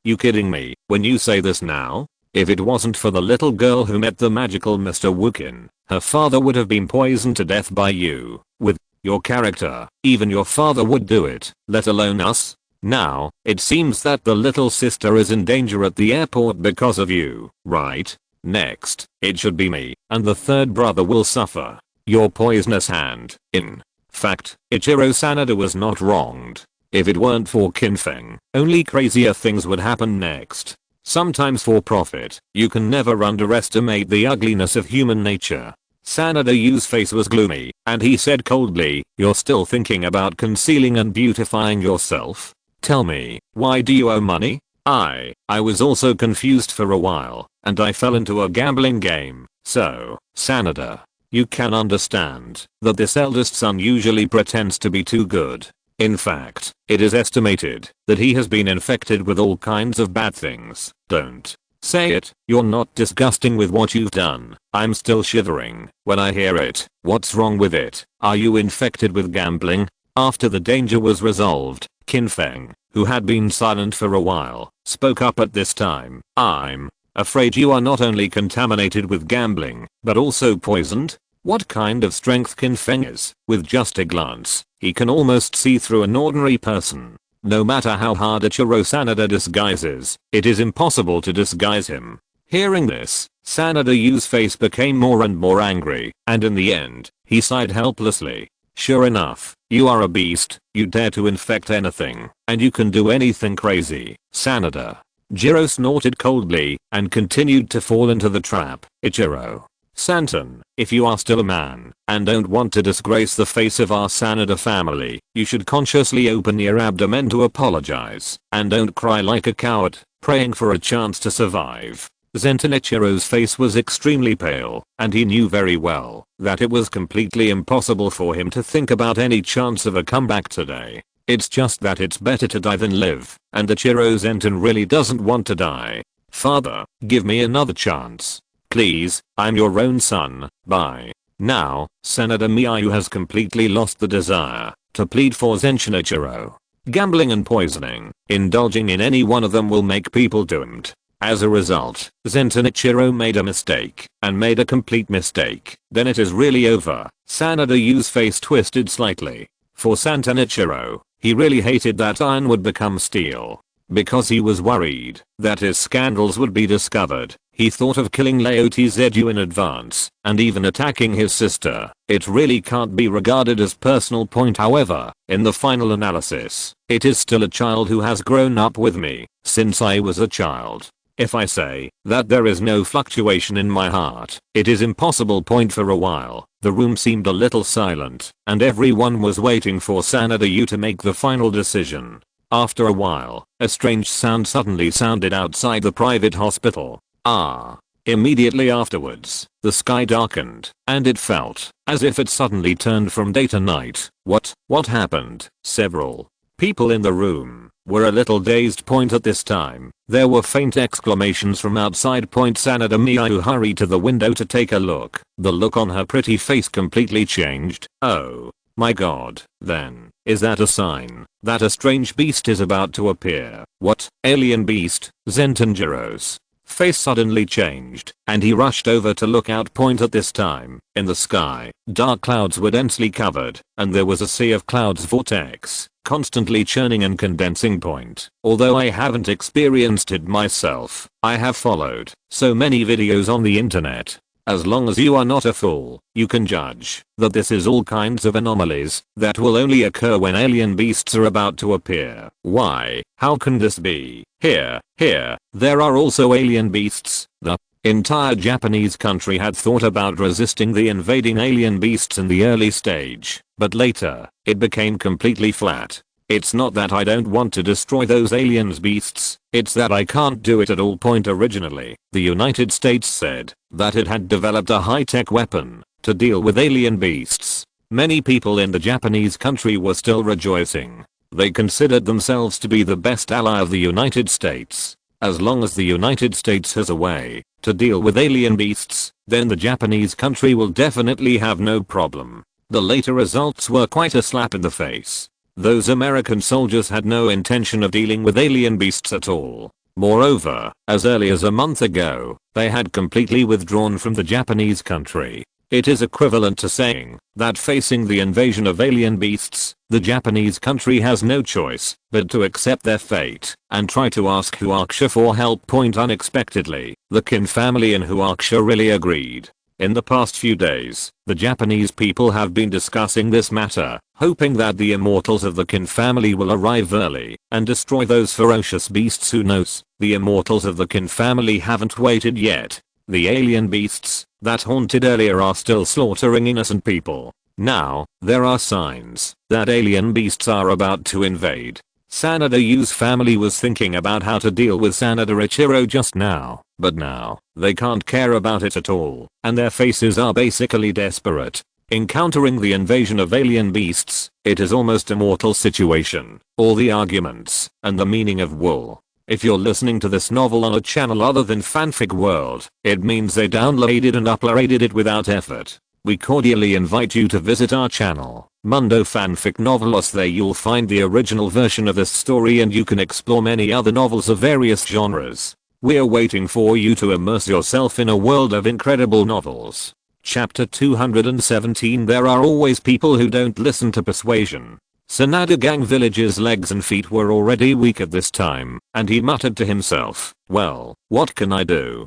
You kidding me when you say this now? If it wasn't for the little girl who met the magical Mr. Wukin, her father would have been poisoned to death by you. With your character, even your father would do it, let alone us. Now, it seems that the little sister is in danger at the airport because of you, right? Next, it should be me, and the third brother will suffer your poisonous hand. In fact, Ichiro Sanada was not wronged. If it weren't for Qin Feng, only crazier things would happen next. Sometimes for profit, you can never underestimate the ugliness of human nature. Sanada Yu's face was gloomy, and he said coldly, you're still thinking about concealing and beautifying yourself? Tell me, why do you owe money? I was also confused for a while, and I fell into a gambling game. So, Sanada, you can understand that this eldest son usually pretends to be too good. In fact, it is estimated that he has been infected with all kinds of bad things. Don't say it, you're not disgusting with what you've done. I'm still shivering when I hear it. What's wrong with it? Are you infected with gambling? After the danger was resolved, Qin Feng, who had been silent for a while, spoke up at this time. I'm afraid you are not only contaminated with gambling, but also poisoned. What kind of strength Qin Feng is? With just a glance, he can almost see through an ordinary person. No matter how hard Ichiro Sanada disguises, it is impossible to disguise him. Hearing this, Sanada Yu's face became more and more angry, and in the end, he sighed helplessly. Sure enough, you are a beast, you dare to infect anything, and you can do anything crazy, Sanada. Jiro snorted coldly, and continued to fall into the trap. Ichiro. Santon, if you are still a man, and don't want to disgrace the face of our Sanada family, you should consciously open your abdomen to apologize, and don't cry like a coward, praying for a chance to survive. Zentonichiro's face was extremely pale, and he knew very well that it was completely impossible for him to think about any chance of a comeback today. It's just that it's better to die than live, and Ichiro Zenton really doesn't want to die. Father, give me another chance. Please, I'm your own son, bye. Now, Sanada Miyu has completely lost the desire to plead for Zentonichiro. Gambling and poisoning, indulging in any one of them will make people doomed. As a result, Zentonichiro made a mistake, and made a complete mistake. Then it is really over. Sanada Yu's face twisted slightly. For Zentonichiro, he really hated that iron would become steel. Because he was worried that his scandals would be discovered, he thought of killing Laote Zedu in advance, and even attacking his sister. It really can't be regarded as personal point, however, in the final analysis, it is still a child who has grown up with me since I was a child. If I say that there is no fluctuation in my heart, it is impossible. For a while, the room seemed a little silent, and everyone was waiting for Sanada Yu to make the final decision. After a while, a strange sound suddenly sounded outside the private hospital. Immediately afterwards, the sky darkened, and it felt as if it suddenly turned from day to night. What happened? Several people in the room were a little dazed. At this time, there were faint exclamations from outside. Sanada Miyu hurried to the window to take a look. The look on her pretty face completely changed. Oh my god, then, is that a sign that a strange beast is about to appear? What? Alien beast? Zentonjiro's face suddenly changed, and he rushed over to look out. At this time, in the sky, dark clouds were densely covered, and there was a sea of clouds vortex, constantly churning and condensing. Although I haven't experienced it myself, I have followed so many videos on the internet. As long as you are not a fool, you can judge that this is all kinds of anomalies that will only occur when alien beasts are about to appear. Why? How can this be? Here, there are also alien beasts. The entire Japanese country had thought about resisting the invading alien beasts in the early stage, but later, it became completely flat. It's not that I don't want to destroy those aliens beasts, it's that I can't do it at all. Originally, the United States said that it had developed a high-tech weapon to deal with alien beasts. Many people in the Japanese country were still rejoicing. They considered themselves to be the best ally of the United States. As long as the United States has a way to deal with alien beasts, then the Japanese country will definitely have no problem. The later results were quite a slap in the face. Those American soldiers had no intention of dealing with alien beasts at all. Moreover, as early as a month ago, they had completely withdrawn from the Japanese country. It is equivalent to saying that facing the invasion of alien beasts, the Japanese country has no choice but to accept their fate and try to ask Huaksha for help. Unexpectedly, the Qin family and Huaksha really agreed. In the past few days, the Japanese people have been discussing this matter, hoping that the immortals of the Qin family will arrive early and destroy those ferocious beasts. Who knows? The immortals of the Qin family haven't waited yet. The alien beasts that haunted earlier are still slaughtering innocent people. Now, there are signs that alien beasts are about to invade. Sanada Yu's family was thinking about how to deal with Sanada Ichiro just now, but now, they can't care about it at all, and their faces are basically desperate. Encountering the invasion of alien beasts, it is almost a mortal situation. All the arguments, and the meaning of wool. If you're listening to this novel on a channel other than Fanfic World, it means they downloaded and uploaded it without effort. We cordially invite you to visit our channel, Mundo Fanfic Novelos. There you'll find the original version of this story, and you can explore many other novels of various genres. We're waiting for you to immerse yourself in a world of incredible novels. Chapter 217. There are always people who don't listen to persuasion. Sanada Gang Village's legs and feet were already weak at this time, and he muttered to himself, well, what can I do?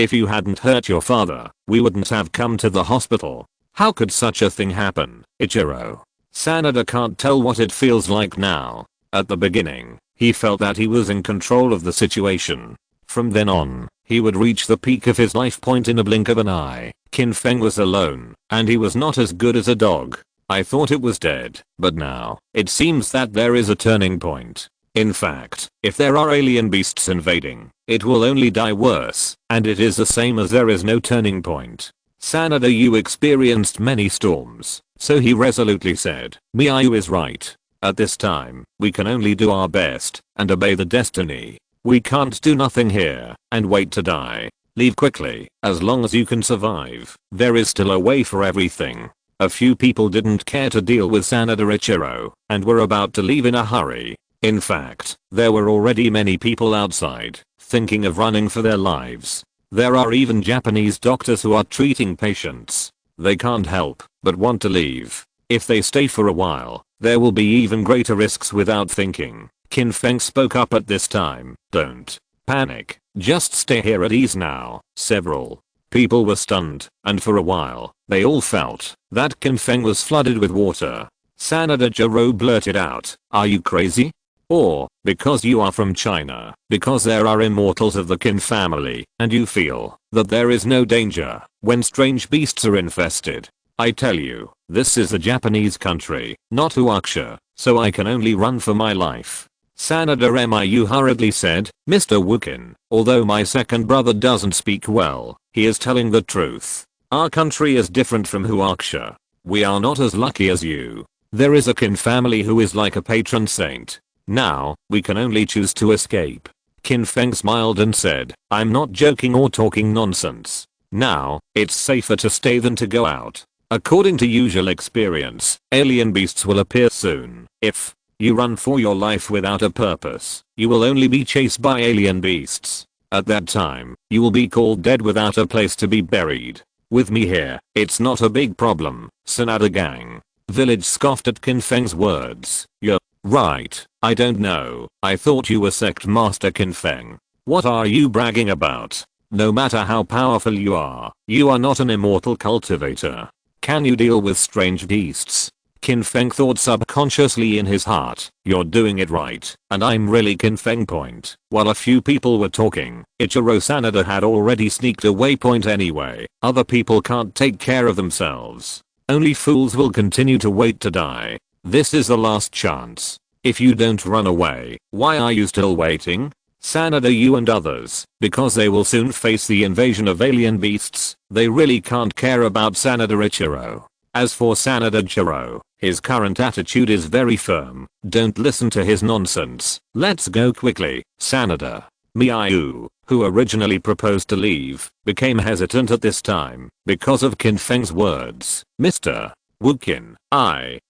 If you hadn't hurt your father, we wouldn't have come to the hospital. How could such a thing happen, Ichiro? Sanada can't tell what it feels like now. At the beginning, he felt that he was in control of the situation. From then on, he would reach the peak of his life point in a blink of an eye. Qin Feng was alone, and he was not as good as a dog. I thought it was dead, but now, it seems that there is a turning point. In fact, if there are alien beasts invading, it will only die worse, and it is the same as there is no turning point. Sanada, you experienced many storms, so he resolutely said, Miyu is right. At this time, we can only do our best, and obey the destiny. We can't do nothing here, and wait to die. Leave quickly, as long as you can survive. There is still a way for everything. A few people didn't care to deal with Sanada Ichiro, and were about to leave in a hurry. In fact, there were already many people outside, thinking of running for their lives. There are even Japanese doctors who are treating patients. They can't help but want to leave. If they stay for a while, there will be even greater risks without thinking. Qin Feng spoke up at this time. Don't panic, just stay here at ease now. Several people were stunned, and for a while, they all felt that Qin Feng was flooded with water. Sanada Jiro blurted out, are you crazy? Or, because you are from China, because there are immortals of the Qin family, and you feel that there is no danger when strange beasts are infested. I tell you, this is a Japanese country, not Uaksha, so I can only run for my life. Sanada Miyu hurriedly said, Mr. Wukin, although my second brother doesn't speak well, he is telling the truth. Our country is different from Uaksha. We are not as lucky as you. There is a Qin family who is like a patron saint. Now, we can only choose to escape. Qin Feng smiled and said, I'm not joking or talking nonsense. Now, it's safer to stay than to go out. According to usual experience, alien beasts will appear soon. If you run for your life without a purpose, you will only be chased by alien beasts. At that time, you will be called dead without a place to be buried. With me here, it's not a big problem, Sanada gang. Village scoffed at Qin Feng's words. You're right, I don't know, I thought you were sect master Qin Feng. What are you bragging about? No matter how powerful you are not an immortal cultivator. Can you deal with strange beasts? Qin Feng thought subconsciously in his heart, you're doing it right, and I'm really Qin Feng point. While a few people were talking, Ichiro Sanada had already sneaked away point anyway. Other people can't take care of themselves. Only fools will continue to wait to die. This is the last chance. If you don't run away, why are you still waiting? Sanada, you and others, because they will soon face the invasion of alien beasts. They really can't care about Sanada Ichiro. As for Sanada Jiro, his current attitude is very firm. Don't listen to his nonsense. Let's go quickly. Sanada Miyu, who originally proposed to leave, became hesitant at this time because of Qin Feng's words. Mr. Wukin,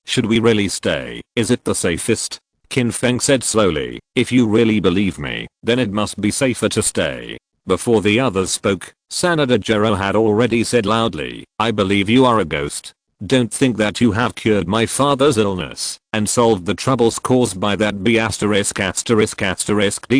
should we really stay? Is it the safest? Qin Feng said slowly, if you really believe me, then it must be safer to stay. Before the others spoke, Sanada Jiro had already said loudly, I believe you are a ghost. Don't think that you have cured my father's illness and solved the troubles caused by that B********** D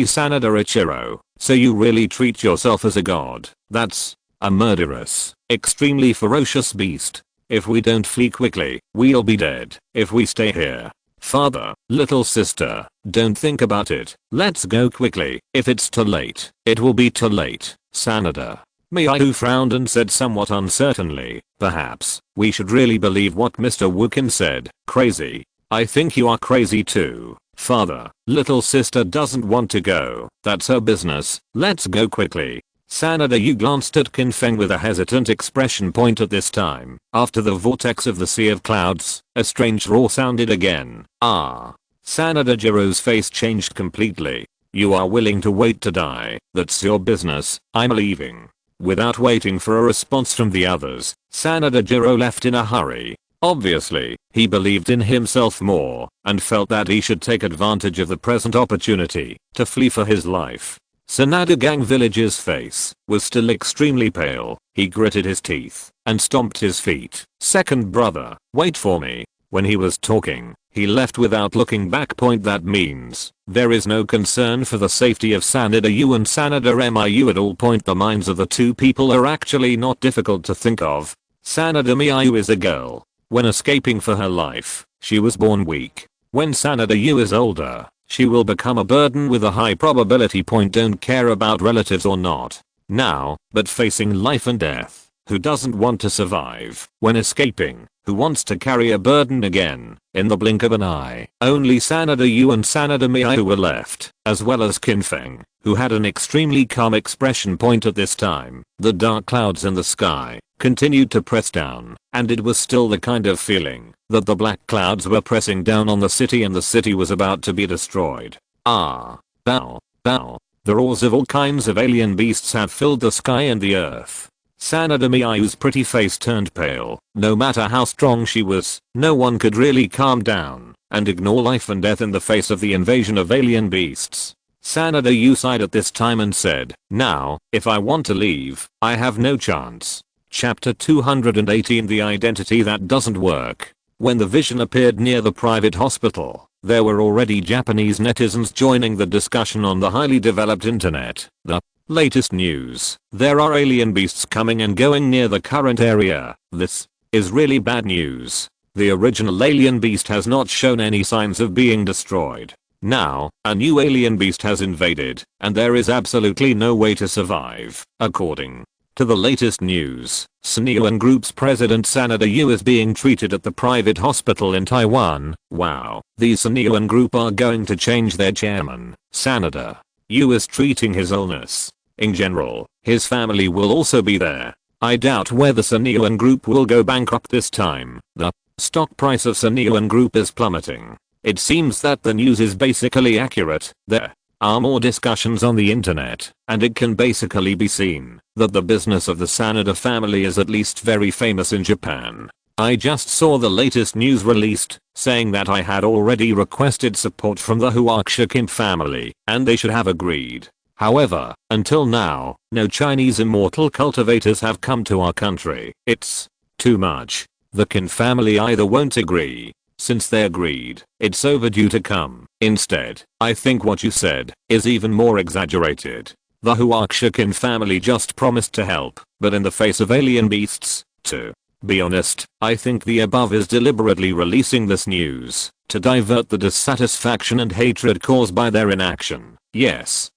Sanada Ichiro. So you really treat yourself as a god. That's A murderous, extremely ferocious beast. If we don't flee quickly, we'll be dead. If we stay here. Father, little sister, don't think about it. Let's go quickly. If it's too late, it will be too late. Sanada. Miayu frowned and said somewhat uncertainly, perhaps, we should really believe what Mr. Wukin said. Crazy. I think you are crazy too. Father, little sister doesn't want to go. That's her business. Let's go quickly. Sanada Yu glanced at Qin Feng with a hesitant expression point at this time. After the vortex of the sea of clouds, a strange roar sounded again. Ah. Sanada Jiro's face changed completely. You are willing to wait to die. That's your business. I'm leaving. Without waiting for a response from the others, Sanada Jiro left in a hurry. Obviously, he believed in himself more, and felt that he should take advantage of the present opportunity to flee for his life. Sanada Gang Village's face was still extremely pale. He gritted his teeth and stomped his feet. Second brother, wait for me. When he was talking, he left without looking back. That means there is no concern for the safety of Sanada Yu and Sanada Miayu at all. The minds of the two people are actually not difficult to think of. Sanada Miayu is a girl. When escaping for her life, she was born weak. When Sanada Yu is older, she will become a burden with a high probability. Don't care about relatives or not. Now, but facing life and death. Who doesn't want to survive when escaping? Who wants to carry a burden again? In the blink of an eye, only Sanada Yu and Sanada Miayu were left, as well as Qin Feng, who had an extremely calm expression at this time. The dark clouds in the sky continued to press down, and it was still the kind of feeling that the black clouds were pressing down on the city and the city was about to be destroyed. Ah. Bow. Bow. The roars of all kinds of alien beasts had filled the sky and the earth. Sanada Miayu's pretty face turned pale. No matter how strong she was, no one could really calm down and ignore life and death in the face of the invasion of alien beasts. Sanada Yu sighed at this time and said, now, if I want to leave, I have no chance. Chapter 218 The Identity That Doesn't Work. When the vision appeared near the private hospital, there were already Japanese netizens joining the discussion on the highly developed internet. The latest news. There are alien beasts coming and going near the current area. This is really bad news. The original alien beast has not shown any signs of being destroyed. Now, a new alien beast has invaded, and there is absolutely no way to survive. According to the latest news, Sinyuan Group's president Sanada Yu is being treated at the private hospital in Taiwan. Wow, the Sinyuan Group are going to change their chairman. Sanada Yu is treating his illness. In general, his family will also be there. I doubt whether Sinyuan Group will go bankrupt this time. The stock price of Sinyuan Group is plummeting. It seems that the news is basically accurate. There are more discussions on the internet, and it can basically be seen that the business of the Sanada family is at least very famous in Japan. I just saw the latest news released, saying that I had already requested support from the Huaksha family, and they should have agreed. However, until now, no Chinese immortal cultivators have come to our country. It's too much. The Qin family either won't agree. Since they agreed, it's overdue to come. Instead, I think what you said is even more exaggerated. The Huaksha family just promised to help, but in the face of alien beasts, to be honest, I think the above is deliberately releasing this news to divert the dissatisfaction and hatred caused by their inaction. Yes.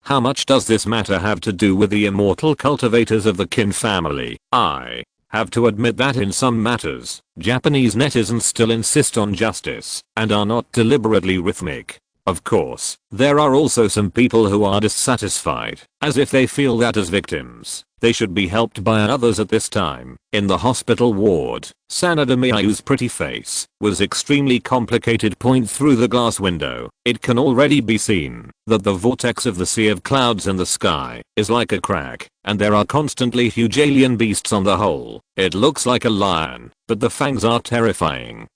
How much does this matter have to do with the immortal cultivators of the Qin family? I have to admit that in some matters, Japanese netizens still insist on justice and are not deliberately rhythmic. Of course, there are also some people who are dissatisfied, as if they feel that as victims, they should be helped by others at this time. In the hospital ward, Sanada Miayu's pretty face was extremely complicated. Through the glass window, it can already be seen that the vortex of the sea of clouds in the sky is like a crack, and there are constantly huge alien beasts on the whole. It looks like a lion, but the fangs are terrifying.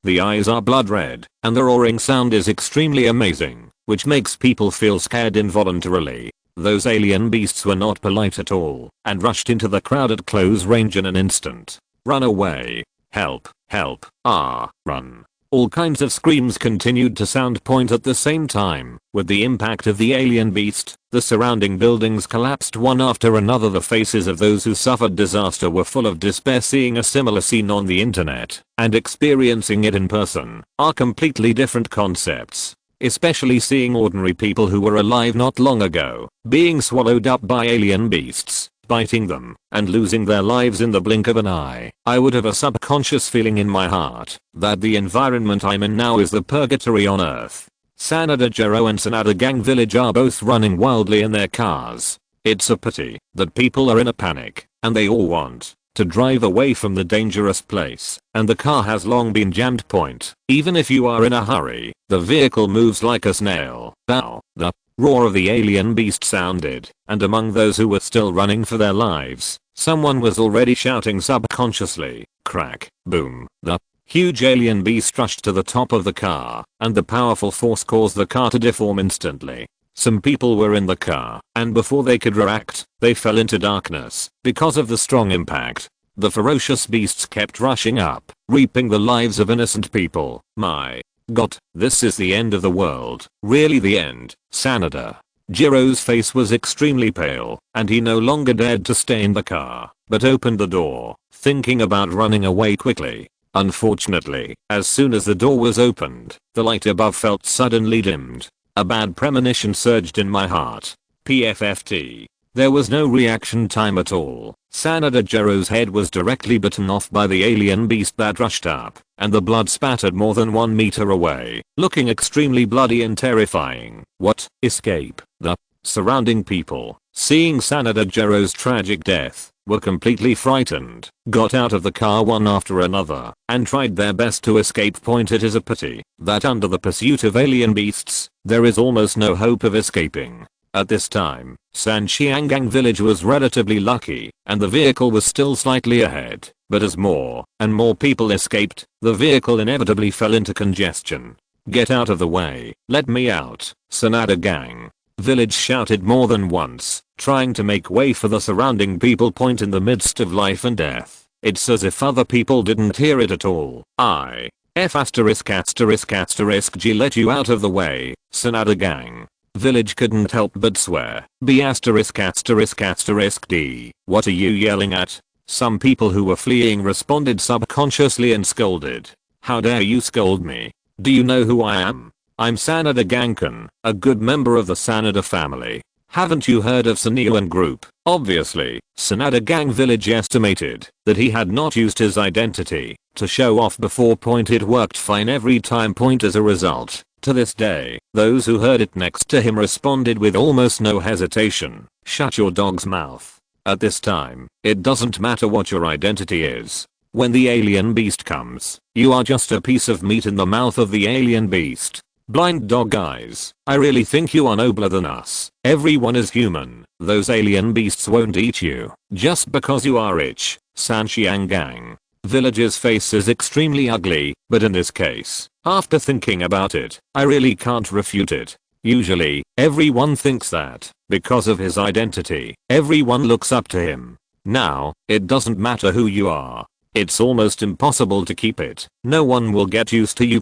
The eyes are blood red, and the roaring sound is extremely amazing, which makes people feel scared involuntarily. Those alien beasts were not polite at all, and rushed into the crowd at close range in an instant. Run away. Help, help, run. All kinds of screams continued to sound point at the same time. With the impact of the alien beast, the surrounding buildings collapsed one after another. The faces of those who suffered disaster were full of despair. Seeing a similar scene on the internet and experiencing it in person are completely different concepts. Especially seeing ordinary people who were alive not long ago being swallowed up by alien beasts, biting them, and losing their lives in the blink of an eye. I would have a subconscious feeling in my heart that the environment I'm in now is the purgatory on earth. Sanada Jiro and Sanada Gang Village are both running wildly in their cars. It's a pity that people are in a panic and they all want to drive away from the dangerous place, and the car has long been jammed. Point. Even if you are in a hurry, the vehicle moves like a snail. Ow. The roar of the alien beast sounded, and among those who were still running for their lives, someone was already shouting subconsciously, crack, boom. The huge alien beast rushed to the top of the car, and the powerful force caused the car to deform instantly. Some people were in the car, and before they could react, they fell into darkness because of the strong impact. The ferocious beasts kept rushing up, reaping the lives of innocent people. My God, this is the end of the world. Really the end. Sanada Jiro's face was extremely pale, and he no longer dared to stay in the car, but opened the door, thinking about running away quickly. Unfortunately, as soon as the door was opened, the light above felt suddenly dimmed. A bad premonition surged in my heart. PFFT. There was no reaction time at all. Sanada Jiro's head was directly bitten off by the alien beast that rushed up, and the blood spattered more than 1 meter away, looking extremely bloody and terrifying. What? Escape. The surrounding people, seeing Sanada Jiro's tragic death, were completely frightened, got out of the car one after another, and tried their best to escape. It is a pity that under the pursuit of alien beasts, there is almost no hope of escaping. At this time, Sanxiangang village was relatively lucky, and the vehicle was still slightly ahead, but as more and more people escaped, the vehicle inevitably fell into congestion. Get out of the way, let me out, Sanada Gang Village shouted more than once, trying to make way for the surrounding people. In the midst of life and death, it's as if other people didn't hear it at all. F asterisk asterisk asterisk G let you out of the way, Sanada Gang Village couldn't help but swear. B asterisk asterisk asterisk D. What are you yelling at? Some people who were fleeing responded subconsciously and scolded. How dare you scold me? Do you know who I am? I'm Sanada Gankan, a good member of the Sanada family. Haven't you heard of Sunio and group? Obviously, Sanada Gang Village estimated that he had not used his identity to show off before. It worked fine every time. As a result, to this day, those who heard it next to him responded with almost no hesitation. Shut your dog's mouth. At this time, it doesn't matter what your identity is. When the alien beast comes, you are just a piece of meat in the mouth of the alien beast. Blind dog eyes, I really think you are nobler than us. Everyone is human. Those alien beasts won't eat you just because you are rich. Sanxiangang Village's face is extremely ugly, but in this case, after thinking about it, I really can't refute it. Usually, everyone thinks that, because of his identity, everyone looks up to him. Now, it doesn't matter who you are. It's almost impossible to keep it. No one will get used to you.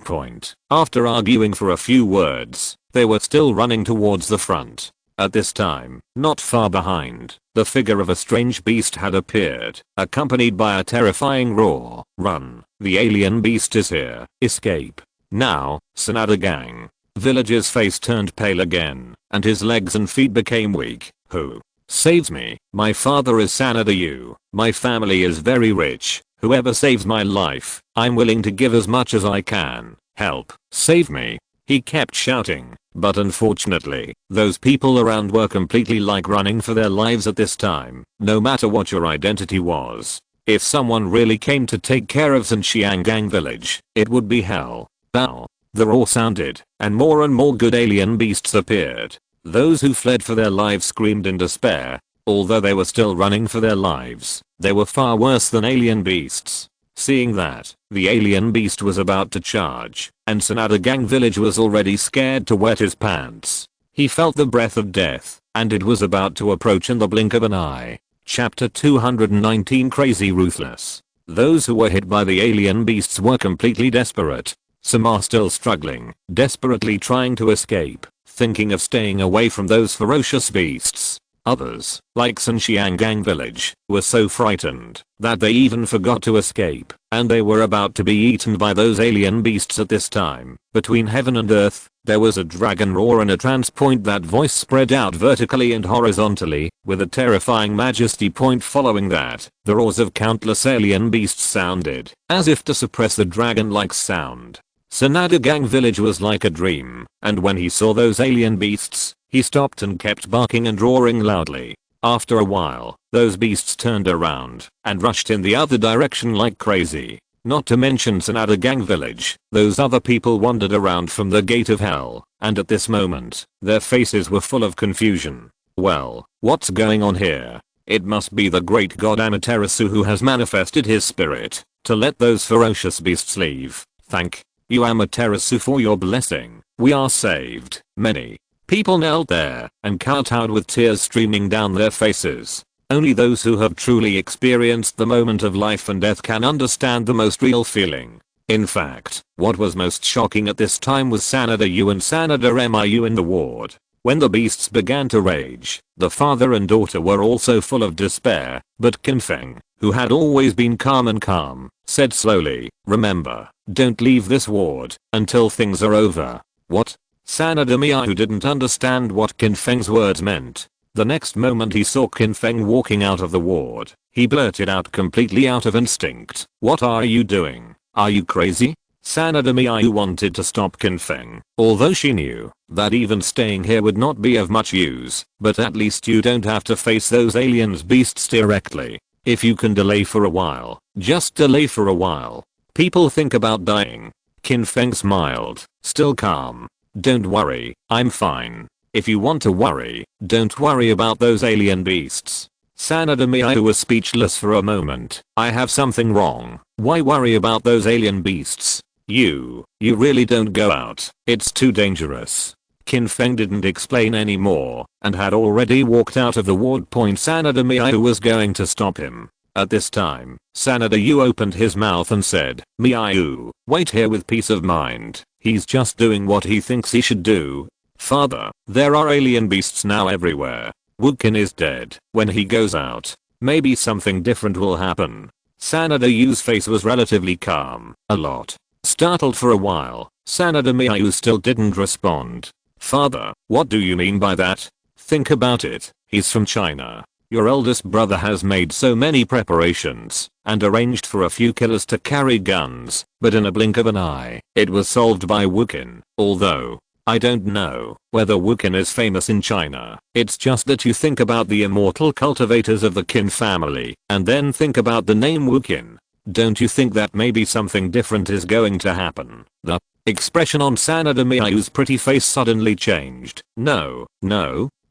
After arguing for a few words, they were still running towards the front. At this time, not far behind, the figure of a strange beast had appeared, accompanied by a terrifying roar. Run, the alien beast is here. Escape. Now, Sanada Gang Village's face turned pale again, and his legs and feet became weak. Who saves me? My father is Sanada Yu. My family is very rich. Whoever saves my life, I'm willing to give as much as I can. Help, save me. He kept shouting, but unfortunately, those people around were completely running for their lives at this time, no matter what your identity was. If someone really came to take care of Sanxiangang village, it would be hell. Ow. The roar sounded, and more good alien beasts appeared. Those who fled for their lives screamed in despair. Although they were still running for their lives, they were far worse than alien beasts. Seeing that, the alien beast was about to charge, and Sanada Gang Village was already scared to wet his pants. He felt the breath of death, and it was about to approach in the blink of an eye. Chapter 219 Crazy Ruthless. Those who were hit by the alien beasts were completely desperate. Some are still struggling, desperately trying to escape, thinking of staying away from those ferocious beasts. Others, like Sunxiangang village, were so frightened that they even forgot to escape, and they were about to be eaten by those alien beasts at this time. Between heaven and earth, there was a dragon roar and a trance point. That voice spread out vertically and horizontally, with a terrifying majesty point following that. The roars of countless alien beasts sounded, as if to suppress the dragon-like sound. Sanadagang village was like a dream, and when he saw those alien beasts, he stopped and kept barking and roaring loudly. After a while, those beasts turned around and rushed in the other direction like crazy. Not to mention Sanadagang village, those other people wandered around from the gate of hell, and at this moment, their faces were full of confusion. Well, what's going on here? It must be the great god Amaterasu who has manifested his spirit to let those ferocious beasts leave. Thank you Amaterasu for your blessing. We are saved. Many people knelt there and kowtowed with tears streaming down their faces. Only those who have truly experienced the moment of life and death can understand the most real feeling. In fact, what was most shocking at this time was Sanada Yu and Sanada Miu in the ward. When the beasts began to rage, the father and daughter were also full of despair, but Qin Feng, who had always been calm, said slowly, "Remember, don't leave this ward until things are over." What? Sanada Miu didn't understand what Qin Feng's words meant. The next moment he saw Qin Feng walking out of the ward. He blurted out completely out of instinct, "What are you doing? Are you crazy?" Sanada Miu wanted to stop Qin Feng, although she knew that even staying here would not be of much use, but at least you don't have to face those aliens beasts directly. If you can delay for a while, just delay for a while. People think about dying. Qin Feng smiled, still calm. "Don't worry, I'm fine. If you want to worry, don't worry about those alien beasts." Sanada Miu was speechless for a moment. "I have something wrong. Why worry about those alien beasts? You really don't go out. It's too dangerous." Qin Feng didn't explain anymore and had already walked out of the ward. Sanada Miu was going to stop him. At this time, Sanada Yu opened his mouth and said, "Miu, wait here with peace of mind. He's just doing what he thinks he should do." "Father, there are alien beasts now everywhere. Wukin is dead. When he goes out, maybe something different will happen." Sanada Yu's face was relatively calm, a lot startled for a while. Sanada Miu still didn't respond. "Father, what do you mean by that? Think about it. He's from China. Your eldest brother has made so many preparations and arranged for a few killers to carry guns, but in a blink of an eye, it was solved by Wukin. Although I don't know whether Wukin is famous in China. It's just that you think about the immortal cultivators of the Qin family and then think about the name Wukin. Don't you think that maybe something different is going to happen?" The expression on Sanada Miu's pretty face suddenly changed. No,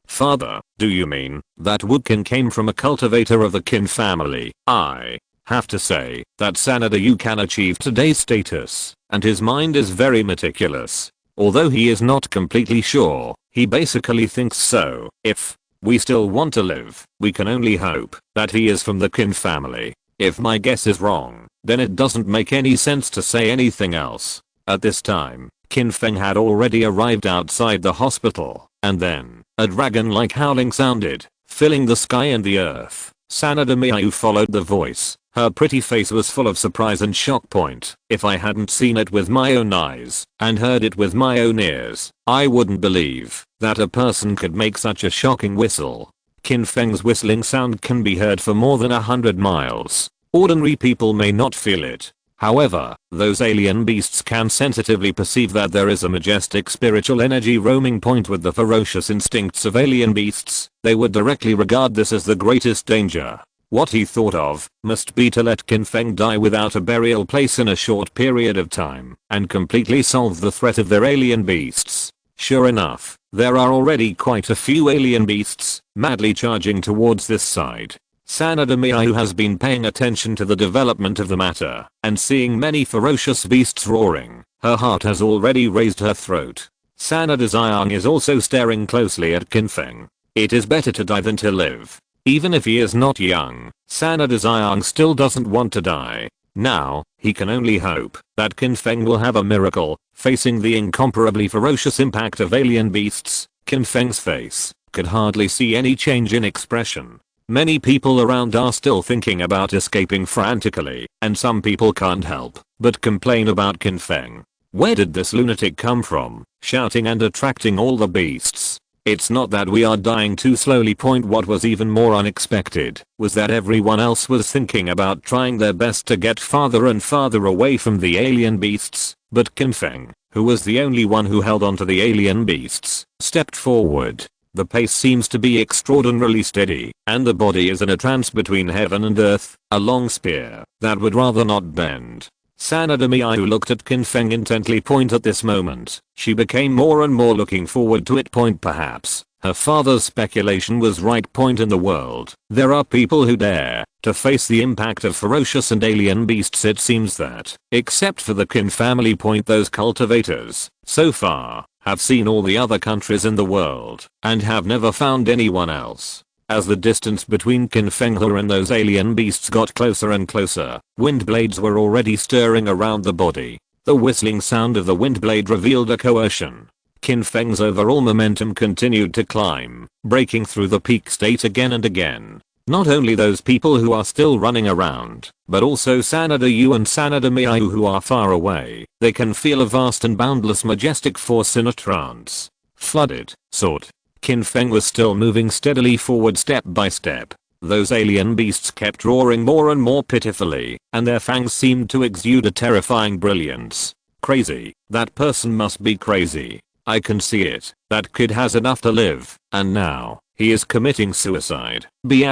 father, do you mean that Wukin came from a cultivator of the Qin family? I have to say that Sanada Yu can achieve today's status, and his mind is very meticulous. Although he is not completely sure, he basically thinks so. If we still want to live, we can only hope that he is from the Qin family. If my guess is wrong, then it doesn't make any sense to say anything else. At this time, Qin Feng had already arrived outside the hospital, and then a dragon-like howling sounded, filling the sky and the earth. Sanada Miu followed the voice. Her pretty face was full of surprise and shock. If I hadn't seen it with my own eyes and heard it with my own ears, I wouldn't believe that a person could make such a shocking whistle. Qin Feng's whistling sound can be heard for more than 100 miles. Ordinary people may not feel it. However, those alien beasts can sensitively perceive that there is a majestic spiritual energy roaming point with the ferocious instincts of alien beasts. They would directly regard this as the greatest danger. What he thought of must be to let Qin Feng die without a burial place in a short period of time and completely solve the threat of their alien beasts. Sure enough, there are already quite a few alien beasts madly charging towards this side. Sanada Miu has been paying attention to the development of the matter and seeing many ferocious beasts roaring. Her heart has already raised her throat. Sanada Ziyang is also staring closely at Qin Feng. It is better to die than to live. Even if he is not young, Sanada Ziyang still doesn't want to die. Now, he can only hope that Qin Feng will have a miracle. Facing the incomparably ferocious impact of alien beasts, Qin Feng's face could hardly see any change in expression. Many people around are still thinking about escaping frantically, and some people can't help but complain about Qin Feng. Where did this lunatic come from, shouting and attracting all the beasts? It's not that we are dying too slowly. What was even more unexpected was that everyone else was thinking about trying their best to get farther and farther away from the alien beasts, but Qin Feng, who was the only one who held onto the alien beasts, stepped forward. The pace seems to be extraordinarily steady, and the body is in a trance between heaven and earth, a long spear that would rather not bend. Sanada Miayu looked at Qin Feng intently. At this moment, she became more and more looking forward to it. Perhaps her father's speculation was right. In the world, there are people who dare to face the impact of ferocious and alien beasts. It seems that, except for the Qin family, those cultivators, so far, have seen all the other countries in the world, and have never found anyone else. As the distance between Qin Feng and those alien beasts got closer and closer, wind blades were already stirring around the body. The whistling sound of the wind blade revealed a coercion. Qin Feng's overall momentum continued to climb, breaking through the peak state again and again. Not only those people who are still running around, but also Sanada Yu and Sanada Miayu who are far away. They can feel a vast and boundless majestic force in a trance. Flooded, sought. Qin Feng was still moving steadily forward step by step. Those alien beasts kept roaring more and more pitifully, and their fangs seemed to exude a terrifying brilliance. Crazy. That person must be crazy. I can see it. That kid has enough to live, and now, he is committing suicide. B********D.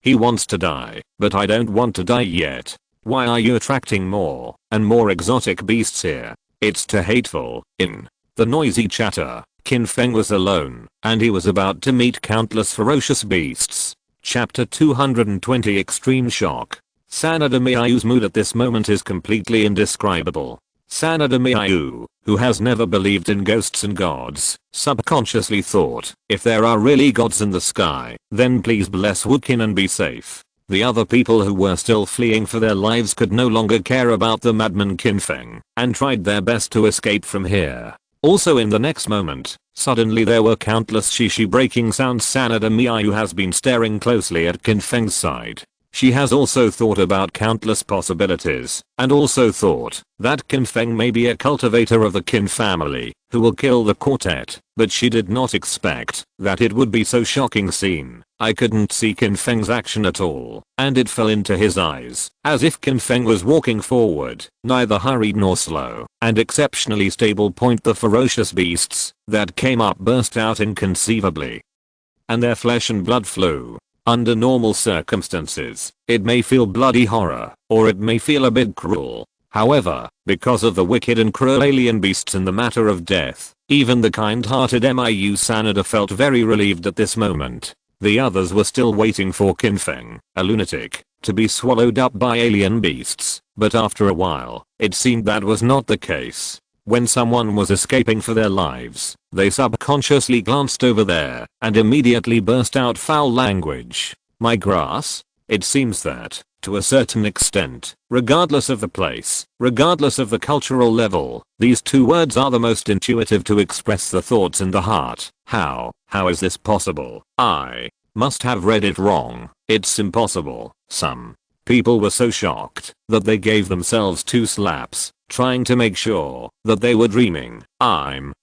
He wants to die, but I don't want to die yet. Why are you attracting more and more exotic beasts here? It's too hateful. In the noisy chatter, Qin Feng was alone, and he was about to meet countless ferocious beasts. Chapter 220 Extreme Shock. Sanada Miayu's mood at this moment is completely indescribable. Sanada Miayu, who has never believed in ghosts and gods, subconsciously thought, if there are really gods in the sky, then please bless Woodkin and be safe. The other people who were still fleeing for their lives could no longer care about the madman Qin Feng, and tried their best to escape from here. Also in the next moment, suddenly there were countless shishi breaking sounds. Sanada Miayu has been staring closely at Qin Feng's side. She has also thought about countless possibilities, and also thought that Qin Feng may be a cultivator of the Qin family, who will kill the quartet, but she did not expect that it would be so shocking scene. I couldn't see Qin Feng's action at all, and it fell into his eyes, as if Qin Feng was walking forward, neither hurried nor slow, and exceptionally stable. The ferocious beasts that came up burst out inconceivably, and their flesh and blood flew. Under normal circumstances, it may feel bloody horror, or it may feel a bit cruel. However, because of the wicked and cruel alien beasts in the matter of death, even the kind-hearted Miu Sanada felt very relieved at this moment. The others were still waiting for Qin Feng, a lunatic, to be swallowed up by alien beasts, but after a while, it seemed that was not the case. When someone was escaping for their lives, they subconsciously glanced over there and immediately burst out foul language. My grass? It seems that, to a certain extent, regardless of the place, regardless of the cultural level, these two words are the most intuitive to express the thoughts in the heart. How is this possible? I must have read it wrong. It's impossible. Some people were so shocked that they gave themselves 2 slaps, trying to make sure that they were dreaming. I'm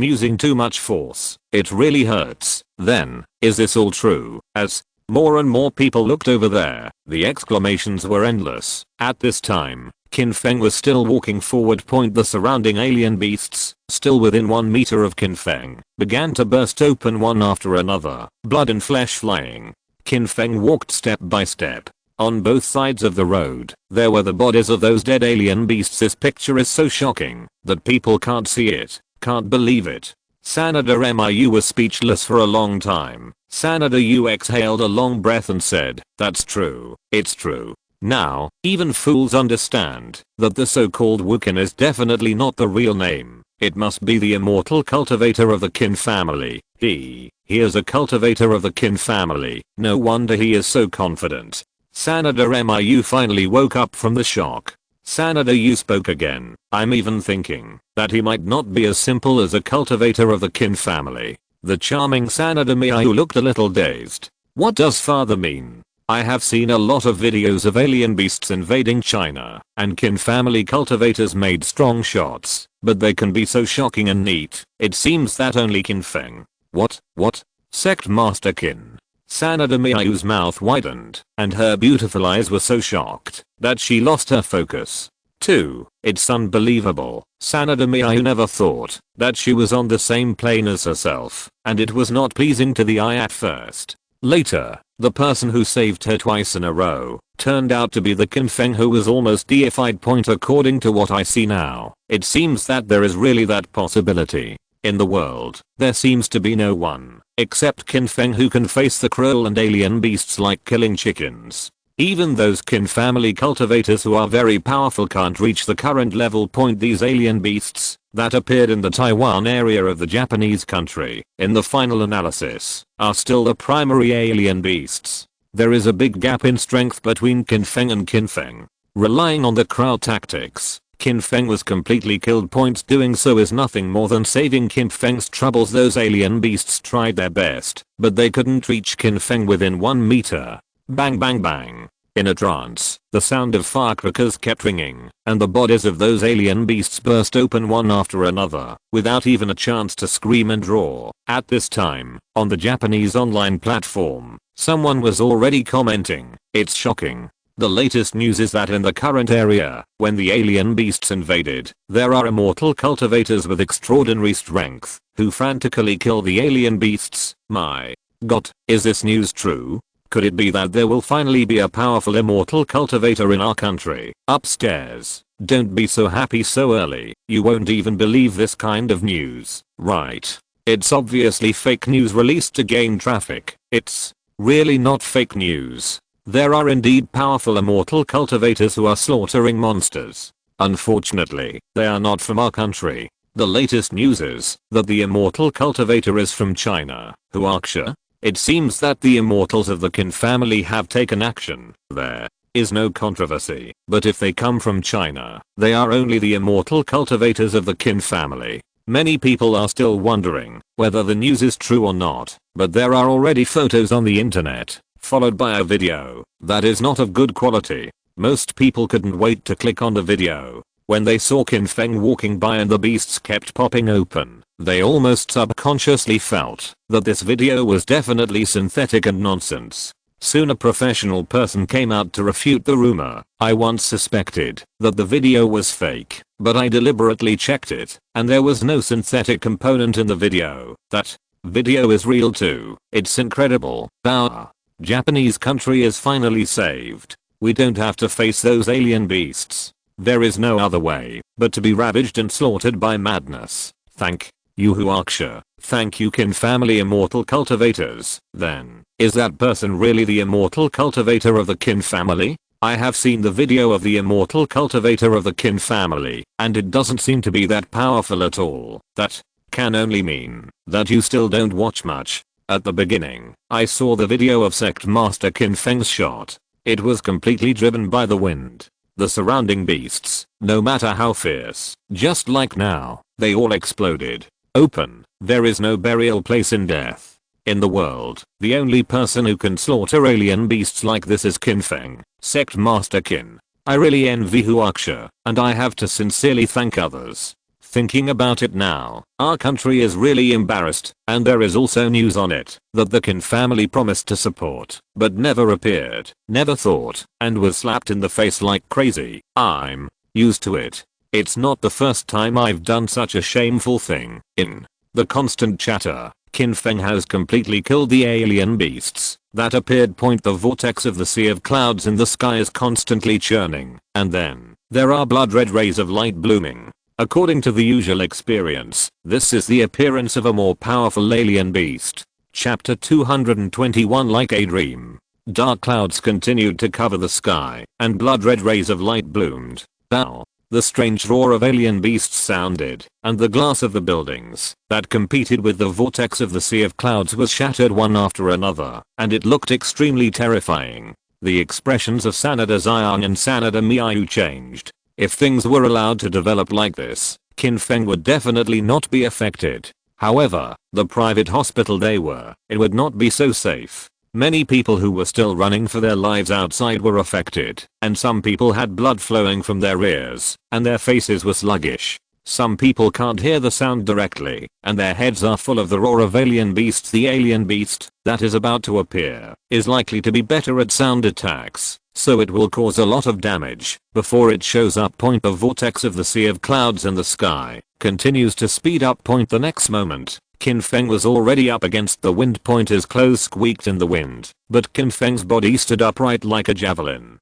using too much force. It really hurts. Then, is this all true? As more and more people looked over there, the exclamations were endless. At this time, Qin Feng was still walking forward. The surrounding alien beasts, still within 1 meter of Qin Feng, began to burst open one after another, blood and flesh flying. Qin Feng walked step by step. On both sides of the road, there were the bodies of those dead alien beasts. This picture is so shocking that people can't see it, can't believe it. Sanada Miu was speechless for a long time. Sanada Yu exhaled a long breath and said, "That's true, it's true. Now, even fools understand that the so-called Wukin is definitely not the real name. It must be the immortal cultivator of the Qin family. He is a cultivator of the Qin family. No wonder he is so confident." Sanada Emma, you finally woke up from the shock. Sanada, you spoke again. I'm even thinking that he might not be as simple as a cultivator of the Qin family. The charming Sanada Miyu looked a little dazed. What does father mean? I have seen a lot of videos of alien beasts invading China, and Qin family cultivators made strong shots, but they can be so shocking and neat. It seems that only Qin Feng. What? Sect Master Qin. Sanada Miyu's mouth widened, and her beautiful eyes were so shocked that she lost her focus. 2. It's unbelievable. Sanada Miyu never thought that she was on the same plane as herself, and it was not pleasing to the eye at first. Later, the person who saved her twice in a row turned out to be the Qin Feng who was almost deified. According to what I see now, it seems that there is really that possibility. In the world, there seems to be no one, except Qin Feng, who can face the cruel and alien beasts like killing chickens. Even those Qin family cultivators who are very powerful can't reach the current level. These alien beasts that appeared in the Taiwan area of the Japanese country, in the final analysis, are still the primary alien beasts. There is a big gap in strength between Qin Feng and Qin Feng. Relying on the crowd tactics, Qin Feng was completely killed. Doing so is nothing more than saving Qin Feng's troubles. Those alien beasts tried their best, but they couldn't reach Qin Feng within 1 meter. Bang bang bang. In a trance, the sound of firecrackers kept ringing, and the bodies of those alien beasts burst open one after another, without even a chance to scream and roar. At this time, on the Japanese online platform, someone was already commenting, "It's shocking." The latest news is that in the current area, when the alien beasts invaded, there are immortal cultivators with extraordinary strength, who frantically kill the alien beasts. My God, is this news true? Could it be that there will finally be a powerful immortal cultivator in our country? Upstairs. Don't be so happy so early. You won't even believe this kind of news. Right. It's obviously fake news released to gain traffic. It's really not fake news. There are indeed powerful immortal cultivators who are slaughtering monsters. Unfortunately, they are not from our country. The latest news is that the immortal cultivator is from China. Huaxia? It seems that the immortals of the Qin family have taken action. There is no controversy, but if they come from China, they are only the immortal cultivators of the Qin family. Many people are still wondering whether the news is true or not, but there are already photos on the internet, followed by a video that is not of good quality. Most people couldn't wait to click on the video. When they saw Qin Feng walking by and the beasts kept popping open, they almost subconsciously felt that this video was definitely synthetic and nonsense. Soon a professional person came out to refute the rumor. I once suspected that the video was fake, but I deliberately checked it, and there was no synthetic component in the video. That video is real too. It's incredible. Our Japanese country is finally saved. We don't have to face those alien beasts. There is no other way but to be ravaged and slaughtered by madness. Thank you, Huaxia. Thank you, Qin family immortal cultivators. Then, is that person really the immortal cultivator of the Qin family? I have seen the video of the immortal cultivator of the Qin family, and it doesn't seem to be that powerful at all. That can only mean that you still don't watch much. At the beginning, I saw the video of Sect Master Qin Feng's shot. It was completely driven by the wind. The surrounding beasts, no matter how fierce, just like now, they all exploded. Open. There is no burial place in death. In the world, the only person who can slaughter alien beasts like this is Qin Feng, Sect Master Qin. I really envy Huaxia, and I have to sincerely thank others. Thinking about it now, our country is really embarrassed, and there is also news on it that the Qin family promised to support, but never appeared, never thought, and was slapped in the face like crazy. I'm used to it. It's not the first time I've done such a shameful thing. In the constant chatter, Qin Feng has completely killed the alien beasts that appeared. The vortex of the sea of clouds in the sky is constantly churning, and then there are blood red rays of light blooming. According to the usual experience, this is the appearance of a more powerful alien beast. Chapter 221. Like a dream. Dark clouds continued to cover the sky, and blood red rays of light bloomed. Bow. The strange roar of alien beasts sounded, and the glass of the buildings that competed with the vortex of the sea of clouds was shattered one after another, and it looked extremely terrifying. The expressions of Sanada Xiang and Sanada Miayu changed. If things were allowed to develop like this, Qin Feng would definitely not be affected. However, the private hospital they were in would not be so safe. Many people who were still running for their lives outside were affected, and some people had blood flowing from their ears, and their faces were sluggish. Some people can't hear the sound directly, and their heads are full of the roar of alien beasts. The alien beast that is about to appear is likely to be better at sound attacks, so it will cause a lot of damage before it shows up. The vortex of the sea of clouds in the sky continues to speed up. The next moment, Qin Feng was already up against the wind. His clothes squeaked in the wind, but Qin Feng's body stood upright like a javelin,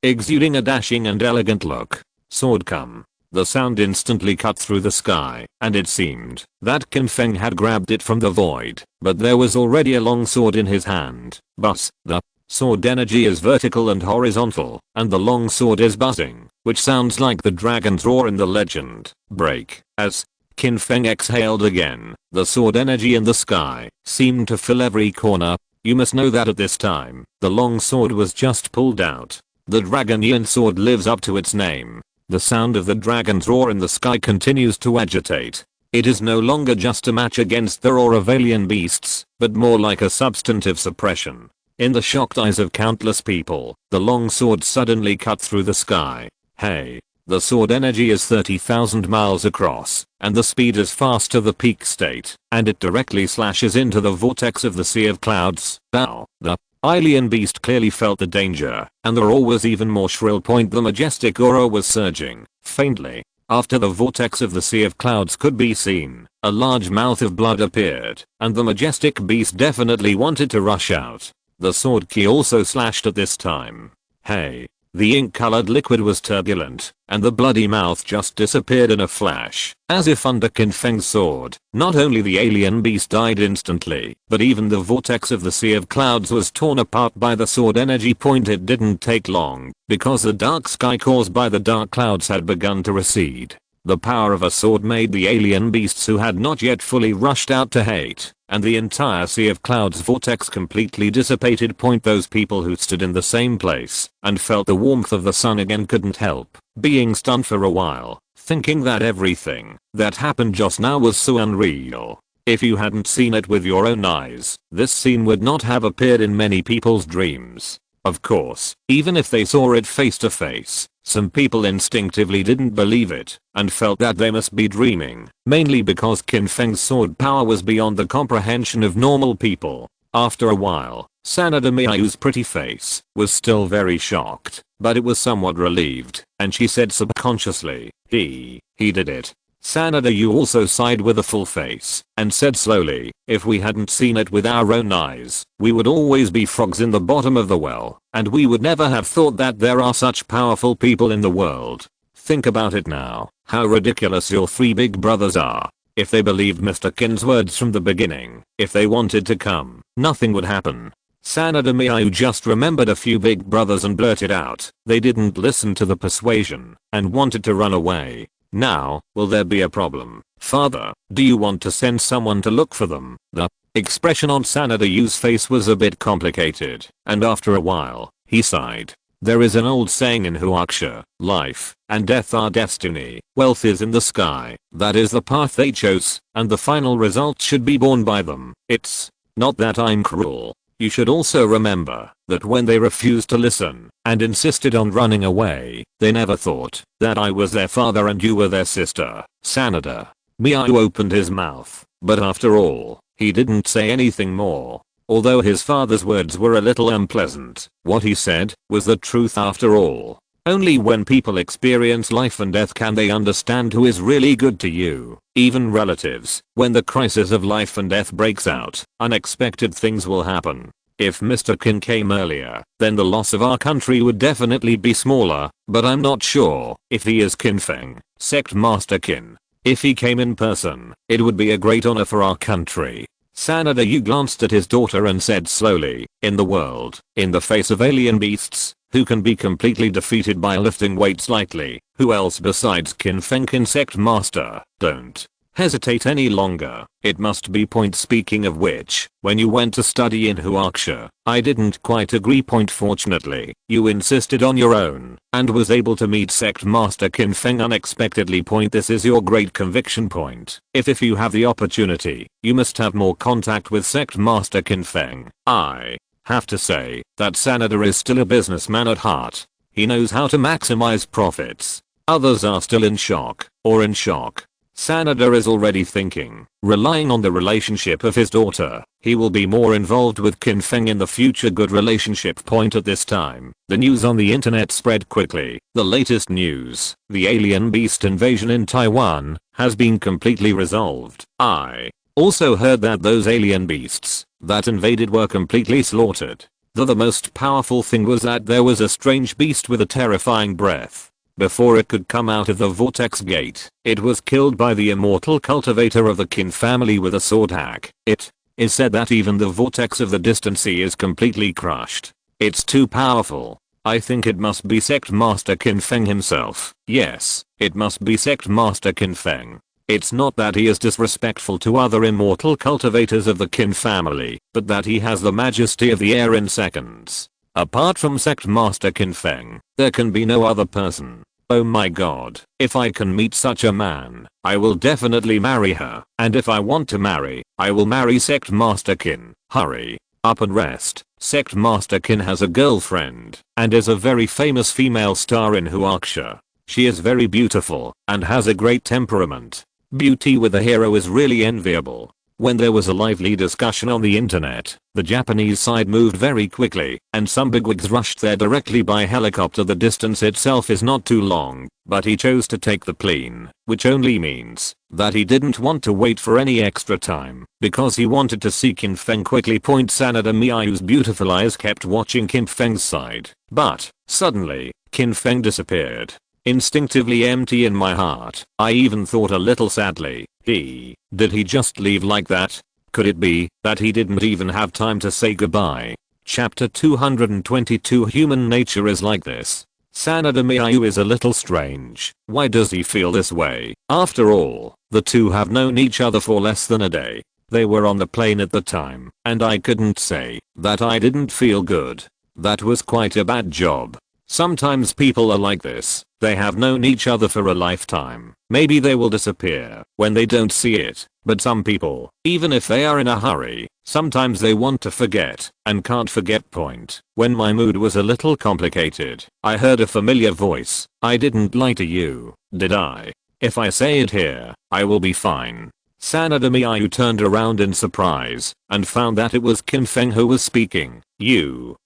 exuding a dashing and elegant look. Sword come. The sound instantly cut through the sky, and it seemed that Qin Feng had grabbed it from the void, but there was already a long sword in his hand. But the sword energy is vertical and horizontal, and the long sword is buzzing, which sounds like the dragon's roar in the legend. Break. As Qin Feng exhaled again, the sword energy in the sky seemed to fill every corner. You must know that at this time, the long sword was just pulled out. The dragon Yin sword lives up to its name. The sound of the dragon's roar in the sky continues to agitate. It is no longer just a match against the roar of alien beasts, but more like a substantive suppression. In the shocked eyes of countless people, the long sword suddenly cut through the sky. Hey! The sword energy is 30,000 miles across, and the speed is fast to the peak state, and it directly slashes into the vortex of the sea of clouds. Ow! The alien beast clearly felt the danger, and the roar was even more shrill. The majestic aura was surging, faintly. After the vortex of the sea of clouds could be seen, a large mouth of blood appeared, and the majestic beast definitely wanted to rush out. The sword key also slashed at this time. Hey! The ink-colored liquid was turbulent, and the bloody mouth just disappeared in a flash, as if under Qin Feng's sword. Not only the alien beast died instantly, but even the vortex of the sea of clouds was torn apart by the sword energy. It didn't take long, because the dark sky caused by the dark clouds had begun to recede. The power of a sword made the alien beasts who had not yet fully rushed out to hate, and the entire sea of clouds vortex completely dissipated. Those people who stood in the same place and felt the warmth of the sun again couldn't help being stunned for a while, thinking that everything that happened just now was so unreal. If you hadn't seen it with your own eyes, this scene would not have appeared in many people's dreams. Of course, even if they saw it face to face, some people instinctively didn't believe it and felt that they must be dreaming, mainly because Qin Feng's sword power was beyond the comprehension of normal people. After a while, Sanada Miyu's pretty face was still very shocked, but it was somewhat relieved, and she said subconsciously, he did it. Sanada Yu also sighed with a full face and said slowly, if we hadn't seen it with our own eyes, we would always be frogs in the bottom of the well, and we would never have thought that there are such powerful people in the world. Think about it now, how ridiculous your three big brothers are. If they believed Mr. Qin's words from the beginning, if they wanted to come, nothing would happen. Sanada Miyu just remembered a few big brothers and blurted out, they didn't listen to the persuasion and wanted to run away. Now, will there be a problem? Father, do you want to send someone to look for them? The expression on Sanada Yu's face was a bit complicated, and after a while, he sighed. There is an old saying in Huaxia, life and death are destiny, wealth is in the sky, that is the path they chose, and the final result should be borne by them. It's not that I'm cruel. You should also remember that when they refused to listen and insisted on running away, they never thought that I was their father and you were their sister. Sanada Miyu opened his mouth, but after all, he didn't say anything more. Although his father's words were a little unpleasant, what he said was the truth after all. Only when people experience life and death can they understand who is really good to you. Even relatives, when the crisis of life and death breaks out, unexpected things will happen. If Mr. Qin came earlier, then the loss of our country would definitely be smaller, but I'm not sure if he is Qin Feng, Sect Master Qin. If he came in person, it would be a great honor for our country. Sanada Yu glanced at his daughter and said slowly, in the world, in the face of alien beasts, who can be completely defeated by lifting weights lightly, who else besides Qin Feng can Sect Master? Don't hesitate any longer. It must be point. Speaking of which, when you went to study in Huaxia, I didn't quite agree. Point. Fortunately, you insisted on your own and was able to meet Sect Master Qin Feng unexpectedly. Point. This is your great conviction. Point. If you have the opportunity, you must have more contact with Sect Master Qin Feng. I have to say that Sanada is still a businessman at heart. He knows how to maximize profits. Others are still in shock, or in shock. Sanada is already thinking, relying on the relationship of his daughter, he will be more involved with Qin Feng in the future. Good relationship. Point. At this time, the news on the internet spread quickly. The latest news, the alien beast invasion in Taiwan, has been completely resolved. I also heard that those alien beasts that invaded were completely slaughtered. The most powerful thing was that there was a strange beast with a terrifying breath. Before it could come out of the vortex gate, it was killed by the immortal cultivator of the Qin family with a sword hack. It is said that even the vortex of the distant sea is completely crushed. It's too powerful. I think it must be Sect Master Qin Feng himself. Yes, it must be Sect Master Qin Feng. It's not that he is disrespectful to other immortal cultivators of the Qin family, but that he has the majesty of the air in seconds. Apart from Sect Master Qin Feng, there can be no other person. Oh my god, if I can meet such a man, I will definitely marry her. And if I want to marry, I will marry Sect Master Qin. Hurry up and rest. Sect Master Qin has a girlfriend and is a very famous female star in Huaxia. She is very beautiful and has a great temperament. Beauty with a hero is really enviable. When there was a lively discussion on the internet, the Japanese side moved very quickly, and some bigwigs rushed there directly by helicopter. The distance itself is not too long, but he chose to take the plane, which only means that he didn't want to wait for any extra time, because he wanted to see Qin Feng quickly. Point. Sanada Miyu's beautiful eyes kept watching Qin Feng's side, but suddenly, Qin Feng disappeared. Instinctively empty in my heart, I even thought a little sadly, did he just leave like that? Could it be that he didn't even have time to say goodbye? Chapter 222. Human nature is like this. Sanada Miyu is a little strange. Why does he feel this way? After all, the two have known each other for less than a day. They were on the plane at the time, and I couldn't say that I didn't feel good. That was quite a bad job. Sometimes people are like this. They have known each other for a lifetime. Maybe they will disappear when they don't see it. But some people, even if they are in a hurry, sometimes they want to forget and can't forget. Point. When my mood was a little complicated, I heard a familiar voice. I didn't lie to you, did I? If I say it here, I will be fine. Sanada Miyu turned around in surprise and found that it was Qin Feng who was speaking.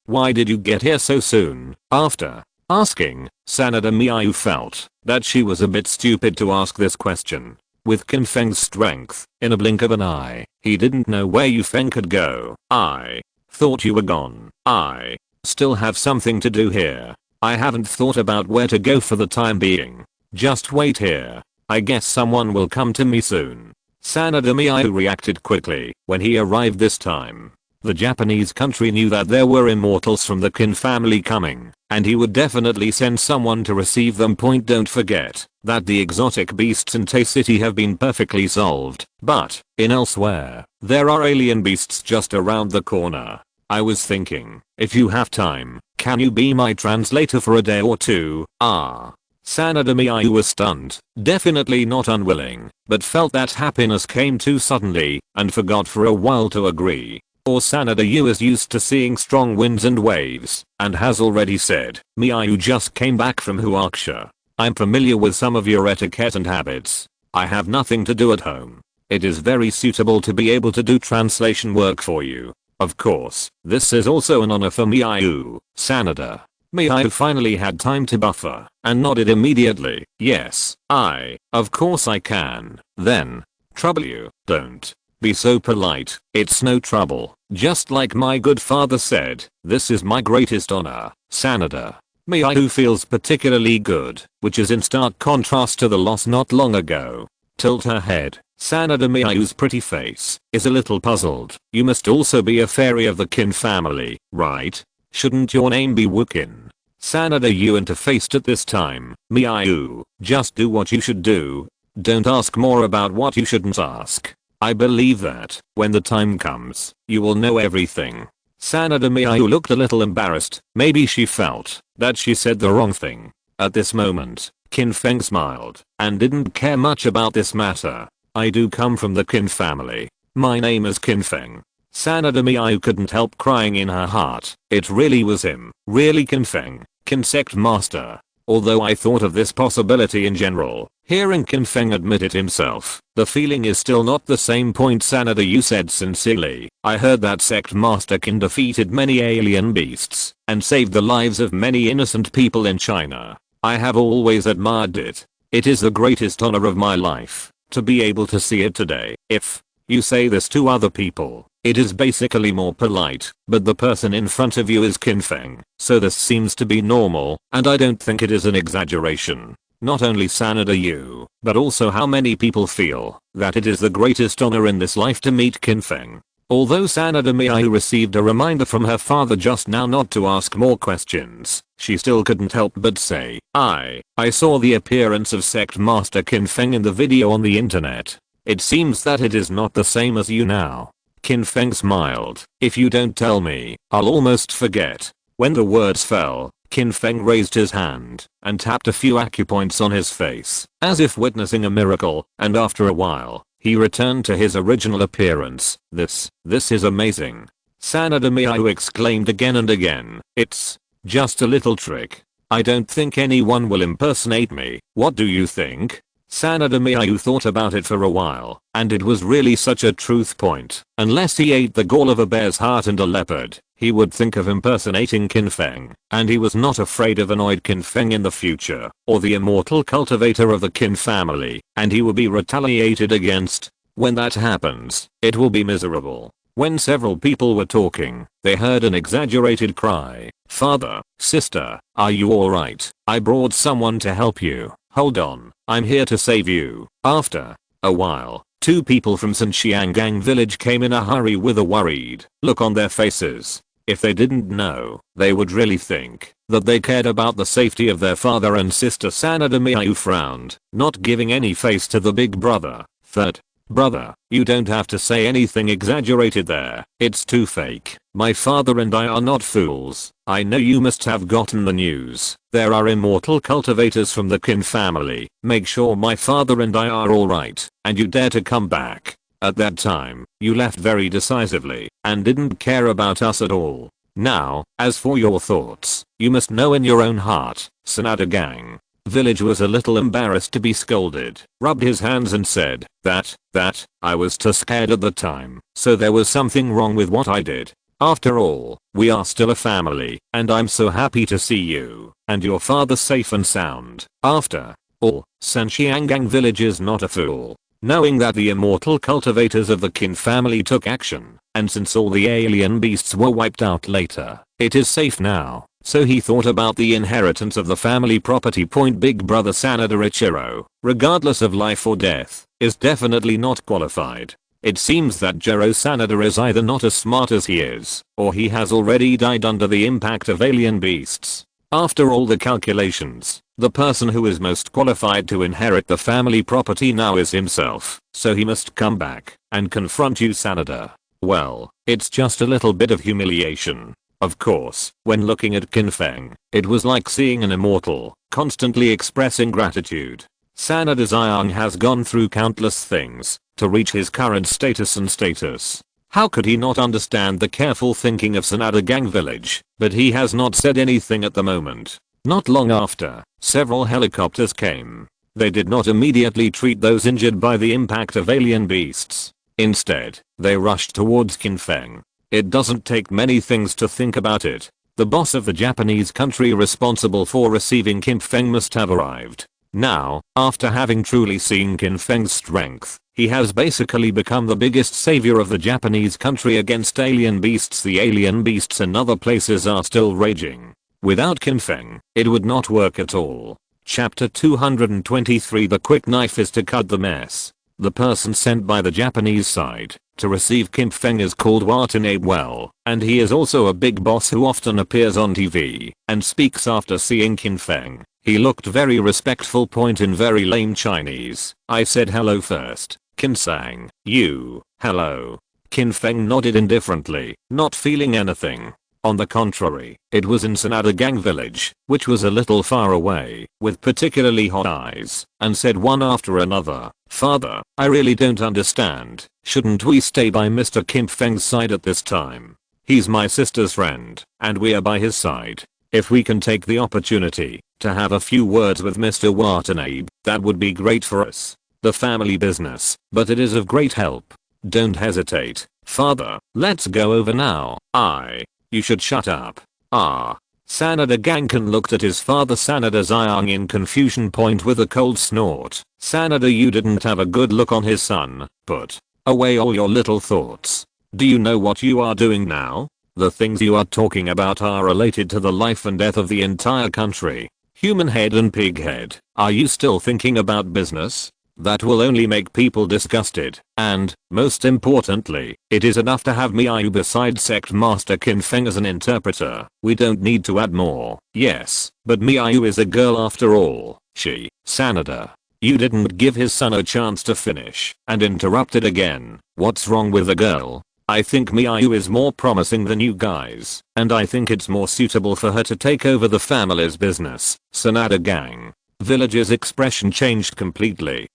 Why did you get here so soon? After asking, Sanada Miyu felt that she was a bit stupid to ask this question. With Qin Feng's strength, in a blink of an eye, he didn't know where Yu Feng could go. I thought you were gone. I still have something to do here. I haven't thought about where to go for the time being. Just wait here. I guess someone will come to me soon. Sanada Miyu reacted quickly when he arrived this time. The Japanese country knew that there were immortals from the Qin family coming, and he would definitely send someone to receive them. Point. Don't forget that the exotic beasts in Tai City have been perfectly solved, but in elsewhere, there are alien beasts just around the corner. I was thinking, if you have time, can you be my translator for a day or two? Sanada Miyu was stunned, definitely not unwilling, but felt that happiness came too suddenly and forgot for a while to agree. Or Sanada Yu is used to seeing strong winds and waves, and has already said, Miyu just came back from Huaxia. I'm familiar with some of your etiquette and habits. I have nothing to do at home. It is very suitable to be able to do translation work for you. Of course, this is also an honor for Miyu. Sanada Miyu finally had time to buffer, and nodded immediately. Yes, of course I can. Then, trouble you, don't be so polite. It's no trouble. Just like my good father said, this is my greatest honor. Sanada Miyu feels particularly good, which is in stark contrast to the loss not long ago. Tilt her head. Sanada Miyu's pretty face is a little puzzled. You must also be a fairy of the Qin family, right? Shouldn't your name be Wukin? Sanada Yu interfaced at this time. Miyu, just do what you should do. Don't ask more about what you shouldn't ask. I believe that, when the time comes, you will know everything. Sanada Miyu looked a little embarrassed. Maybe she felt that she said the wrong thing. At this moment, Qin Feng smiled and didn't care much about this matter. I do come from the Qin family. My name is Qin Feng. Sanada Miyu couldn't help crying in her heart. It really was him. Really Qin Feng, Qin sect master. Although I thought of this possibility in general, hearing Qin Feng admit it himself, the feeling is still not the same. Sanada, you said sincerely. I heard that sect master Qin defeated many alien beasts and saved the lives of many innocent people in China. I have always admired it. It is the greatest honor of my life to be able to see it today. If you say this to other people, it is basically more polite, but the person in front of you is Qin Feng, so this seems to be normal, and I don't think it is an exaggeration. Not only Sanada you, but also how many people feel that it is the greatest honor in this life to meet Qin Feng. Although Sanada Miyu received a reminder from her father just now not to ask more questions, she still couldn't help but say, I saw the appearance of sect master Qin Feng in the video on the internet. It seems that it is not the same as you now. Qin Feng smiled. If you don't tell me, I'll almost forget. When the words fell, Qin Feng raised his hand and tapped a few acupoints on his face, as if witnessing a miracle, and after a while, he returned to his original appearance. This is amazing. Sanada Miyu exclaimed again and again. It's just a little trick. I don't think anyone will impersonate me. What do you think? Sanada Miyu thought about it for a while, and it was really such a truth point. Unless he ate the gall of a bear's heart and a leopard, he would think of impersonating Qin Feng, and he was not afraid of annoyed Qin Feng in the future, or the immortal cultivator of the Qin family, and he will be retaliated against. When that happens, it will be miserable. When several people were talking, they heard an exaggerated cry. Father, sister, are you alright? I brought someone to help you. Hold on, I'm here to save you. After a while, two people from Sanxiangang village came in a hurry with a worried look on their faces. If they didn't know, they would really think that they cared about the safety of their father and sister. Sanada Miyu frowned, not giving any face to the big brother. Third, brother, you don't have to say anything exaggerated there. It's too fake. My father and I are not fools. I know you must have gotten the news. There are immortal cultivators from the Qin family. Make sure my father and I are alright, and you dare to come back. At that time, you left very decisively, and didn't care about us at all. Now, as for your thoughts, you must know in your own heart, Sanada Gang. Village was a little embarrassed to be scolded, rubbed his hands and said, that, I was too scared at the time, so there was something wrong with what I did. After all, we are still a family, and I'm so happy to see you, and your father safe and sound. After all, Sanxiangang village is not a fool. Knowing that the immortal cultivators of the Qin family took action, and since all the alien beasts were wiped out later, it is safe now. So he thought about the inheritance of the family property. Big brother Sanada Ichiro, regardless of life or death, is definitely not qualified. It seems that Jiro Sanada is either not as smart as he is, or he has already died under the impact of alien beasts. After all the calculations, the person who is most qualified to inherit the family property now is himself, so he must come back and confront you, Sanada. Well, it's just a little bit of humiliation. Of course, when looking at Qin Feng, it was like seeing an immortal, constantly expressing gratitude. Sanada Ziyang has gone through countless things to reach his current status and status. How could he not understand the careful thinking of Sanada Gang village? But he has not said anything at the moment. Not long after, several helicopters came. They did not immediately treat those injured by the impact of alien beasts. Instead, they rushed towards Qin Feng. It doesn't take many things to think about it. The boss of the Japanese country responsible for receiving Qin Feng must have arrived. Now, after having truly seen Qin Feng's strength, he has basically become the biggest savior of the Japanese country against alien beasts. The alien beasts in other places are still raging. Without Qin Feng, it would not work at all. Chapter 223. The quick knife is to cut the mess. The person sent by the Japanese side to receive Qin Feng is called Watanabe Well, and he is also a big boss who often appears on TV and speaks after seeing Qin Feng. He looked very respectful. In very lame Chinese. I said hello first. Qin sang, you, hello. Qin Feng nodded indifferently, not feeling anything. On the contrary, it was in Sanada Gang village, which was a little far away, with particularly hot eyes, and said one after another, Father, I really don't understand, shouldn't we stay by Mr. Qin Feng's side at this time? He's my sister's friend, and we are by his side. If we can take the opportunity to have a few words with Mr. Watanabe, that would be great for us. The family business, but it is of great help. Don't hesitate, Father, let's go over now. You should shut up. Sanada Ganken looked at his father Sanada Xiang in confusion. With a cold snort. Sanada, you didn't have a good look on his son. Put away all your little thoughts. Do you know what you are doing now? The things you are talking about are related to the life and death of the entire country. Human head and pig head. Are you still thinking about business? That will only make people disgusted, and, most importantly, it is enough to have Miayu beside Sect Master Qin Feng as an interpreter. We don't need to add more. Yes, but Miayu is a girl after all. Sanada. You didn't give his son a chance to finish, and interrupted again. What's wrong with the girl? I think Miayu is more promising than you guys, and I think it's more suitable for her to take over the family's business. Sanada Gang. Village's expression changed completely.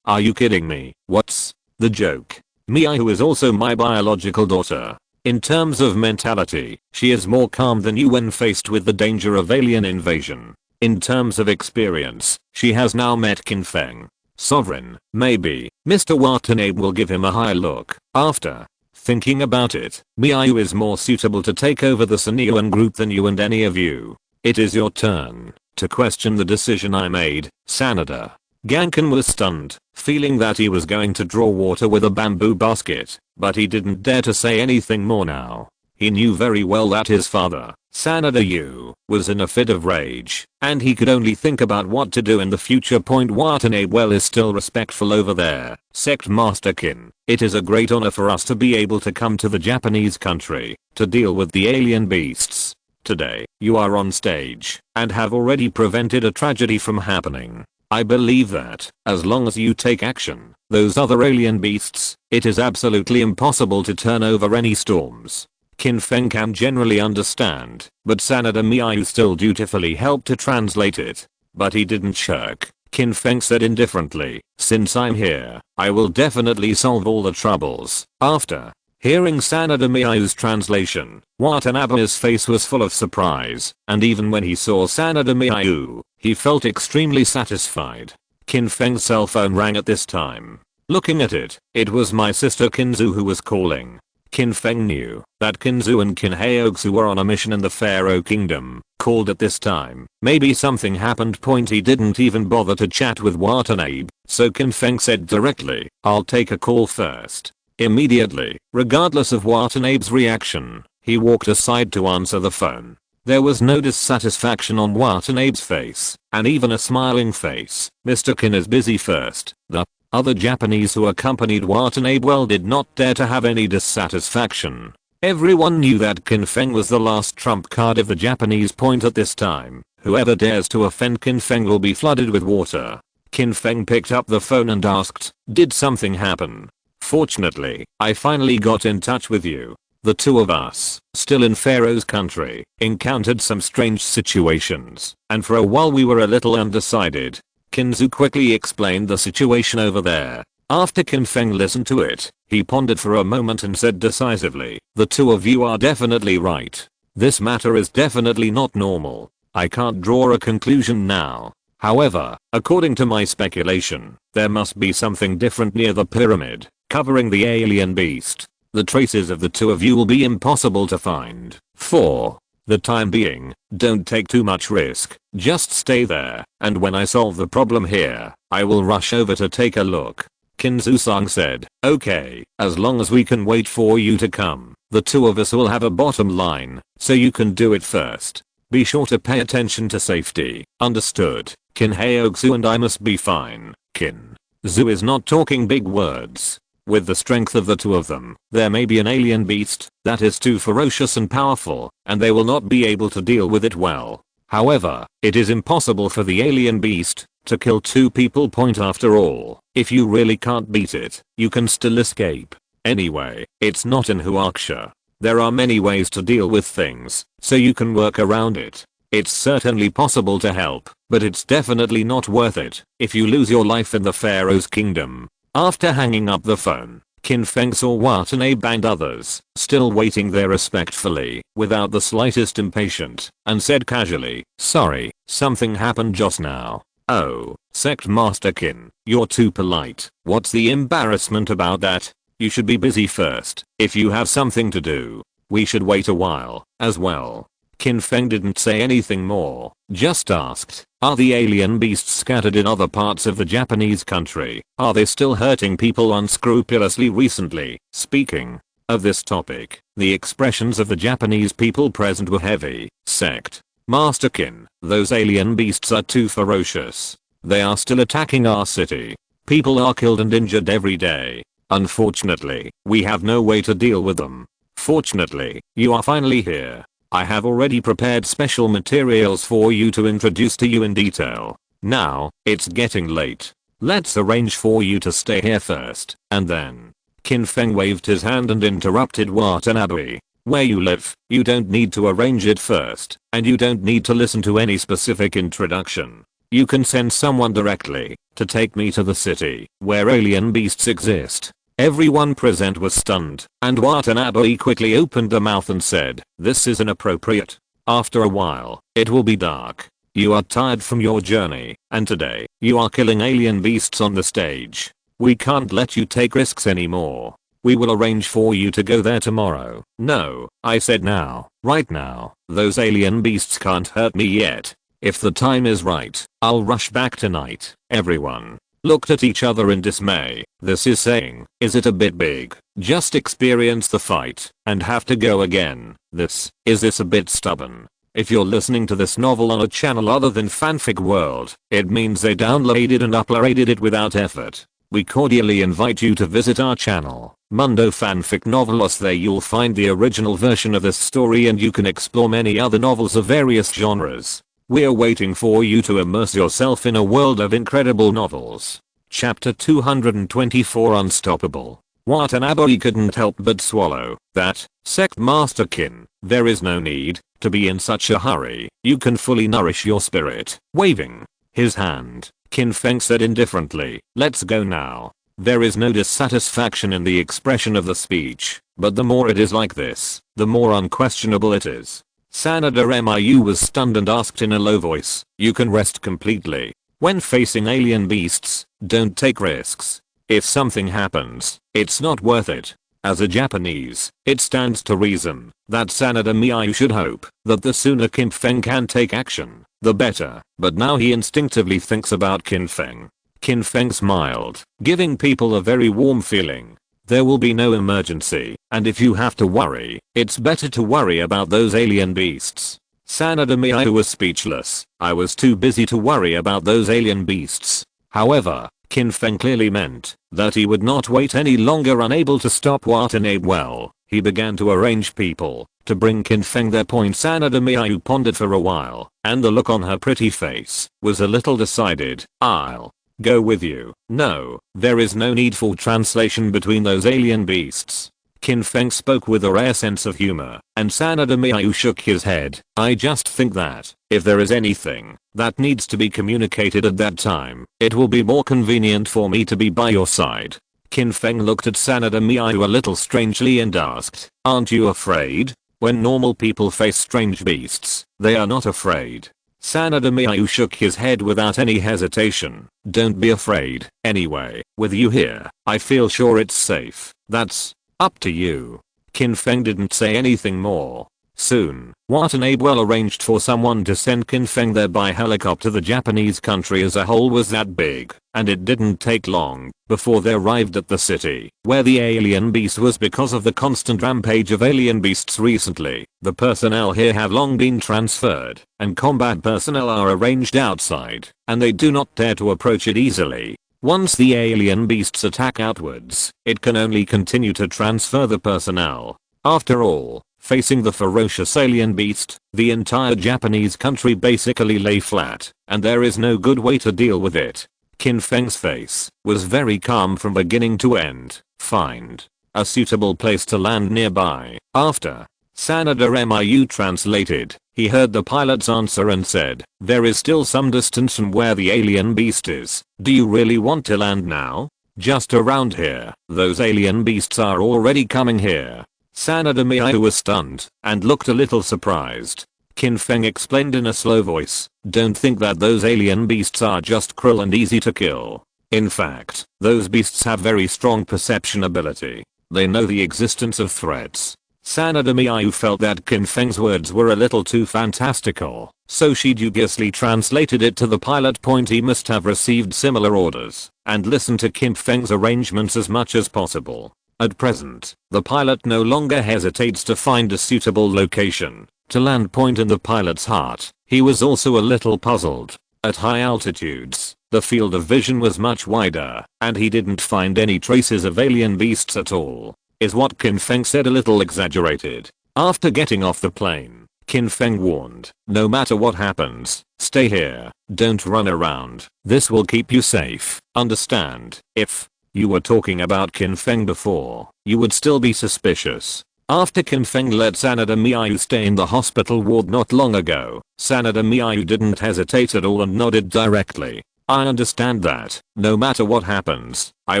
Are you kidding me? What's the joke? Miayu is also my biological daughter. In terms of mentality, she is more calm than you when faced with the danger of alien invasion. In terms of experience, she has now met Qin Feng. Sovereign, maybe, Mr. Watanabe will give him a high look. After thinking about it, Miayu is more suitable to take over the Sunyuan group than you and any of you. It is your turn to question the decision I made, Sanada. Ganken was stunned, feeling that he was going to draw water with a bamboo basket, but he didn't dare to say anything more now. He knew very well that his father, Sanada Yu, was in a fit of rage, and he could only think about what to do in the future. Watanabe well is still respectful over there. Sect Master Qin, it is a great honor for us to be able to come to the Japanese country to deal with the alien beasts. Today, you are on stage, and have already prevented a tragedy from happening. I believe that, as long as you take action, those other alien beasts, it is absolutely impossible to turn over any storms. Qin Feng can generally understand, but Sanada Miayu still dutifully helped to translate it. But he didn't shirk. Qin Feng said indifferently, since I'm here, I will definitely solve all the troubles. After hearing Sanada Miayu's translation, Watanabe's face was full of surprise, and even when he saw Sanada Miayu, he felt extremely satisfied. Qin Feng's cell phone rang at this time. Looking at it, it was my sister Kinzu who was calling. Qin Feng knew that Kinzu and Qin Heogsu were on a mission in the Pharaoh Kingdom, called at this time. Maybe something happened. He didn't even bother to chat with Watanabe, so Qin Feng said directly, I'll take a call first. Immediately, regardless of Watanabe's reaction, he walked aside to answer the phone. There was no dissatisfaction on Watanabe's face, and even a smiling face. Mr. Qin is busy first. The other Japanese who accompanied Watanabe well did not dare to have any dissatisfaction. Everyone knew that Qin Feng was the last trump card of the Japanese point at this time. Whoever dares to offend Qin Feng will be flooded with water. Qin Feng picked up the phone and asked, did something happen? Fortunately, I finally got in touch with you. The two of us, still in Pharaoh's country, encountered some strange situations, and for a while we were a little undecided. Kinzu quickly explained the situation over there. After Qin Feng listened to it, he pondered for a moment and said decisively, the two of you are definitely right. This matter is definitely not normal. I can't draw a conclusion now. However, according to my speculation, there must be something different near the pyramid, covering the alien beast. The traces of the two of you will be impossible to find. For the time being, don't take too much risk, just stay there, and when I solve the problem here, I will rush over to take a look. Kinzu-san said, okay, as long as we can wait for you to come, the two of us will have a bottom line, so you can do it first. Be sure to pay attention to safety. Understood. Qin Heogsu and I must be fine. Kinzu is not talking big words. With the strength of the two of them, there may be an alien beast that is too ferocious and powerful, and they will not be able to deal with it well. However, it is impossible for the alien beast to kill 2 people. Point after all, if you really can't beat it, you can still escape. Anyway, it's not in Huaxia. There are many ways to deal with things, so you can work around it. It's certainly possible to help, but it's definitely not worth it if you lose your life in the Pharaoh's kingdom. After hanging up the phone, Qin Feng saw Watanabe and others still waiting there respectfully, without the slightest impatience, and said casually, "Sorry, something happened just now." "Oh, Sect Master Qin, you're too polite. What's the embarrassment about that? You should be busy first. If you have something to do, we should wait a while, as well." Qin Feng didn't say anything more, just asked, "Are the alien beasts scattered in other parts of the Japanese country? Are they still hurting people unscrupulously recently?" Speaking of this topic, the expressions of the Japanese people present were heavy. "Sect Master Qin, those alien beasts are too ferocious. They are still attacking our city. People are killed and injured every day. Unfortunately, we have no way to deal with them. Fortunately, you are finally here. I have already prepared special materials for you to introduce to you in detail. Now, it's getting late. Let's arrange for you to stay here first, and then." Qin Feng waved his hand and interrupted Watanabe. "Where you live, you don't need to arrange it first, and you don't need to listen to any specific introduction. You can send someone directly to take me to the city where alien beasts exist." Everyone present was stunned, and Watanabe quickly opened the mouth and said, "This is inappropriate. After a while, it will be dark. You are tired from your journey, and today, you are killing alien beasts on the stage. We can't let you take risks anymore. We will arrange for you to go there tomorrow." "No," I said, "now, right now. Those alien beasts can't hurt me yet. If the time is right, I'll rush back tonight." Everyone looked at each other in dismay. This is saying, is it a bit big? Just experience the fight and have to go again. Is this a bit stubborn? If you're listening to this novel on a channel other than Fanfic World, it means they downloaded and uploaded it without effort. We cordially invite you to visit our channel, Mundo Fanfic Novelos. There you'll find the original version of this story and you can explore many other novels of various genres. We're waiting for you to immerse yourself in a world of incredible novels. Chapter 224 Unstoppable. Watanabe couldn't help but swallow that. "Sect Master Qin, there is no need to be in such a hurry. You can fully nourish your spirit." Waving his hand, Qin Feng said indifferently, "Let's go now." There is no dissatisfaction in the expression of the speech, but the more it is like this, the more unquestionable it is. Sanada Miu was stunned and asked in a low voice, "You can rest completely. When facing alien beasts, don't take risks. If something happens, it's not worth it." As a Japanese, it stands to reason that Sanada Miu should hope that the sooner Qin Feng can take action, the better, but now he instinctively thinks about Qin Feng. Qin Feng smiled, giving people a very warm feeling. There will be no emergency, and if you have to worry, it's better to worry about those alien beasts. Sanada Miu was speechless. I was too busy to worry about those alien beasts. However, Qin Feng clearly meant that he would not wait any longer. Unable to stop Watanabe, well, he began to arrange people to bring Qin Feng their point. Sanada Miu pondered for a while, and the look on her pretty face was a little decided. "I'll go with you." "No, there is no need for translation between those alien beasts." Qin Feng spoke with a rare sense of humor, and Sanada Miu shook his head. "I just think that, if there is anything that needs to be communicated at that time, it will be more convenient for me to be by your side." Qin Feng looked at Sanada Miu a little strangely and asked, "Aren't you afraid? When normal people face strange beasts, they are not afraid." Sanada Miu shook his head without any hesitation. "Don't be afraid. Anyway, with you here, I feel sure it's safe. That's up to you." Qin Feng didn't say anything more. Soon, Watanabe arranged for someone to send Qin Feng there by helicopter. The Japanese country as a whole was that big, and it didn't take long before they arrived at the city where the alien beast was. Because of the constant rampage of alien beasts recently, the personnel here have long been transferred, and combat personnel are arranged outside, and they do not dare to approach it easily. Once the alien beasts attack outwards, it can only continue to transfer the personnel. After all, Facing the ferocious alien beast, the entire Japanese country basically lay flat, and there is no good way to deal with it. Qin Feng's face was very calm from beginning to end. Find a suitable place to land nearby. After Sanada Miu translated, he heard the pilot's answer and said, "There is still some distance from where the alien beast is. Do you really want to land now? Just around here. Those alien beasts are already coming here." Sanada Miu was stunned and looked a little surprised. Qin Feng explained in a slow voice, "Don't think that those alien beasts are just cruel and easy to kill. In fact, those beasts have very strong perception ability. They know the existence of threats." Sanada Miu felt that Qin Feng's words were a little too fantastical, so she dubiously translated it to the pilot. He must have received similar orders and listened to Qin Feng's arrangements as much as possible. At present, the pilot no longer hesitates to find a suitable location to land. In the pilot's heart, he was also a little puzzled. At high altitudes, the field of vision was much wider, and he didn't find any traces of alien beasts at all. Is what Qin Feng said a little exaggerated? After getting off the plane, Qin Feng warned, "No matter what happens, stay here. Don't run around. This will keep you safe. Understand? If you were talking about Qin Feng before, you would still be suspicious." After Qin Feng let Sanada Miu stay in the hospital ward not long ago, Sanada Miu didn't hesitate at all and nodded directly. "I understand that. No matter what happens, I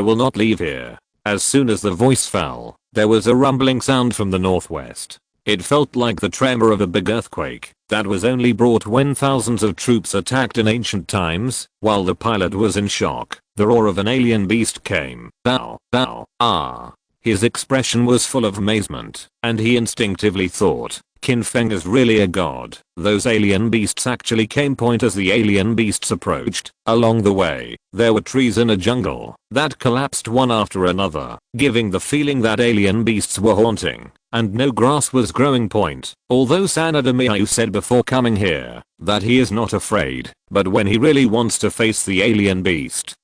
will not leave here." As soon as the voice fell, there was a rumbling sound from the northwest. It felt like the tremor of a big earthquake that was only brought when thousands of troops attacked in ancient times. While the pilot was in shock, the roar of an alien beast came. "Ow, ow, ah." His expression was full of amazement, and he instinctively thought, Qin Feng is really a god. Those alien beasts actually came. As the alien beasts approached, along the way, there were trees in a jungle that collapsed one after another, giving the feeling that alien beasts were haunting, and no grass was growing. Although Sanada Miu said before coming here that he is not afraid, but when he really wants to face the alien beast,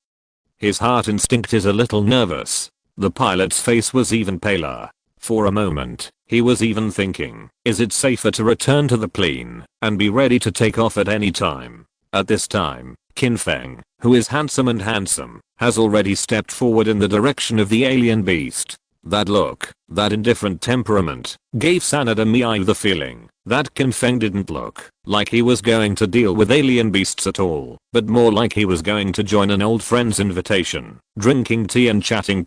his heart instinct is a little nervous. The pilot's face was even paler. For a moment, he was even thinking, is it safer to return to the plane and be ready to take off at any time? At this time, Qin Feng, who is handsome, has already stepped forward in the direction of the alien beast. That look, that indifferent temperament, gave Sanada Miu the feeling that Qin Feng didn't look like he was going to deal with alien beasts at all, but more like he was going to join an old friend's invitation, drinking tea and chatting.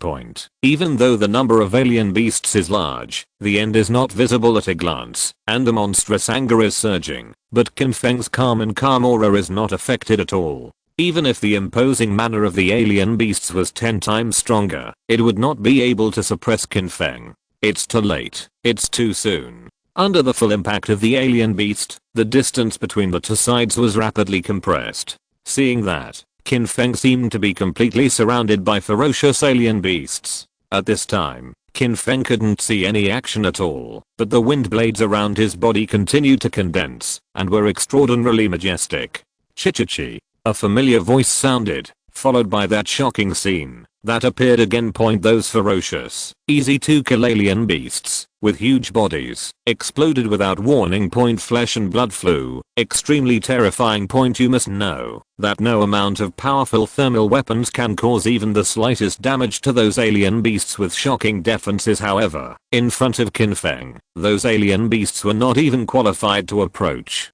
Even though the number of alien beasts is large, the end is not visible at a glance, and the monstrous anger is surging, but Qin Feng's calm aura is not affected at all. Even if the imposing manner of the alien beasts was 10 times stronger, it would not be able to suppress Qin Feng. It's too late. It's too soon. Under the full impact of the alien beast, the distance between the two sides was rapidly compressed. Seeing that, Qin Feng seemed to be completely surrounded by ferocious alien beasts. At this time, Qin Feng couldn't see any action at all, but the wind blades around his body continued to condense and were extraordinarily majestic. Chi-chi-chi. A familiar voice sounded, followed by that shocking scene that appeared again. Those ferocious, easy to kill alien beasts, with huge bodies, exploded without warning. Flesh and blood flew, extremely terrifying. You must know that no amount of powerful thermal weapons can cause even the slightest damage to those alien beasts with shocking defenses. However, in front of Qin Feng, those alien beasts were not even qualified to approach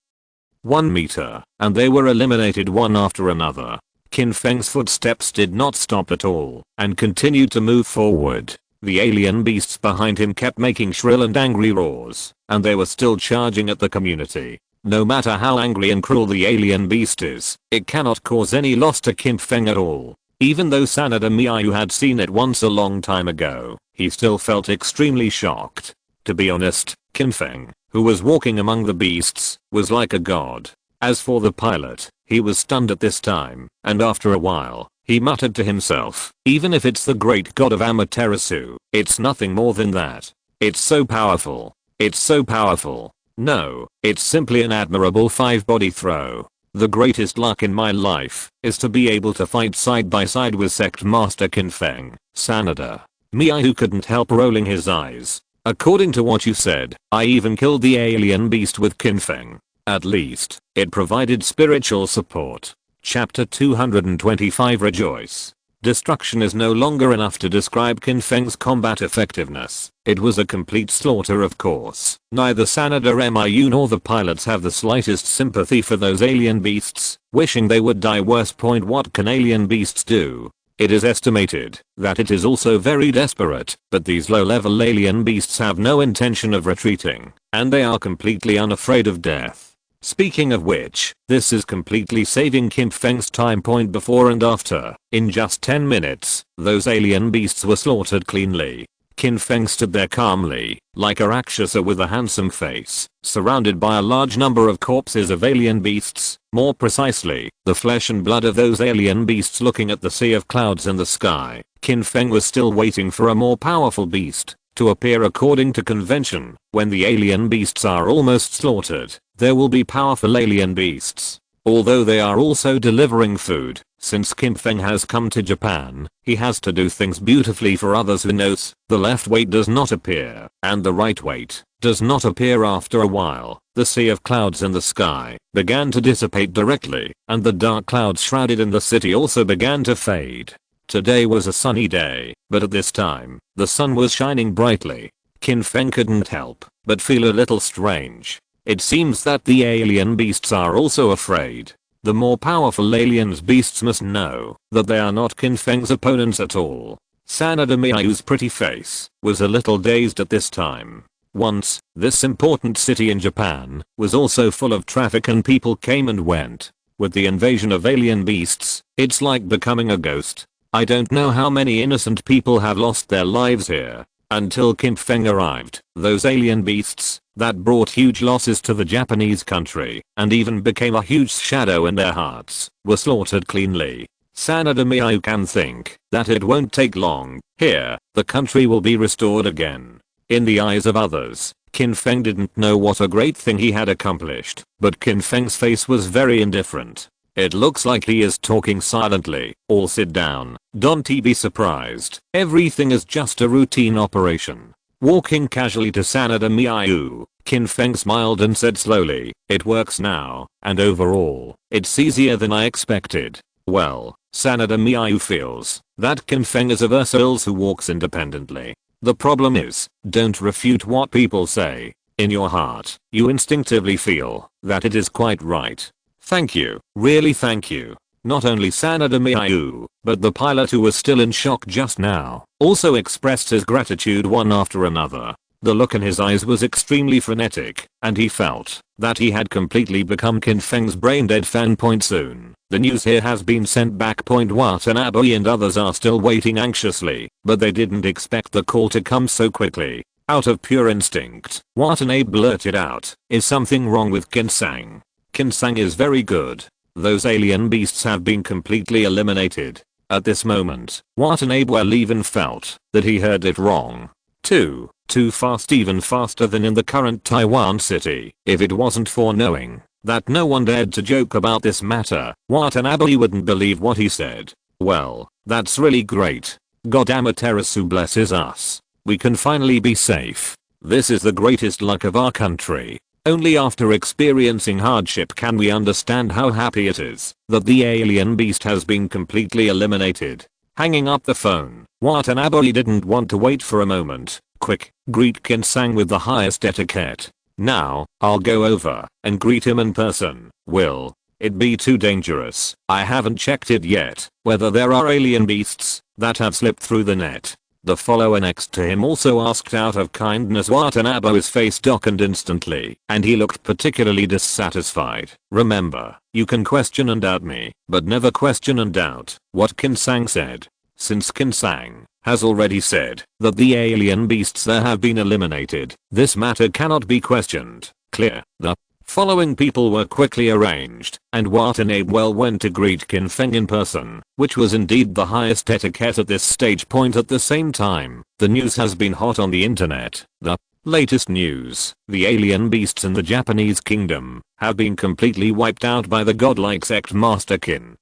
1 meter, and they were eliminated one after another. Qin Feng's footsteps did not stop at all, and continued to move forward. The alien beasts behind him kept making shrill and angry roars, and they were still charging at the community. No matter how angry and cruel the alien beast is, it cannot cause any loss to Qin Feng at all. Even though Sanada Miu had seen it once a long time ago, he still felt extremely shocked. To be honest, Qin Feng, who was walking among the beasts, was like a god. As for the pilot, he was stunned at this time, and after a while, he muttered to himself, even if it's the great god of Amaterasu, it's nothing more than that. It's so powerful. It's so powerful. No, it's simply an admirable 5-body throw. The greatest luck in my life is to be able to fight side by side with Sect Master Qin Feng. Sanada Miu couldn't help rolling his eyes. According to what you said, I even killed the alien beast with Qin Feng. At least, it provided spiritual support. Chapter 225 Rejoice. Destruction is no longer enough to describe Qin Feng's combat effectiveness. It was a complete slaughter, of course. Neither Sanada Miu nor the pilots have the slightest sympathy for those alien beasts, wishing they would die worse. What can alien beasts do? It is estimated that it is also very desperate, but these low-level alien beasts have no intention of retreating, and they are completely unafraid of death. Speaking of which, this is completely saving Qin Feng's time. Before and after, in just 10 minutes, those alien beasts were slaughtered cleanly. Qin Feng stood there calmly, like a Rakshasa with a handsome face, surrounded by a large number of corpses of alien beasts, more precisely, the flesh and blood of those alien beasts. Looking at the sea of clouds in the sky, Qin Feng was still waiting for a more powerful beast to appear. According to convention, when the alien beasts are almost slaughtered, there will be powerful alien beasts. Although they are also delivering food, since Qin Feng has come to Japan, he has to do things beautifully for others. Who knows, the left weight does not appear, and the right weight does not appear. After a while, the sea of clouds in the sky began to dissipate directly, and the dark clouds shrouded in the city also began to fade. Today was a sunny day, but at this time, the sun was shining brightly. Qin Feng couldn't help but feel a little strange. It seems that the alien beasts are also afraid. The more powerful aliens beasts must know that they are not Qin Feng's opponents at all. Sanada Miu's pretty face was a little dazed at this time. Once, this important city in Japan was also full of traffic and people came and went. With the invasion of alien beasts, it's like becoming a ghost. I don't know how many innocent people have lost their lives here. Until Qin Feng arrived, those alien beasts that brought huge losses to the Japanese country and even became a huge shadow in their hearts were slaughtered cleanly. Sanada Miu can think that it won't take long. Here, the country will be restored again. In the eyes of others, Qin Feng didn't know what a great thing he had accomplished, but Qin Feng's face was very indifferent. It looks like he is talking silently. All sit down. Don't be surprised. Everything is just a routine operation. Walking casually to Sanada Miu, Qin Feng smiled and said slowly, it works now, and overall, it's easier than I expected. Well, Sanada Miu feels that Qin Feng is a versatile who walks independently. The problem is, don't refute what people say. In your heart, you instinctively feel that it is quite right. Thank you, really thank you. Not only Sanada Miu, but the pilot who was still in shock just now, also expressed his gratitude one after another. The look in his eyes was extremely frenetic, and he felt that he had completely become Qin Feng's brain-dead fan. Soon, the news here has been sent back. Watanabe and others are still waiting anxiously, but they didn't expect the call to come so quickly. Out of pure instinct, Watanabe blurted out, is something wrong with Qin Feng? Qin Feng is very good. Those alien beasts have been completely eliminated. At this moment, Watanabe even felt that he heard it wrong. Too fast, even faster than in the current Taiwan city. If it wasn't for knowing that no one dared to joke about this matter, Watanabe wouldn't believe what he said. Well, that's really great. God Amaterasu blesses us. We can finally be safe. This is the greatest luck of our country. Only after experiencing hardship can we understand how happy it is that the alien beast has been completely eliminated. Hanging up the phone, Watanabe didn't want to wait for a moment. Quick, greet Qin Feng with the highest etiquette. Now, I'll go over and greet him in person. Will it be too dangerous? I haven't checked it yet, whether there are alien beasts that have slipped through the net. The follower next to him also asked out of kindness. Watanabe's face darkened instantly, and he looked particularly dissatisfied. Remember, you can question and doubt me, but never question and doubt what Qin Feng said. Since Qin Feng has already said that the alien beasts there have been eliminated, this matter cannot be questioned. Clear? The following people were quickly arranged, and Watanabe went to greet Qin Feng in person, which was indeed the highest etiquette at this stage. At the same time, the news has been hot on the internet. The latest news, the alien beasts in the Japanese kingdom have been completely wiped out by the godlike sect Master Qin.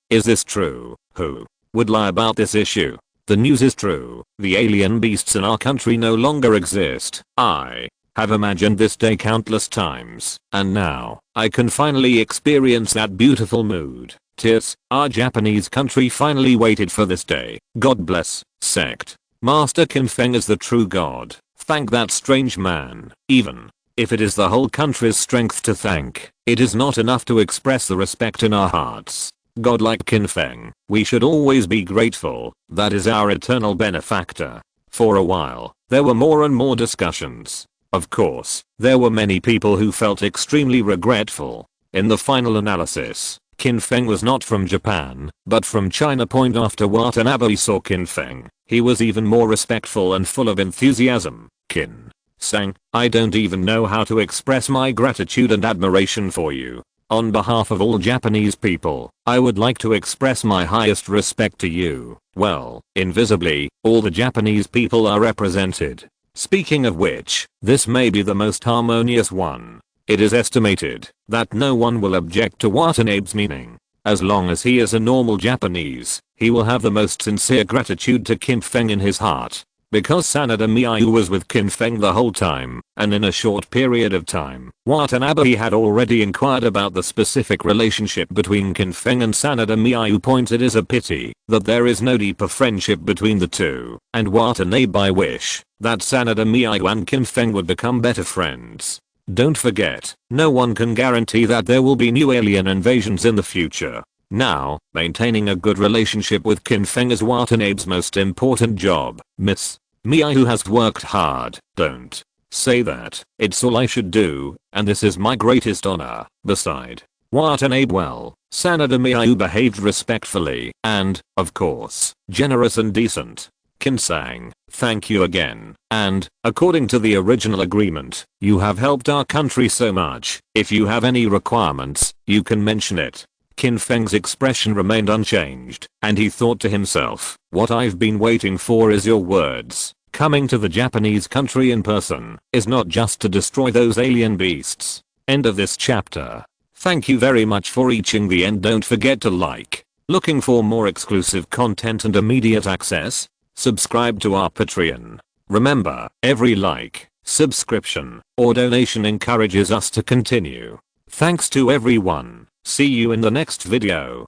Is this true? Who would lie about this issue? The news is true. The alien beasts in our country no longer exist. I have imagined this day countless times, and now I can finally experience that beautiful mood. Tears. Our Japanese country finally waited for this day. God bless, sect. Master Qin Feng is the true god. Thank that strange man. Even if it is the whole country's strength to thank, it is not enough to express the respect in our hearts. God like Qin Feng, we should always be grateful. That is our eternal benefactor. For a while, there were more and more discussions. Of course, there were many people who felt extremely regretful. In the final analysis, Qin Feng was not from Japan, but from China. After Watanabe saw Qin Feng, he was even more respectful and full of enthusiasm. Qin Sang, I don't even know how to express my gratitude and admiration for you. On behalf of all Japanese people, I would like to express my highest respect to you. Well, invisibly, all the Japanese people are represented. Speaking of which, this may be the most harmonious one. It is estimated that no one will object to Watanabe's meaning. As long as he is a normal Japanese, he will have the most sincere gratitude to Qin Feng in his heart. Because Sanada Miyu was with Qin Feng the whole time, and in a short period of time, Watanabe had already inquired about the specific relationship between Qin Feng and Sanada Miyu. It is a pity that there is no deeper friendship between the two, and Watanabe wish that Sanada Miyu and Qin Feng would become better friends. Don't forget, no one can guarantee that there will be new alien invasions in the future. Now, maintaining a good relationship with Qin Feng is Watanabe's most important job. Miss Miyu has worked hard. Don't say that. It's all I should do, and this is my greatest honor. Beside Watanabe, well, Sanada Miyu behaved respectfully and, of course, generous and decent. Qin Sang, thank you again, and, according to the original agreement, you have helped our country so much. If you have any requirements, you can mention it. Qin Feng's expression remained unchanged, and he thought to himself, what I've been waiting for is your words. Coming to the Japanese country in person is not just to destroy those alien beasts. End of this chapter. Thank you very much for reaching the end. Don't forget to like. Looking for more exclusive content and immediate access? Subscribe to our Patreon. Remember, every like, subscription, or donation encourages us to continue. Thanks to everyone. See you in the next video.